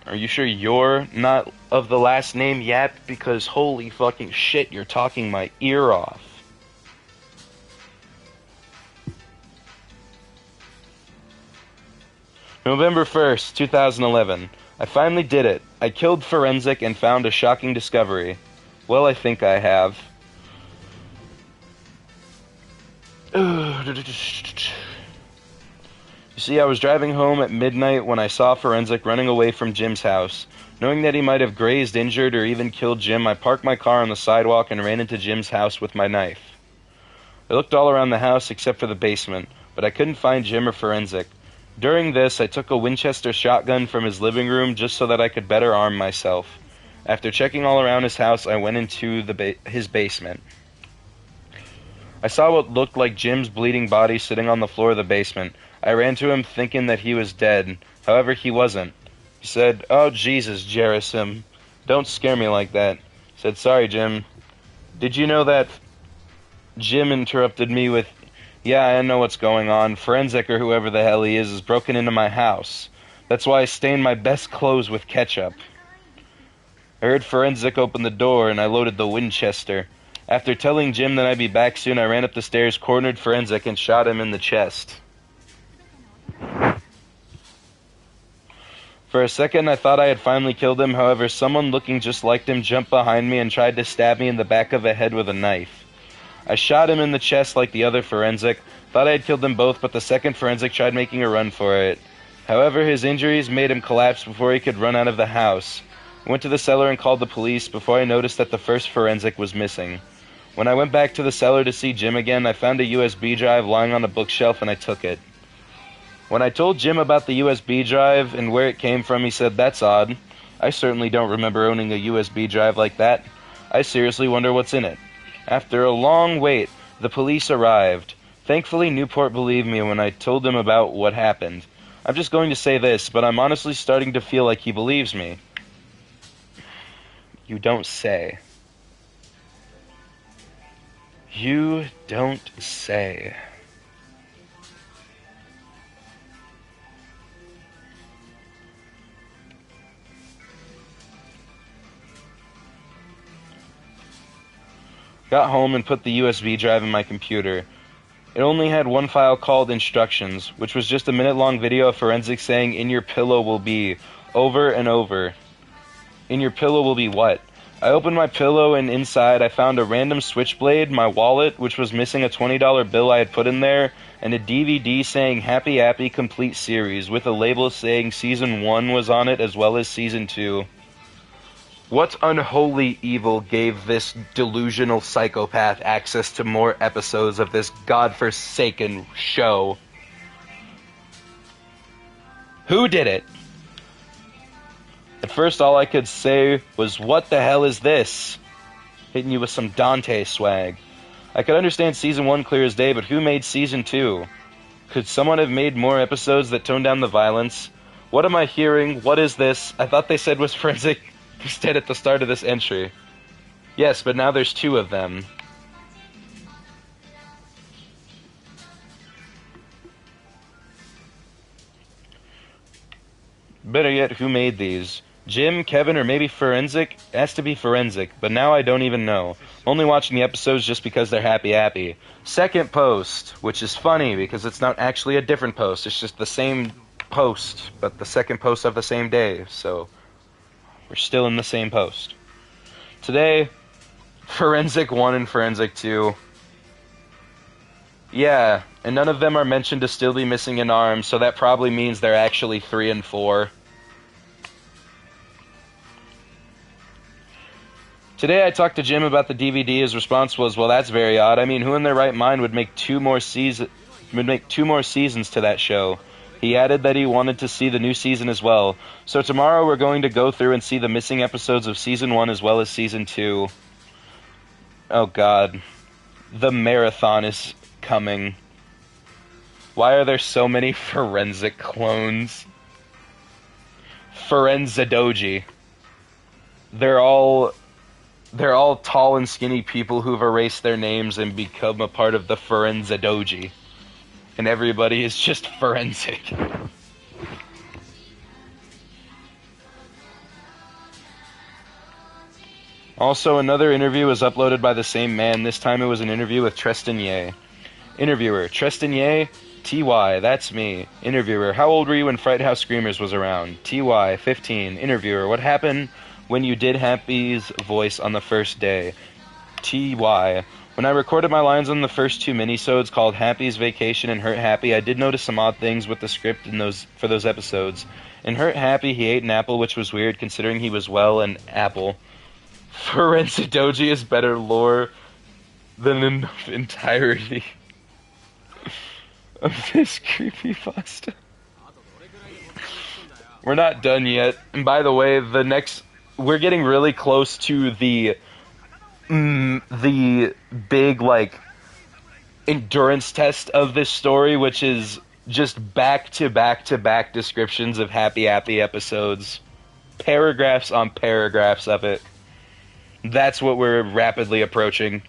Are you sure you're not of the last name Yap? Because holy fucking shit, you're talking my ear off. November 1st, 2011. I finally did it. I killed Forensic and found a shocking discovery. Well, I think I have. You see, I was driving home at midnight when I saw Forensic running away from Jim's house. Knowing that he might have grazed, injured, or even killed Jim, I parked my car on the sidewalk and ran into Jim's house with my knife. I looked all around the house except for the basement, but I couldn't find Jim or Forensic. During this, I took a Winchester shotgun from his living room just so that I could better arm myself. After checking all around his house, I went into his basement. I saw what looked like Jim's bleeding body sitting on the floor of the basement. I ran to him thinking that he was dead. However, he wasn't. He said, "Oh, Jesus, Jerisim. Don't scare me like that." I said, "Sorry, Jim." Did you know that... Jim interrupted me with, "Yeah, I know what's going on. Forensic, or whoever the hell he is broken into my house. That's why I stained my best clothes with ketchup." I heard Forensic open the door, and I loaded the Winchester. After telling Jim that I'd be back soon, I ran up the stairs, cornered Forensic, and shot him in the chest. For a second, I thought I had finally killed him. However, someone looking just like him jumped behind me and tried to stab me in the back of the head with a knife. I shot him in the chest like the other Forensic. Thought I had killed them both, but the second Forensic tried making a run for it. However, his injuries made him collapse before he could run out of the house. I went to the cellar and called the police before I noticed that the first Forensic was missing. When I went back to the cellar to see Jim again, I found a USB drive lying on a bookshelf and I took it. When I told Jim about the USB drive and where it came from, he said, "That's odd. I certainly don't remember owning a USB drive like that. I seriously wonder what's in it." After a long wait, the police arrived. Thankfully, Newport believed me when I told him about what happened. I'm just going to say this, but I'm honestly starting to feel like he believes me. You don't say. You don't say. Got home and put the USB drive in my computer. It only had one file called Instructions, which was just a minute-long video of Forensic saying, "In your pillow will be," over and over. In your pillow will be what? I opened my pillow and inside I found a random switchblade, my wallet, which was missing a $20 bill I had put in there, and a DVD saying Happy Happy Complete Series, with a label saying Season 1 was on it as well as Season 2. What unholy evil gave this delusional psychopath access to more episodes of this godforsaken show? Who did it? At first, all I could say was, "What the hell is this?" Hitting you with some Dante swag. I could understand Season 1 clear as day, but who made Season 2? Could someone have made more episodes that toned down the violence? What am I hearing? What is this? I thought they said was Forensic instead at the start of this entry. Yes, but now there's two of them. Better yet, who made these? Jim, Kevin, or maybe Forensic? It has to be Forensic, but now I don't even know. Only watching the episodes just because they're happy. Second post, which is funny because it's not actually a different post. It's just the same post, but the second post of the same day, so we're still in the same post. Today, Forensic 1 and Forensic 2. Yeah, and none of them are mentioned to still be missing an arm, so that probably means they're actually 3 and 4. Today I talked to Jim about the DVD. His response was, "Well, that's very odd. I mean, who in their right mind would make two more seasons to that show?" He added that he wanted to see the new season as well. So tomorrow we're going to go through and see the missing episodes of Season 1 as well as Season 2. Oh god. The marathon is coming. Why are there so many Forensic clones? Forensidoji. They're all tall and skinny people who've erased their names and become a part of the Forensidoji. And everybody is just forensic. Also, another interview was uploaded by the same man. This time it was an interview with Treston Ye. Interviewer: Treston Ye? TY, that's me. Interviewer: how old were you when Fright House Screamers was around? TY, 15. Interviewer: what happened when you did Happy's voice on the first day? TY, when I recorded my lines on the first two minisodes called Happy's Vacation and Hurt Happy, I did notice some odd things with the script for those episodes. In Hurt Happy, he ate an apple, which was weird considering he was well an apple. Forensidoji is better lore than the entirety of this creepypasta. We're not done yet. And by the way, we're getting really close to the big, like, endurance test of this story, which is just back-to-back-to-back descriptions of Happy episodes. Paragraphs on paragraphs of it. That's what we're rapidly approaching.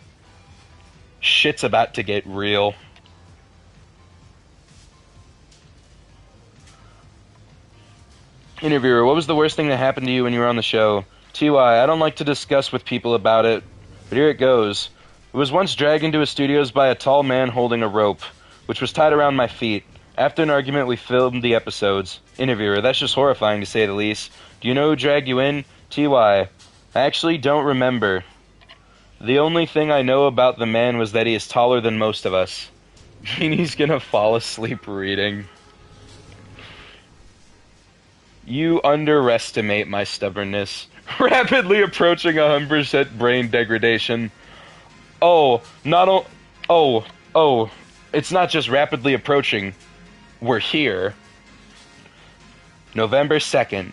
Shit's about to get real. Interviewer: what was the worst thing that happened to you when you were on the show? TY, I don't like to discuss with people about it, but here it goes. I was once dragged into his studios by a tall man holding a rope, which was tied around my feet. After an argument, we filmed the episodes. Interviewer: that's just horrifying to say the least. Do you know who dragged you in? TY, I actually don't remember. The only thing I know about the man was that he is taller than most of us. He's gonna fall asleep reading. You underestimate my stubbornness. Rapidly approaching 100% brain degradation. It's not just rapidly approaching. We're here. November 2nd,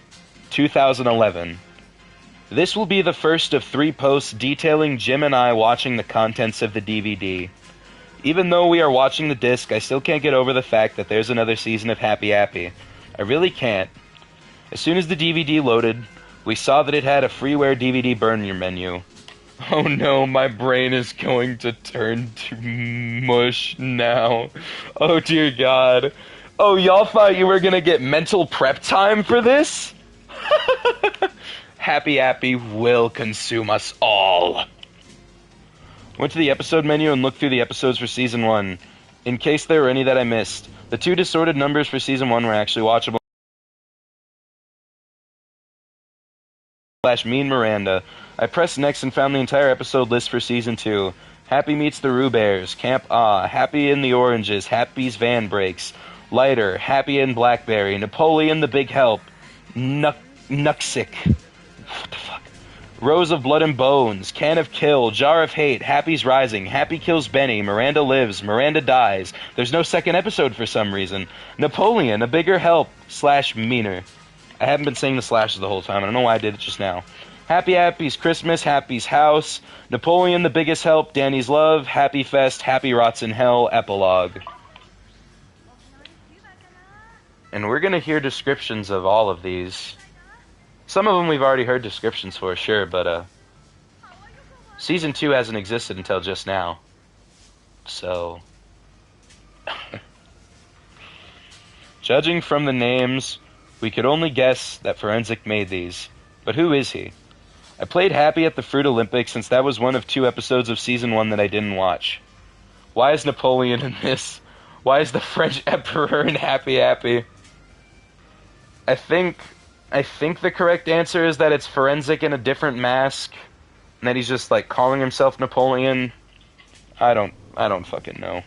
2011. This will be the first of 3 posts detailing Jim and I watching the contents of the DVD. Even though we are watching the disc, I still can't get over the fact that there's another season of Happy. I really can't. As soon as the DVD loaded, we saw that it had a freeware DVD burner menu. Oh no, my brain is going to turn to mush now. Oh dear God. Oh, y'all thought you were gonna get mental prep time for this? Happy will consume us all. Went to the episode menu and looked through the episodes for Season 1, in case there were any that I missed. The 2 distorted numbers for Season 1 were actually watchable. Mean Miranda. I pressed next and found the entire episode list for Season 2. Happy meets the Roo Bears, Camp Ah, Happy in the Oranges, Happy's Van Breaks, Lighter, Happy and Blackberry, Napoleon the Big Help, Nuxic, what the fuck? Rose of Blood and Bones, Can of Kill, Jar of Hate, Happy's Rising, Happy kills Benny, Miranda lives, Miranda dies. There's no second episode for some reason. Napoleon, A Bigger Help, / Meaner. I haven't been saying the slashes the whole time. I don't know why I did it just now. Happy's Christmas, Happy's House, Napoleon the Biggest Help, Danny's Love, Happy Fest, Happy Rots in Hell, Epilogue. And we're going to hear descriptions of all of these. Some of them we've already heard descriptions for, sure, but Season 2 hasn't existed until just now. So... Judging from the names, we could only guess that Forensic made these. But who is he? I played Happy at the Fruit Olympics since that was one of 2 episodes of Season 1 that I didn't watch. Why is Napoleon in this? Why is the French Emperor in Happy Happy? I think the correct answer is that it's Forensic in a different mask, and that he's just like calling himself Napoleon. I don't fucking know.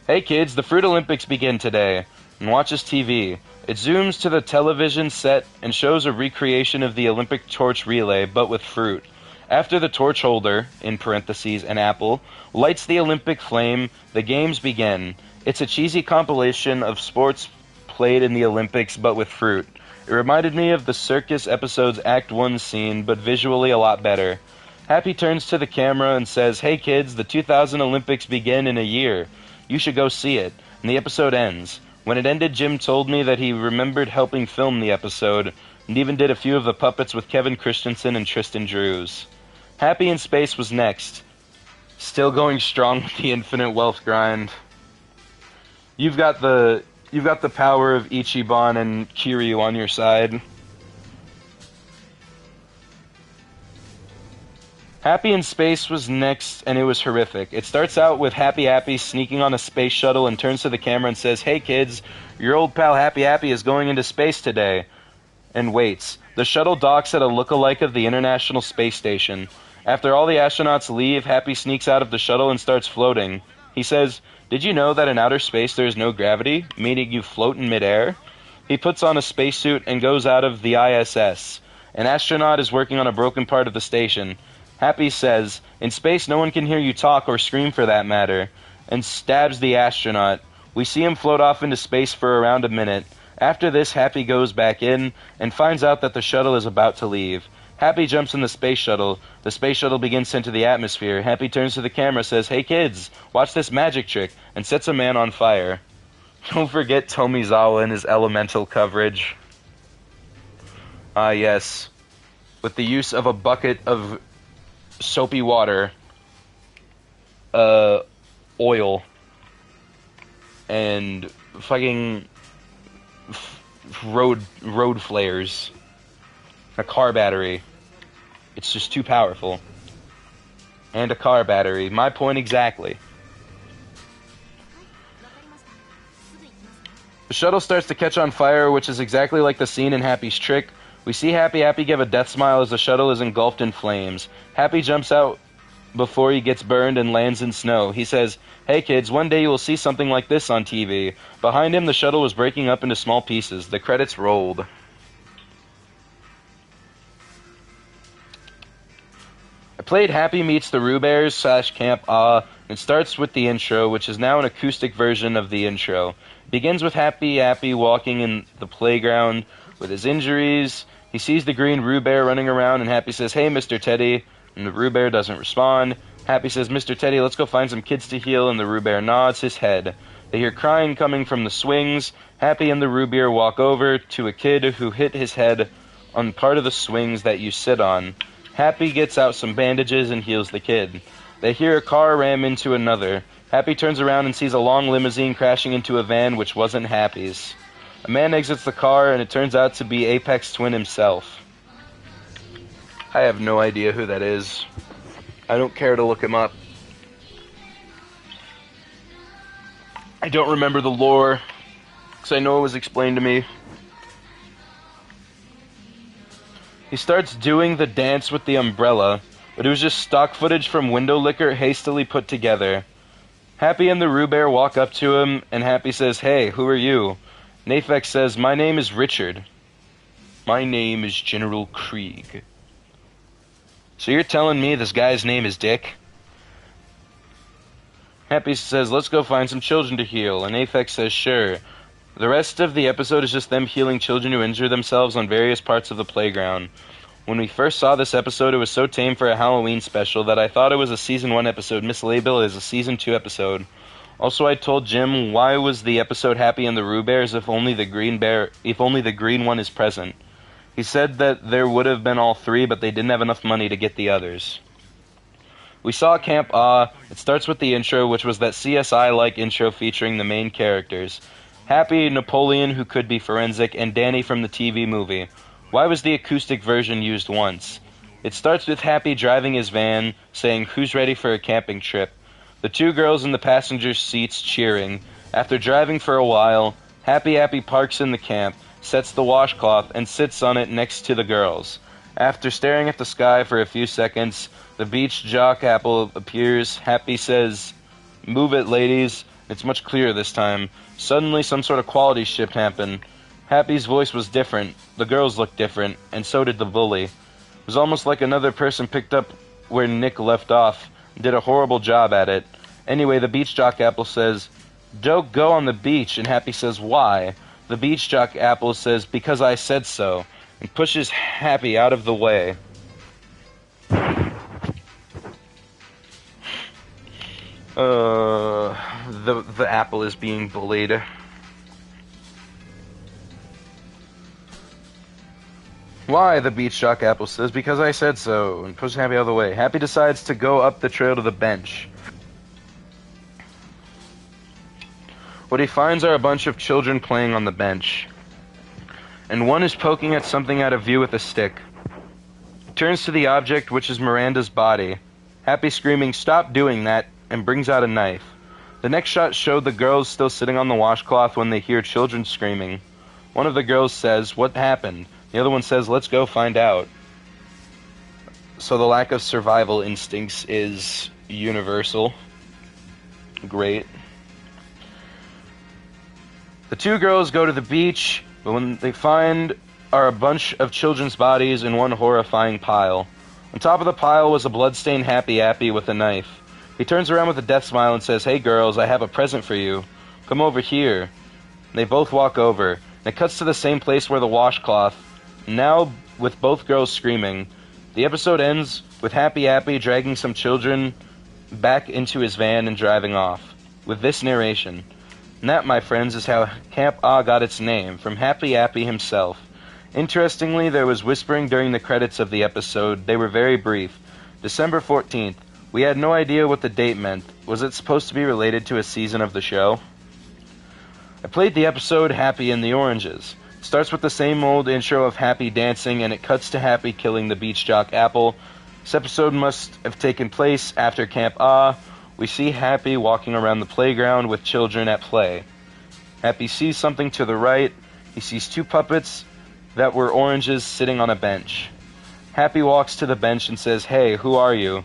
Hey kids, the Fruit Olympics begin today, and watches TV. It zooms to the television set and shows a recreation of the Olympic torch relay, but with fruit. After the torch holder, in parentheses, an apple, lights the Olympic flame, the games begin. It's a cheesy compilation of sports played in the Olympics, but with fruit. It reminded me of the Circus episode's Act 1 scene, but visually a lot better. Happy turns to the camera and says, "Hey kids, the 2000 Olympics begin in a year. You should go see it." And the episode ends. When it ended, Jim told me that he remembered helping film the episode, and even did a few of the puppets with Kevin Christensen and Tristan Drews. Happy in Space was next. Still going strong with the infinite wealth grind. You've got the power of Ichiban and Kiryu on your side. Happy in Space was next, and it was horrific. It starts out with Happy Happy sneaking on a space shuttle and turns to the camera and says, "Hey kids, your old pal Happy Happy is going into space today." And waits. The shuttle docks at a look-alike of the International Space Station. After all the astronauts leave, Happy sneaks out of the shuttle and starts floating. He says, "Did you know that in outer space there is no gravity, meaning you float in midair?" He puts on a spacesuit and goes out of the ISS. An astronaut is working on a broken part of the station. Happy says, "In space no one can hear you talk or scream for that matter," and stabs the astronaut. We see him float off into space for around a minute. After this, Happy goes back in and finds out that the shuttle is about to leave. Happy jumps in the space shuttle. The space shuttle begins to enter the atmosphere. Happy turns to the camera, says, "Hey kids, watch this magic trick," and sets a man on fire. Don't forget Tomizawa and his elemental coverage. Ah, yes. With the use of a bucket of soapy water, oil, and fucking road flares, a car battery. It's just too powerful. And a car battery. My point exactly. The shuttle starts to catch on fire, which is exactly like the scene in Happy's trick. We see Happy give a death smile as the shuttle is engulfed in flames. Happy jumps out before he gets burned and lands in snow. He says, "Hey kids, one day you will see something like this on TV." Behind him, the shuttle was breaking up into small pieces. The credits rolled. I played Happy Meets the Roo Bears / Camp Ah. It starts with the intro, which is now an acoustic version of the intro. It begins with Happy walking in the playground with his injuries. He sees the green Roo Bear running around, and Happy says, "Hey, Mr. Teddy," and the Roo Bear doesn't respond. Happy says, "Mr. Teddy, let's go find some kids to heal," and the Roo Bear nods his head. They hear crying coming from the swings. Happy and the Roo Bear walk over to a kid who hit his head on part of the swings that you sit on. Happy gets out some bandages and heals the kid. They hear a car ram into another. Happy turns around and sees a long limousine crashing into a van which wasn't Happy's. A man exits the car, and it turns out to be Apex Twin himself. I have no idea who that is. I don't care to look him up. I don't remember the lore, because I know it was explained to me. He starts doing the dance with the umbrella, but it was just stock footage from Window Licker hastily put together. Happy and the Roo Bear walk up to him, and Happy says, "Hey, who are you?" Nafex says, "My name is Richard." "My name is General Krieg." "So you're telling me this guy's name is Dick?" Happy says, "Let's go find some children to heal," and Nafex says, "Sure." The rest of the episode is just them healing children who injure themselves on various parts of the playground. When we first saw this episode, it was so tame for a Halloween special that I thought it was a Season 1 episode mislabeled as a Season 2 episode. Also, I told Jim, why was the episode Happy and the Roo Bears if only the green one is present? He said that there would have been all 3, but they didn't have enough money to get the others. We saw Camp Ah. It starts with the intro, which was that CSI-like intro featuring the main characters. Happy, Napoleon, who could be forensic, and Danny from the TV movie. Why was the acoustic version used once? It starts with Happy driving his van, saying, "Who's ready for a camping trip?" The two girls in the passenger seats cheering. After driving for a while, Happy parks in the camp, sets the washcloth, and sits on it next to the girls. After staring at the sky for a few seconds, the beach jock apple appears. Happy says, "Move it, ladies." It's much clearer this time. Suddenly, some sort of quality shift happened. Happy's voice was different, the girls looked different, and so did the bully. It was almost like another person picked up where Nick left off, and did a horrible job at it. Anyway, the beach jock apple says, "Don't go on the beach," and Happy says, "Why?" The beach jock apple says, "Because I said so," and pushes Happy out of the way. The apple is being bullied. "Why?" the beach jock apple says, "Because I said so," and pushes Happy out of the way. Happy decides to go up the trail to the bench. What he finds are a bunch of children playing on the bench, and one is poking at something out of view with a stick. He turns to the object, which is Miranda's body. Happy screaming, "Stop doing that," and brings out a knife. The next shot showed the girls still sitting on the washcloth when they hear children screaming. One of the girls says, "What happened?" The other one says, "Let's go find out." So the lack of survival instincts is universal. Great. The two girls go to the beach, but when they find are a bunch of children's bodies in one horrifying pile. On top of the pile was a bloodstained Happy with a knife. He turns around with a death smile and says, "Hey girls, I have a present for you. Come over here." And they both walk over, and it cuts to the same place where the washcloth, now with both girls screaming. The episode ends with Happy dragging some children back into his van and driving off, with this narration. And that, my friends, is how Camp Ah got its name, from Happy himself. Interestingly, there was whispering during the credits of the episode. They were very brief. December 14th. We had no idea what the date meant. Was it supposed to be related to a season of the show? I played the episode Happy in the Oranges. It starts with the same old intro of Happy dancing, and it cuts to Happy killing the beach jock apple. This episode must have taken place after Camp Ah. We see Happy walking around the playground with children at play. Happy sees something to the right. He sees two puppets that were oranges sitting on a bench. Happy walks to the bench and says, "Hey, who are you?"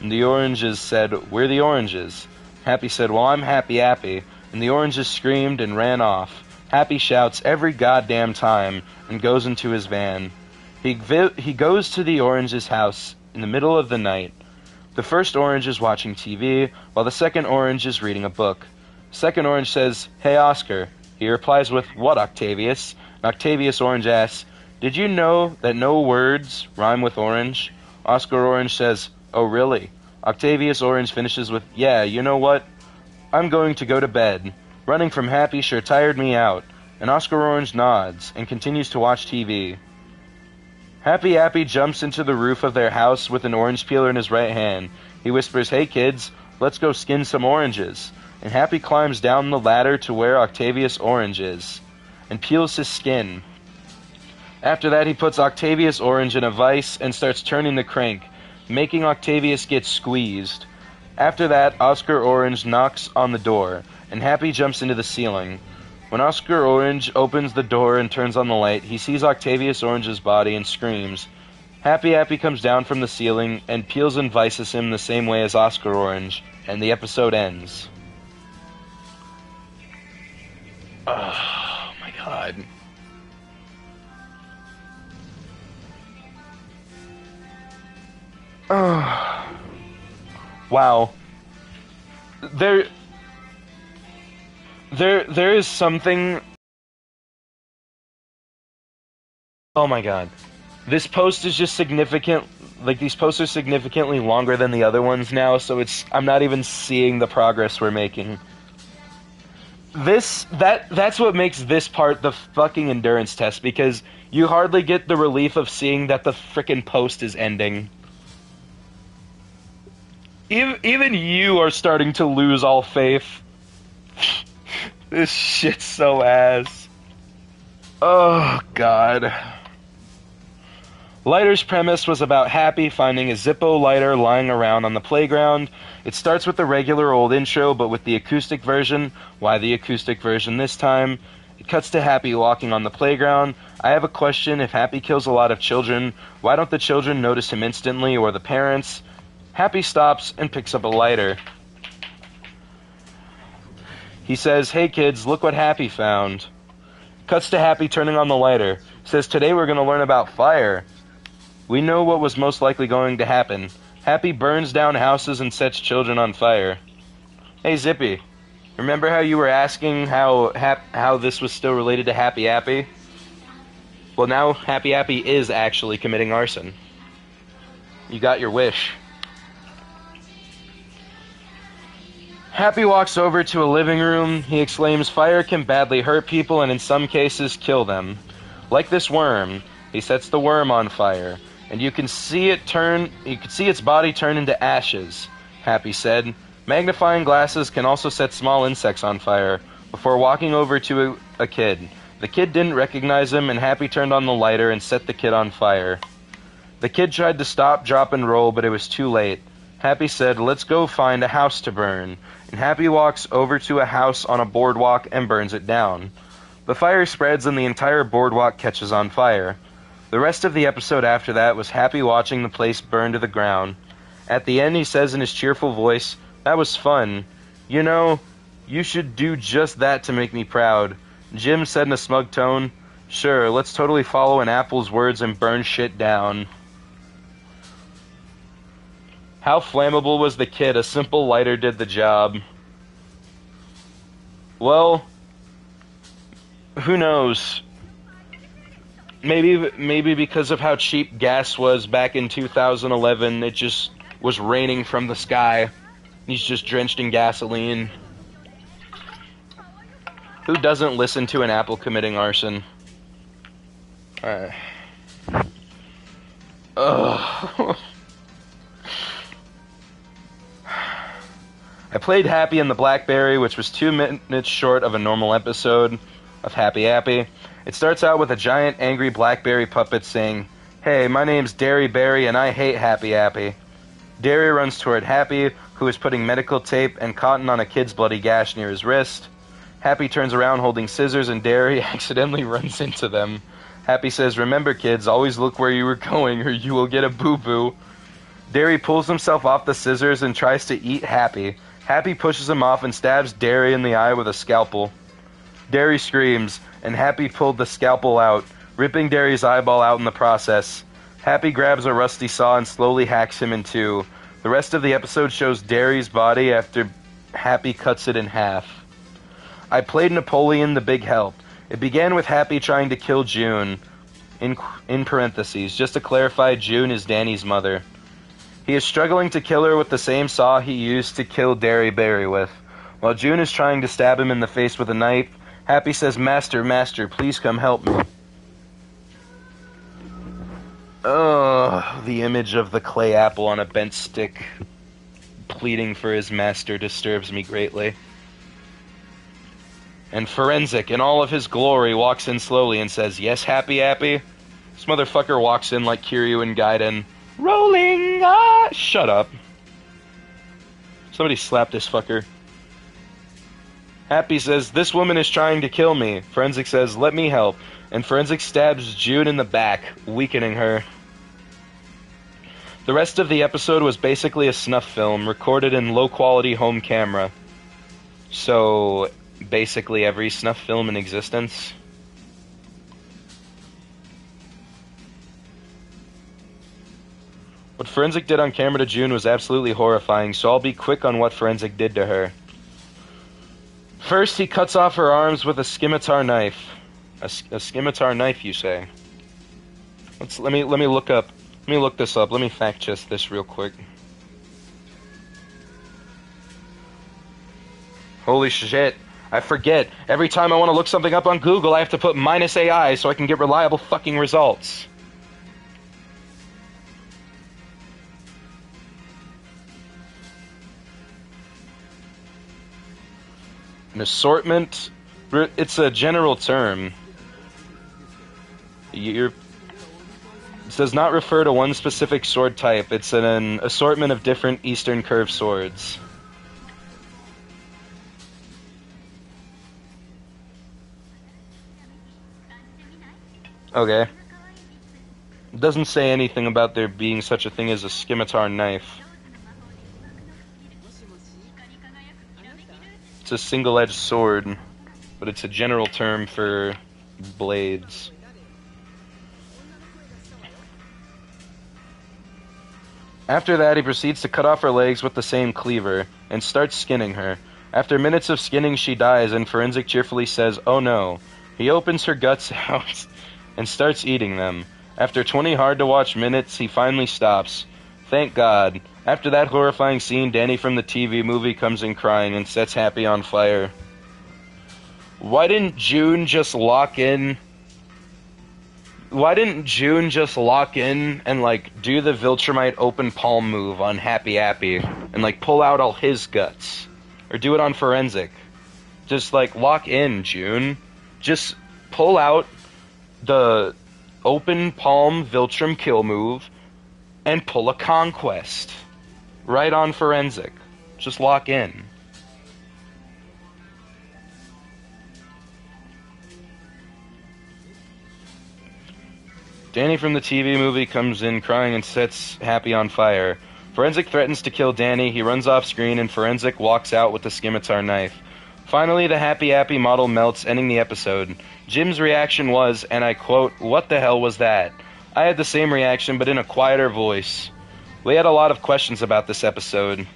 And the oranges said, "We're the Oranges." Happy said, "Well, I'm Happy," and the oranges screamed and ran off. Happy shouts every goddamn time and goes into his van. He goes to the orange's house in the middle of the night. The first orange is watching TV, while the second orange is reading a book. Second orange says, "Hey, Oscar." He replies with, "What, Octavius?" And Octavius Orange asks, "Did you know that no words rhyme with orange?" Oscar Orange says, "Oh, really?" Octavius Orange finishes with, "Yeah, you know what? I'm going to go to bed. Running from Happy sure tired me out." And Oscar Orange nods and continues to watch TV. Happy jumps into the roof of their house with an orange peeler in his right hand. He whispers, "Hey kids, let's go skin some oranges." And Happy climbs down the ladder to where Octavius Orange is and peels his skin. After that, he puts Octavius Orange in a vise and starts turning the crank, making Octavius get squeezed. After that, Oscar Orange knocks on the door, and Happy jumps into the ceiling. When Oscar Orange opens the door and turns on the light, he sees Octavius Orange's body and screams. Happy comes down from the ceiling and peels and vices him the same way as Oscar Orange, and the episode ends. Oh my god. Oh. Wow. There is something. Oh my god. This post is just significant. Like, these posts are significantly longer than the other ones now, so I'm not even seeing the progress we're making. That's what makes this part the fucking endurance test, because you hardly get the relief of seeing that the frickin' post is ending. Even you are starting to lose all faith. This shit's so ass. Oh, God. Lighter's premise was about Happy finding a Zippo lighter lying around on the playground. It starts with the regular old intro, but with the acoustic version. Why the acoustic version this time? It cuts to Happy walking on the playground. I have a question. If Happy kills a lot of children, why don't the children notice him instantly, or the parents? Happy stops and picks up a lighter. He says, "Hey kids, look what Happy found." Cuts to Happy turning on the lighter. Says, "Today we're going to learn about fire." We know what was most likely going to happen. Happy burns down houses and sets children on fire. Hey Zippy, remember how you were asking how this was still related to Happy Happy? Well, now Happy Happy is actually committing arson. You got your wish. Happy walks over to a living room. He exclaims, "Fire can badly hurt people and in some cases kill them. Like this worm." He sets the worm on fire, and you can see its body turn into ashes, Happy said. Magnifying glasses can also set small insects on fire, before walking over to a kid. The kid didn't recognize him, and Happy turned on the lighter and set the kid on fire. The kid tried to stop, drop, and roll, but it was too late. Happy said, "Let's go find a house to burn," and Happy walks over to a house on a boardwalk and burns it down. The fire spreads and the entire boardwalk catches on fire. The rest of the episode after that was Happy watching the place burn to the ground. At the end he says in his cheerful voice, "That was fun. You know, you should do just that to make me proud." Jim said in a smug tone, "Sure, let's totally follow an apple's words and burn shit down." How flammable was the kid? A simple lighter did the job. Well, who knows? Maybe because of how cheap gas was back in 2011, it just was raining from the sky. He's just drenched in gasoline. Who doesn't listen to an apple committing arson? Ugh. I played Happy in the Blackberry, which was 2 minutes short of a normal episode of Happy Happy. It starts out with a giant angry Blackberry puppet saying, "Hey, my name's Derry Berry and I hate Happy Happy." Derry runs toward Happy, who is putting medical tape and cotton on a kid's bloody gash near his wrist. Happy turns around holding scissors and Derry accidentally runs into them. Happy says, "Remember kids, always look where you were going or you will get a boo-boo." Derry pulls himself off the scissors and tries to eat Happy. Happy pushes him off and stabs Derry in the eye with a scalpel. Derry screams, and Happy pulled the scalpel out, ripping Derry's eyeball out in the process. Happy grabs a rusty saw and slowly hacks him in two. The rest of the episode shows Derry's body after Happy cuts it in half. I played Napoleon the Big Help. It began with Happy trying to kill June. In parentheses, just to clarify, June is Danny's mother. He is struggling to kill her with the same saw he used to kill Derry Berry with. While June is trying to stab him in the face with a knife, Happy says, "Master, master, please come help me." The image of the clay apple on a bent stick pleading for his master disturbs me greatly. And Forensic, in all of his glory, walks in slowly and says, "Yes, Happy Happy?" This motherfucker walks in like Kiryu and Gaiden. Rolling, shut up. Somebody slap this fucker. Happy says, "This woman is trying to kill me." Forensic says, "Let me help." And Forensic stabs June in the back, weakening her. The rest of the episode was basically a snuff film, recorded in low-quality home camera. So, basically every snuff film in existence. What Forensic did on camera to June was absolutely horrifying, so I'll be quick on what Forensic did to her. First, he cuts off her arms with a scimitar knife. A scimitar knife, you say? Let me look this up. Let me fact check this real quick. Holy shit. I forget. Every time I want to look something up on Google, I have to put -AI so I can get reliable fucking results. An assortment It's a general term. It does not refer to one specific sword type. It's an assortment of different Eastern curved swords. Okay. It doesn't say anything about there being such a thing as a scimitar knife. It's a single-edged sword, but it's a general term for blades. After that, he proceeds to cut off her legs with the same cleaver, and starts skinning her. After minutes of skinning, she dies, and Forensic cheerfully says, "Oh no." He opens her guts out and starts eating them. After 20 hard-to-watch minutes, he finally stops. Thank God. After that horrifying scene, Danny from the TV movie comes in crying and sets Happy on fire. Why didn't June just lock in? Why didn't June just lock in and, like, do the Viltrumite open palm move on Happy and, like, pull out all his guts? Or do it on Forensic? Just, like, lock in, June. Just pull out the open palm Viltrum kill move and pull a Conquest. Right on Forensic. Just lock in. Danny from the TV movie comes in crying and sets Happy on fire. Forensic threatens to kill Danny, he runs off screen, and Forensic walks out with the scimitar knife. Finally, the Happy model melts, ending the episode. Jim's reaction was, and I quote, "What the hell was that?" I had the same reaction, but in a quieter voice. We had a lot of questions about this episode.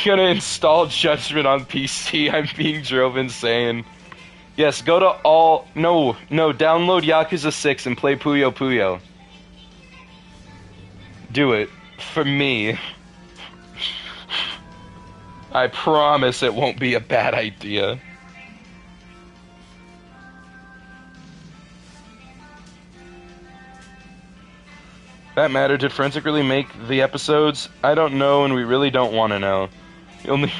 Gonna install Judgment on PC, I'm being drove insane. Yes, go to all... No, download Yakuza 6 and play Puyo Puyo. Do it. For me. I promise it won't be a bad idea. That matter, did Forensic really make the episodes? I don't know, and we really don't want to know. Only...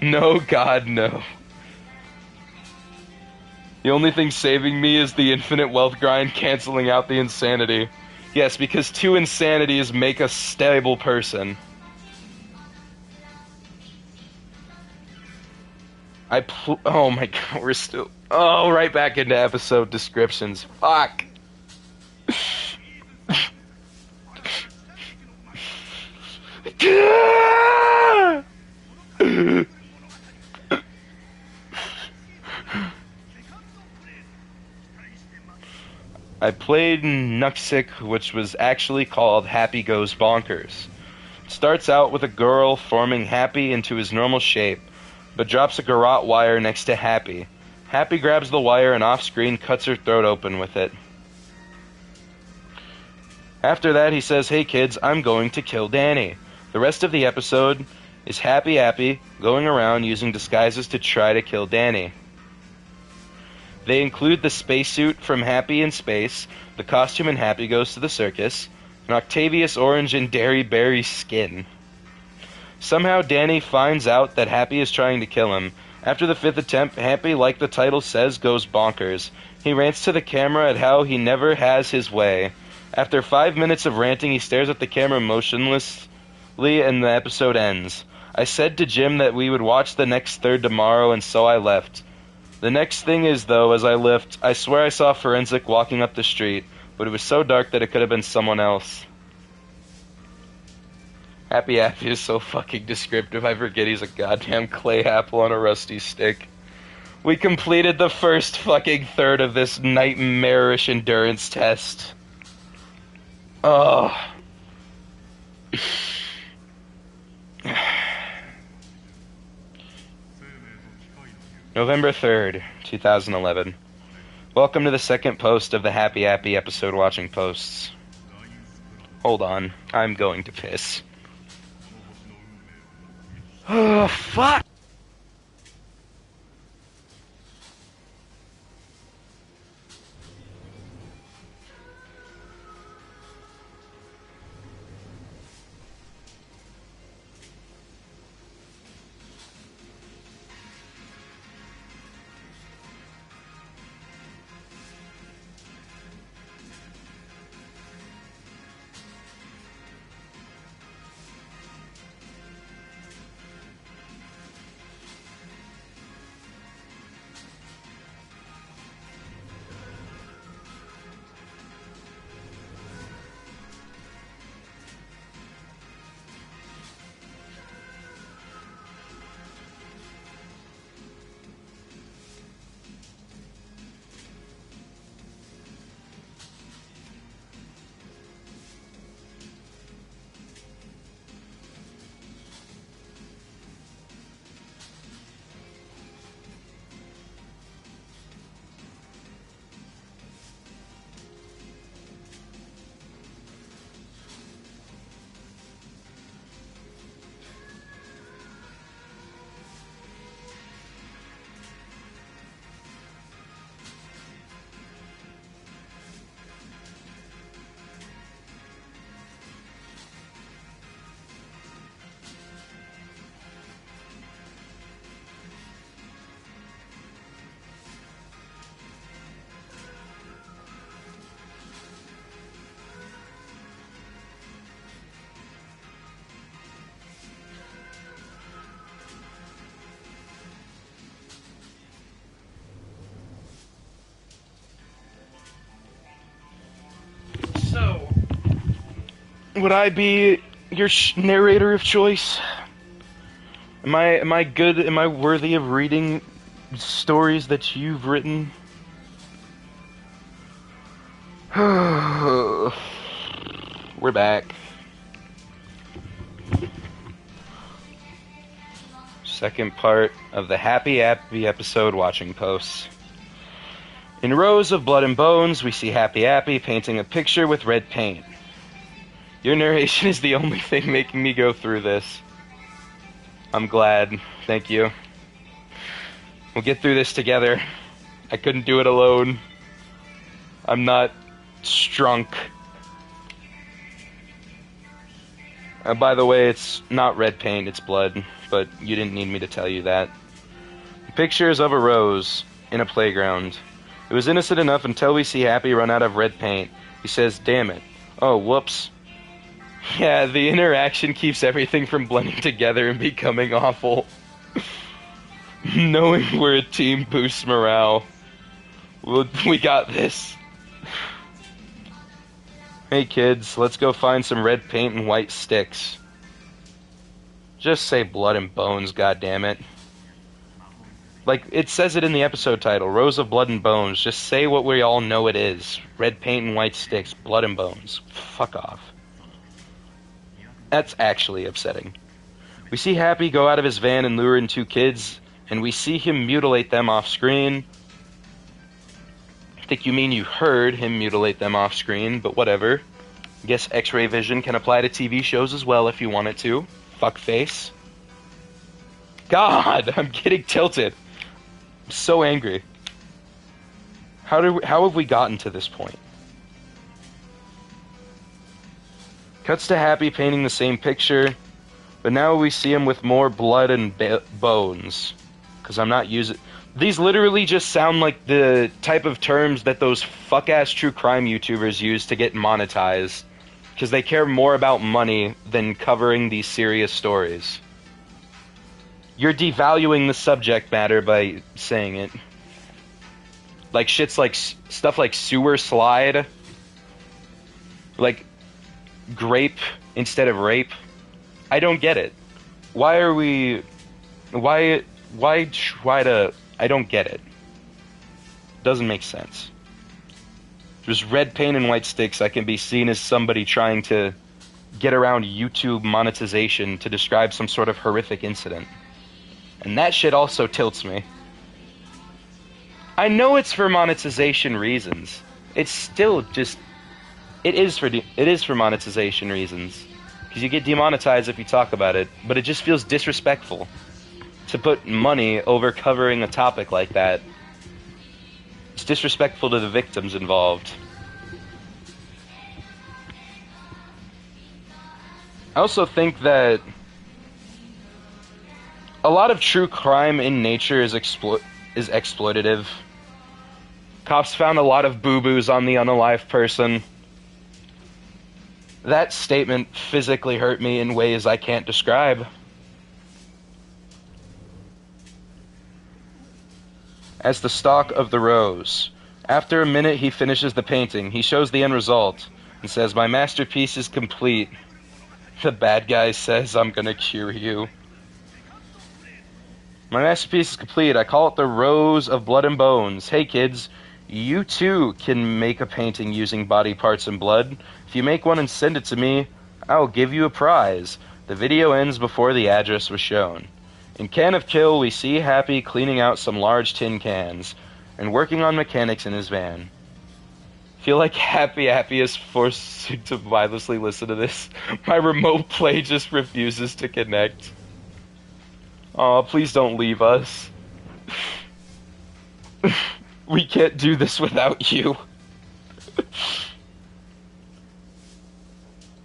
No, God, no. The only thing saving me is the infinite wealth grind canceling out the insanity. Yes, because 2 insanities make a stable person. Oh my God, we're still... Oh, right back into episode descriptions. Fuck. I played Nuxic, which was actually called Happy Goes Bonkers. It starts out with a girl forming Happy into his normal shape, but drops a garrote wire next to Happy. Happy grabs the wire and off-screen cuts her throat open with it. After that, he says, "Hey kids, I'm going to kill Danny." The rest of the episode is Happy going around using disguises to try to kill Danny. They include the spacesuit from Happy in Space, the costume in Happy Goes to the Circus, an Octavius Orange and Dairy Berry skin. Somehow Danny finds out that Happy is trying to kill him. After the 5th attempt, Happy, like the title says, goes bonkers. He rants to the camera at how he never has his way. After 5 minutes of ranting, he stares at the camera motionlessly and the episode ends. I said to Jim that we would watch the next third tomorrow, and so I left. The next thing is, though, as I left, I swear I saw Forensic walking up the street, but it was so dark that it could have been someone else. Happy is so fucking descriptive, I forget he's a goddamn clay apple on a rusty stick. We completed the first fucking third of this nightmarish endurance test. Oh. November 3rd, 2011. Welcome to the second post of the Happy episode watching posts. Hold on, I'm going to piss. Oh, fuck! Would I be your narrator of choice? Am I good? Am I worthy of reading stories that you've written? We're back. Second part of the Happy episode watching posts. In rows of blood and bones, we see Happy painting a picture with red paint. Your narration is the only thing making me go through this. I'm glad. Thank you. We'll get through this together. I couldn't do it alone. I'm not strunk. By the way, it's not red paint, it's blood, but you didn't need me to tell you that. Pictures of a rose in a playground. It was innocent enough until we see Happy run out of red paint. He says, "Damn it. Oh, whoops." Yeah, the interaction keeps everything from blending together and becoming awful. Knowing we're a team boosts morale. We got this. Hey kids, let's go find some red paint and white sticks. Just say blood and bones, goddammit. Like, it says it in the episode title, Rows of Blood and Bones. Just say what we all know it is. Red paint and white sticks, blood and bones. Fuck off. That's actually upsetting. We see Happy go out of his van and lure in two kids, and we see him mutilate them off screen. I think you mean you heard him mutilate them off screen, but whatever. I guess X-ray vision can apply to TV shows as well if you want it to. Fuckface. God, I'm getting tilted. I'm so angry. How have we gotten to this point? Cuts to Happy painting the same picture, but now we see him with more blood and bones. Because I'm not using... These literally just sound like the type of terms that those fuck-ass true crime YouTubers use to get monetized. Because they care more about money than covering these serious stories. You're devaluing the subject matter by saying it. Like shit's like... Stuff like sewer slide. Like... grape instead of rape. I don't get it. Why are we... Why try to... I don't get it. Doesn't make sense. There's red paint and white sticks. I can be seen as somebody trying to get around YouTube monetization to describe some sort of horrific incident. And that shit also tilts me. I know it's for monetization reasons. It's still just... It is for monetization reasons. Because you get demonetized if you talk about it. But it just feels disrespectful to put money over covering a topic like that. It's disrespectful to the victims involved. I also think that a lot of true crime in nature is exploitative. Cops found a lot of boo-boos on the unalive person. That statement physically hurt me in ways I can't describe. As the stalk of the rose. After a minute, he finishes the painting. He shows the end result and says, "My masterpiece is complete." The bad guy says, "I'm gonna cure you." My masterpiece is complete. I call it the Rose of Blood and Bones. Hey kids, you too can make a painting using body parts and blood. If you make one and send it to me, I'll give you a prize. The video ends before the address was shown. In Can of Kill, we see Happy cleaning out some large tin cans and working on mechanics in his van. Feel like Happy is forced to mindlessly listen to this. My remote play just refuses to connect. Aw, please don't leave us. We can't do this without you.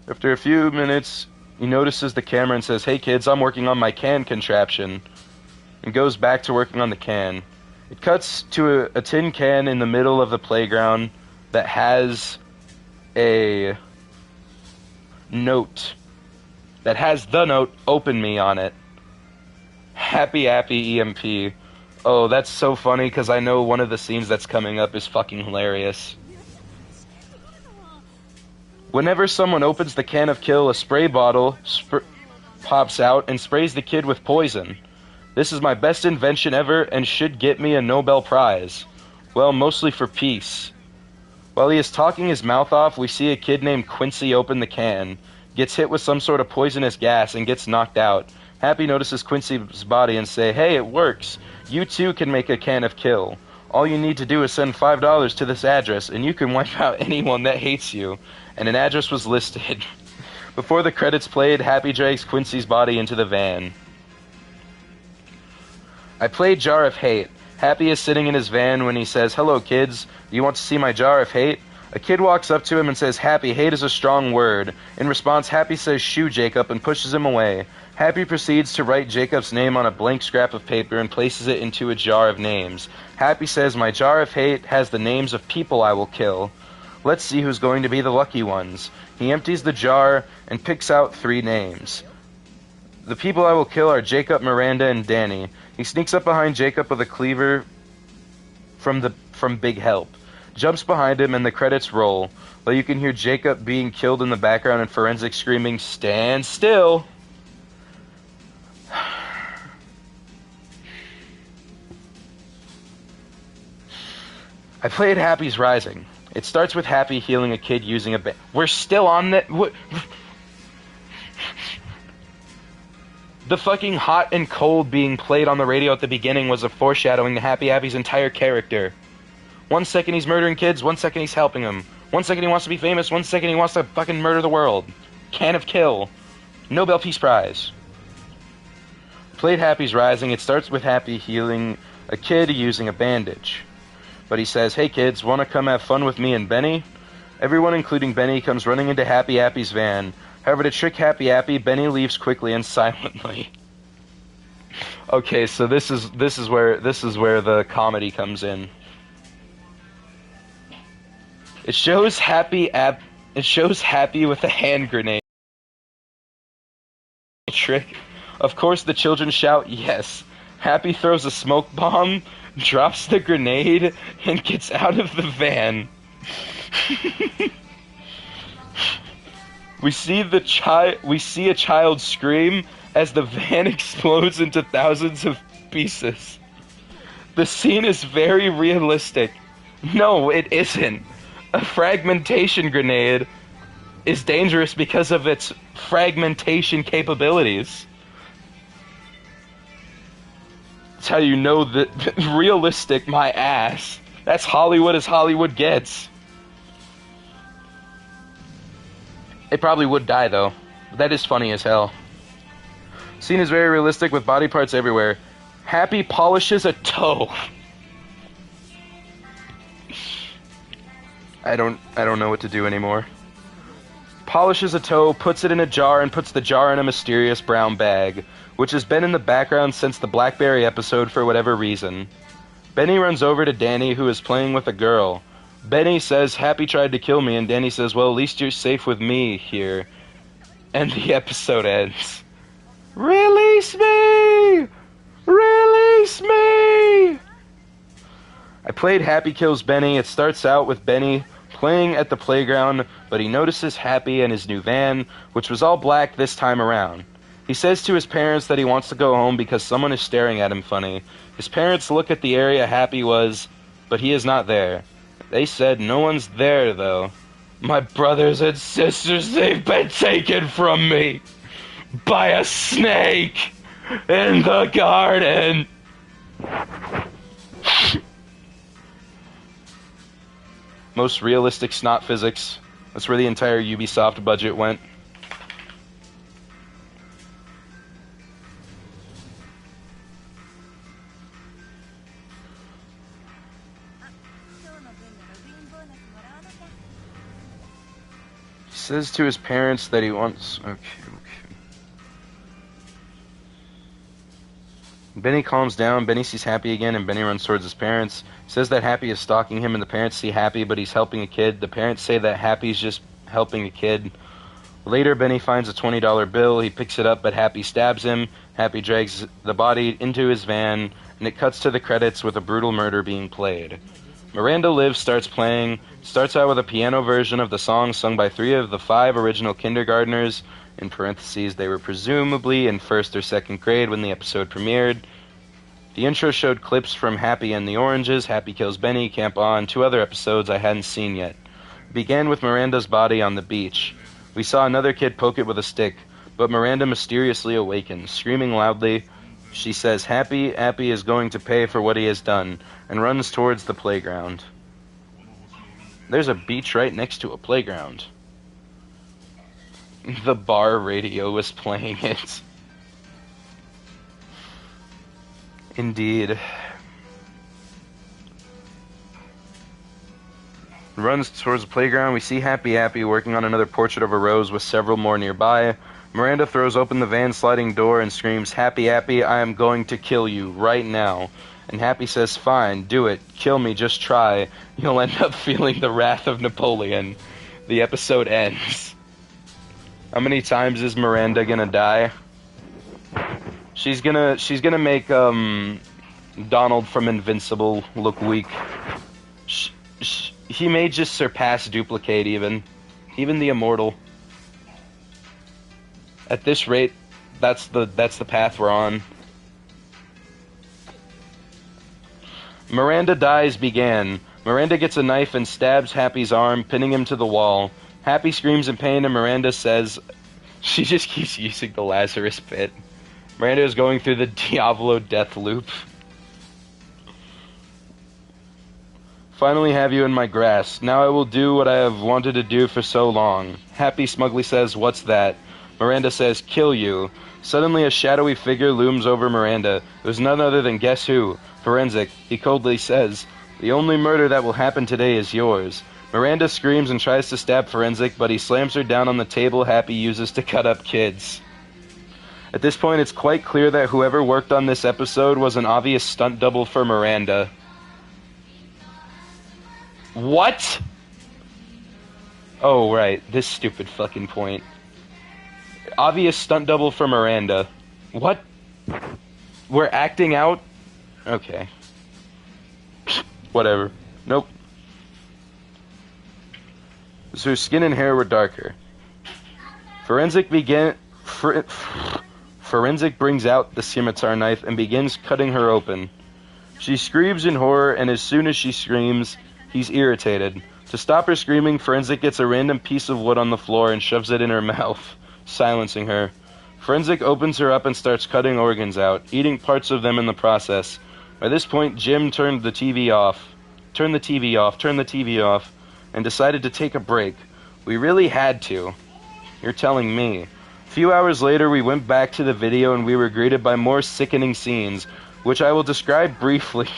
After a few minutes, he notices the camera and says, "Hey kids, I'm working on my can contraption," and goes back to working on the can. It cuts to a tin can in the middle of the playground that has a note. That has the note, "Open me," on it. Happy EMP. Oh, that's so funny because I know one of the scenes that's coming up is fucking hilarious. Whenever someone opens the can of Kill, a spray bottle pops out and sprays the kid with poison. This is my best invention ever and should get me a Nobel Prize. Well, mostly for peace. While he is talking his mouth off, we see a kid named Quincy open the can, gets hit with some sort of poisonous gas, and gets knocked out. Happy notices Quincy's body and say, "Hey, it works. You too can make a can of Kill. All you need to do is send $5 to this address, and you can wipe out anyone that hates you." And an address was listed. Before the credits played, Happy drags Quincy's body into the van. I played Jar of Hate. Happy is sitting in his van when he says, "Hello, kids. Do you want to see my jar of hate?" A kid walks up to him and says, "Happy, hate is a strong word." In response, Happy says, "Shoo, Jacob," and pushes him away. Happy proceeds to write Jacob's name on a blank scrap of paper and places it into a jar of names. Happy says, "My jar of hate has the names of people I will kill. Let's see who's going to be the lucky ones." He empties the jar and picks out 3 names. The people I will kill are Jacob, Miranda, and Danny. He sneaks up behind Jacob with a cleaver from Big Help. Jumps behind him and the credits roll, though you can hear Jacob being killed in the background and Forensic screaming, "Stand still!" I played Happy's Rising. It starts with Happy healing a kid using a We're still on that. The fucking hot and cold being played on the radio at the beginning was a foreshadowing to Happy's entire character. 1 second he's murdering kids, 1 second he's helping them. 1 second he wants to be famous, 1 second he wants to fucking murder the world. Can of Kill. Nobel Peace Prize. Played Happy's Rising. It starts with Happy healing a kid using a bandage. But he says, "Hey kids, wanna come have fun with me and Benny?" Everyone, including Benny, comes running into Happy's van. However, to trick Happy, Benny leaves quickly and silently. Okay, so this is where the comedy comes in. It shows Happy with a hand grenade trick. Of course, the children shout yes. Happy throws a smoke bomb, drops the grenade, and gets out of the van. We see a child scream as the van explodes into thousands of pieces. The scene is very realistic. No, it isn't. A fragmentation grenade is dangerous because of its fragmentation capabilities. That's how you know that realistic, my ass. That's Hollywood as Hollywood gets. It probably would die, though. That is funny as hell. Scene is very realistic with body parts everywhere. Happy polishes a toe. I don't know what to do anymore. Polishes a toe, puts it in a jar, and puts the jar in a mysterious brown bag, which has been in the background since the Blackberry episode for whatever reason. Benny runs over to Danny, who is playing with a girl. Benny says, "Happy tried to kill me," and Danny says, "Well, at least you're safe with me here." And the episode ends. Release me! Release me! I played Happy Kills Benny. It starts out with Benny playing at the playground, but he notices Happy and his new van, which was all black this time around. He says to his parents that he wants to go home because someone is staring at him funny. His parents look at the area Happy was, but he is not there. They said no one's there, though. My brothers and sisters, they've been taken from me by a snake in the garden. Most realistic snot physics. That's where the entire Ubisoft budget went. He says to his parents that he wants... Okay. Benny calms down, Benny sees Happy again, and Benny runs towards his parents. He says that Happy is stalking him, and the parents see Happy, but he's helping a kid. The parents say that Happy's just helping a kid. Later, Benny finds a $20 bill. He picks it up, but Happy stabs him. Happy drags the body into his van, and it cuts to the credits with a brutal murder being played. Miranda Lives starts playing, starts out with a piano version of the song sung by 3 of the 5 original kindergartners. In parentheses, they were presumably in 1st or 2nd grade when the episode premiered. The intro showed clips from Happy and the Oranges, Happy Kills Benny, Camp On, 2 other episodes I hadn't seen yet. It began with Miranda's body on the beach. We saw another kid poke it with a stick, but Miranda mysteriously awakens, screaming loudly. She says Happy is going to pay for what he has done, and runs towards the playground. There's a beach right next to a playground. The bar radio was playing it. Indeed. Runs towards the playground. We see Happy working on another portrait of a rose with several more nearby. Miranda throws open the van sliding door and screams, Happy, I am going to kill you right now. And Happy says, fine, do it. Kill me, just try. You'll end up feeling the wrath of Napoleon. The episode ends. How many times is Miranda gonna die? She's gonna make Donald from Invincible look weak. He may just surpass Duplicate even the Immortal. At this rate, that's the path we're on. Miranda Dies began. Miranda gets a knife and stabs Happy's arm, pinning him to the wall. Happy screams in pain and Miranda says she just keeps using the Lazarus pit. Miranda is going through the Diavolo death loop. Finally have you in my grasp. Now I will do what I have wanted to do for so long. Happy smugly says, what's that? Miranda says, kill you. Suddenly a shadowy figure looms over Miranda. It was none other than guess who? Forensic. He coldly says, the only murder that will happen today is yours. Miranda screams and tries to stab Forensic, but he slams her down on the table Happy uses to cut up kids. At this point, it's quite clear that whoever worked on this episode was an obvious stunt double for Miranda. What? Oh, right. This stupid fucking point. Obvious stunt double for Miranda. What? We're acting out? Okay. Whatever. Nope. So her skin and hair were darker. Forensic brings out the scimitar knife and begins cutting her open. She screams in horror, and as soon as she screams, he's irritated. To stop her screaming, Forensic gets a random piece of wood on the floor and shoves it in her mouth, silencing her. Forensic opens her up and starts cutting organs out, eating parts of them in the process. By this point, Jim turned the TV off, and decided to take a break. We really had to. You're telling me. A few hours later, we went back to the video and we were greeted by more sickening scenes, which I will describe briefly.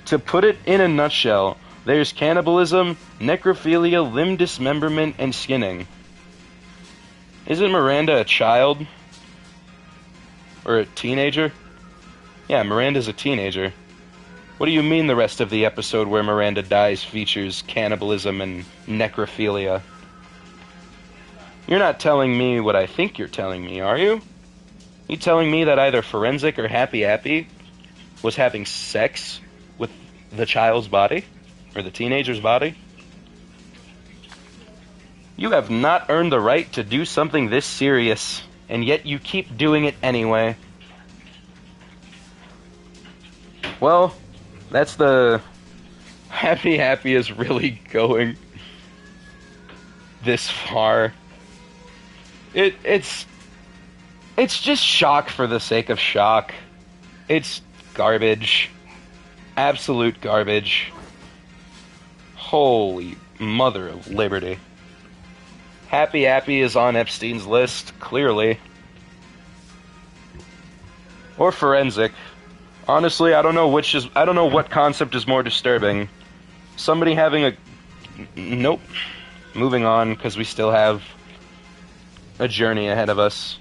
To put it in a nutshell, there's cannibalism, necrophilia, limb dismemberment, and skinning. Isn't Miranda a child? Or a teenager? Yeah, Miranda's a teenager. What do you mean the rest of the episode where Miranda dies features cannibalism and necrophilia? You're not telling me what I think you're telling me, are you? You telling me that either Forensic or Happy was having sex with the child's body? Or the teenager's body? You have not earned the right to do something this serious, and yet you keep doing it anyway. Well, that's the... Happy is really going this far. It's just shock for the sake of shock. It's garbage. Absolute garbage. Holy mother of liberty. Happy is on Epstein's list, clearly. Or Forensic. Honestly, I don't know what concept is more disturbing. Somebody having a... Nope. Moving on, because we still have a journey ahead of us.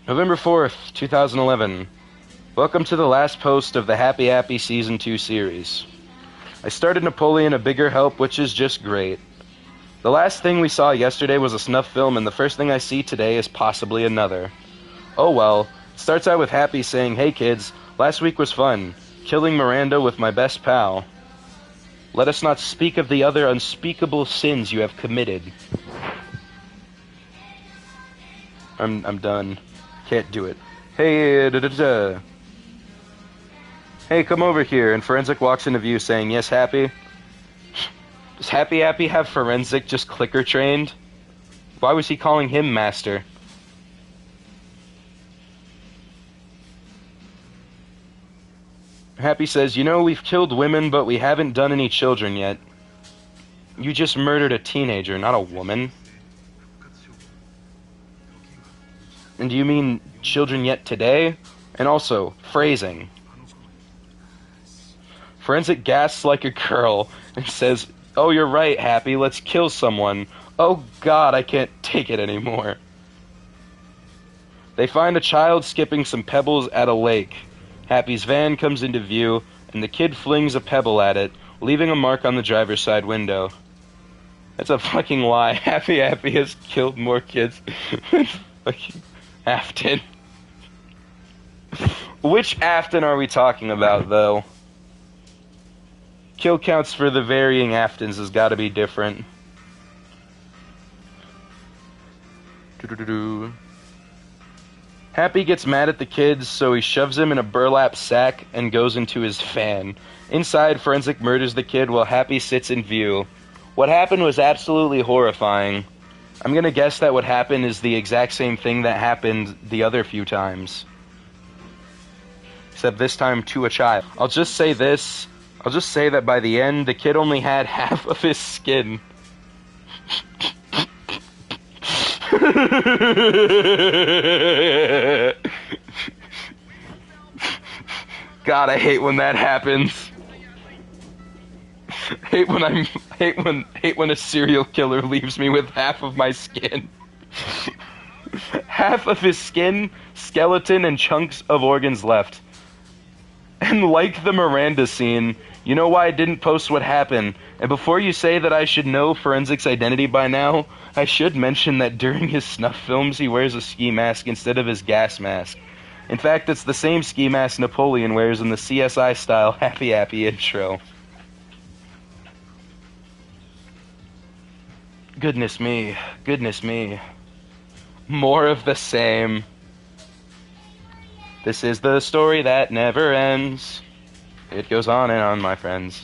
November 4th, 2011. Welcome to the last post of the Happy Season 2 series. I started Napoleon A Bigger Help, which is just great. The last thing we saw yesterday was a snuff film, and the first thing I see today is possibly another. Oh well. It starts out with Happy saying, "Hey kids, last week was fun. Killing Miranda with my best pal." Let us not speak of the other unspeakable sins you have committed. I'm done. Can't do it. Hey, Hey, come over here. And Forensic walks into view saying, yes, Happy? Does Happy have Forensic just clicker trained? Why was he calling him Master? Happy says, you know, we've killed women, but we haven't done any children yet. You just murdered a teenager, not a woman. And do you mean children yet today? And also, phrasing. Forensic gasps like a girl and says, oh, you're right, Happy, let's kill someone. Oh God, I can't take it anymore. They find a child skipping some pebbles at a lake. Happy's van comes into view, and the kid flings a pebble at it, leaving a mark on the driver's side window. That's a fucking lie. Happy has killed more kids than fucking Afton. Which Afton are we talking about, though? Kill counts for the varying Aftons has got to be different. Happy gets mad at the kids, so he shoves him in a burlap sack and goes into his van. Inside, Forensic murders the kid while Happy sits in view. What happened was absolutely horrifying. I'm gonna guess that what happened is the exact same thing that happened the other few times. Except this time to a child. I'll just say this. I'll just say that by the end, the kid only had half of his skin. God, I hate when that happens. Hate when a serial killer leaves me with half of my skin. Half of his skin, skeleton, and chunks of organs left. And like the Miranda scene, you know why I didn't post what happened. And before you say that I should know Forensic's identity by now, I should mention that during his snuff films he wears a ski mask instead of his gas mask. In fact, it's the same ski mask Napoleon wears in the CSI-style Happy intro. Goodness me, goodness me. More of the same. This is the story that never ends. It goes on and on, my friends.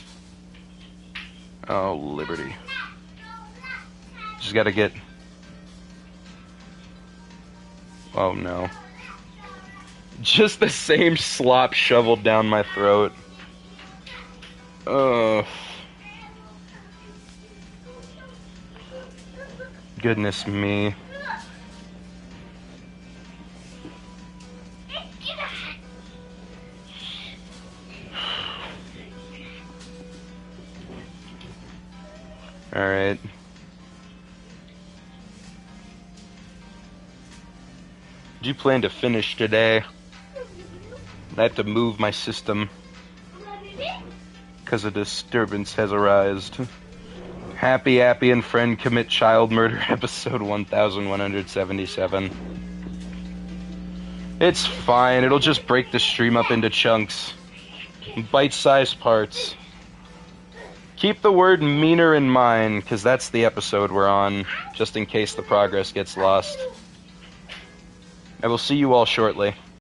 Oh, Liberty. Just gotta get... Oh, no. Just the same slop shoveled down my throat. Ugh. Goodness me. Alright. Do you plan to finish today? I have to move my system because a disturbance has arisen. Happy and friend commit child murder, episode 1177. It's fine, it'll just break the stream up into chunks. Bite-sized parts. Keep the word meaner in mind, because that's the episode we're on, just in case the progress gets lost. I will see you all shortly.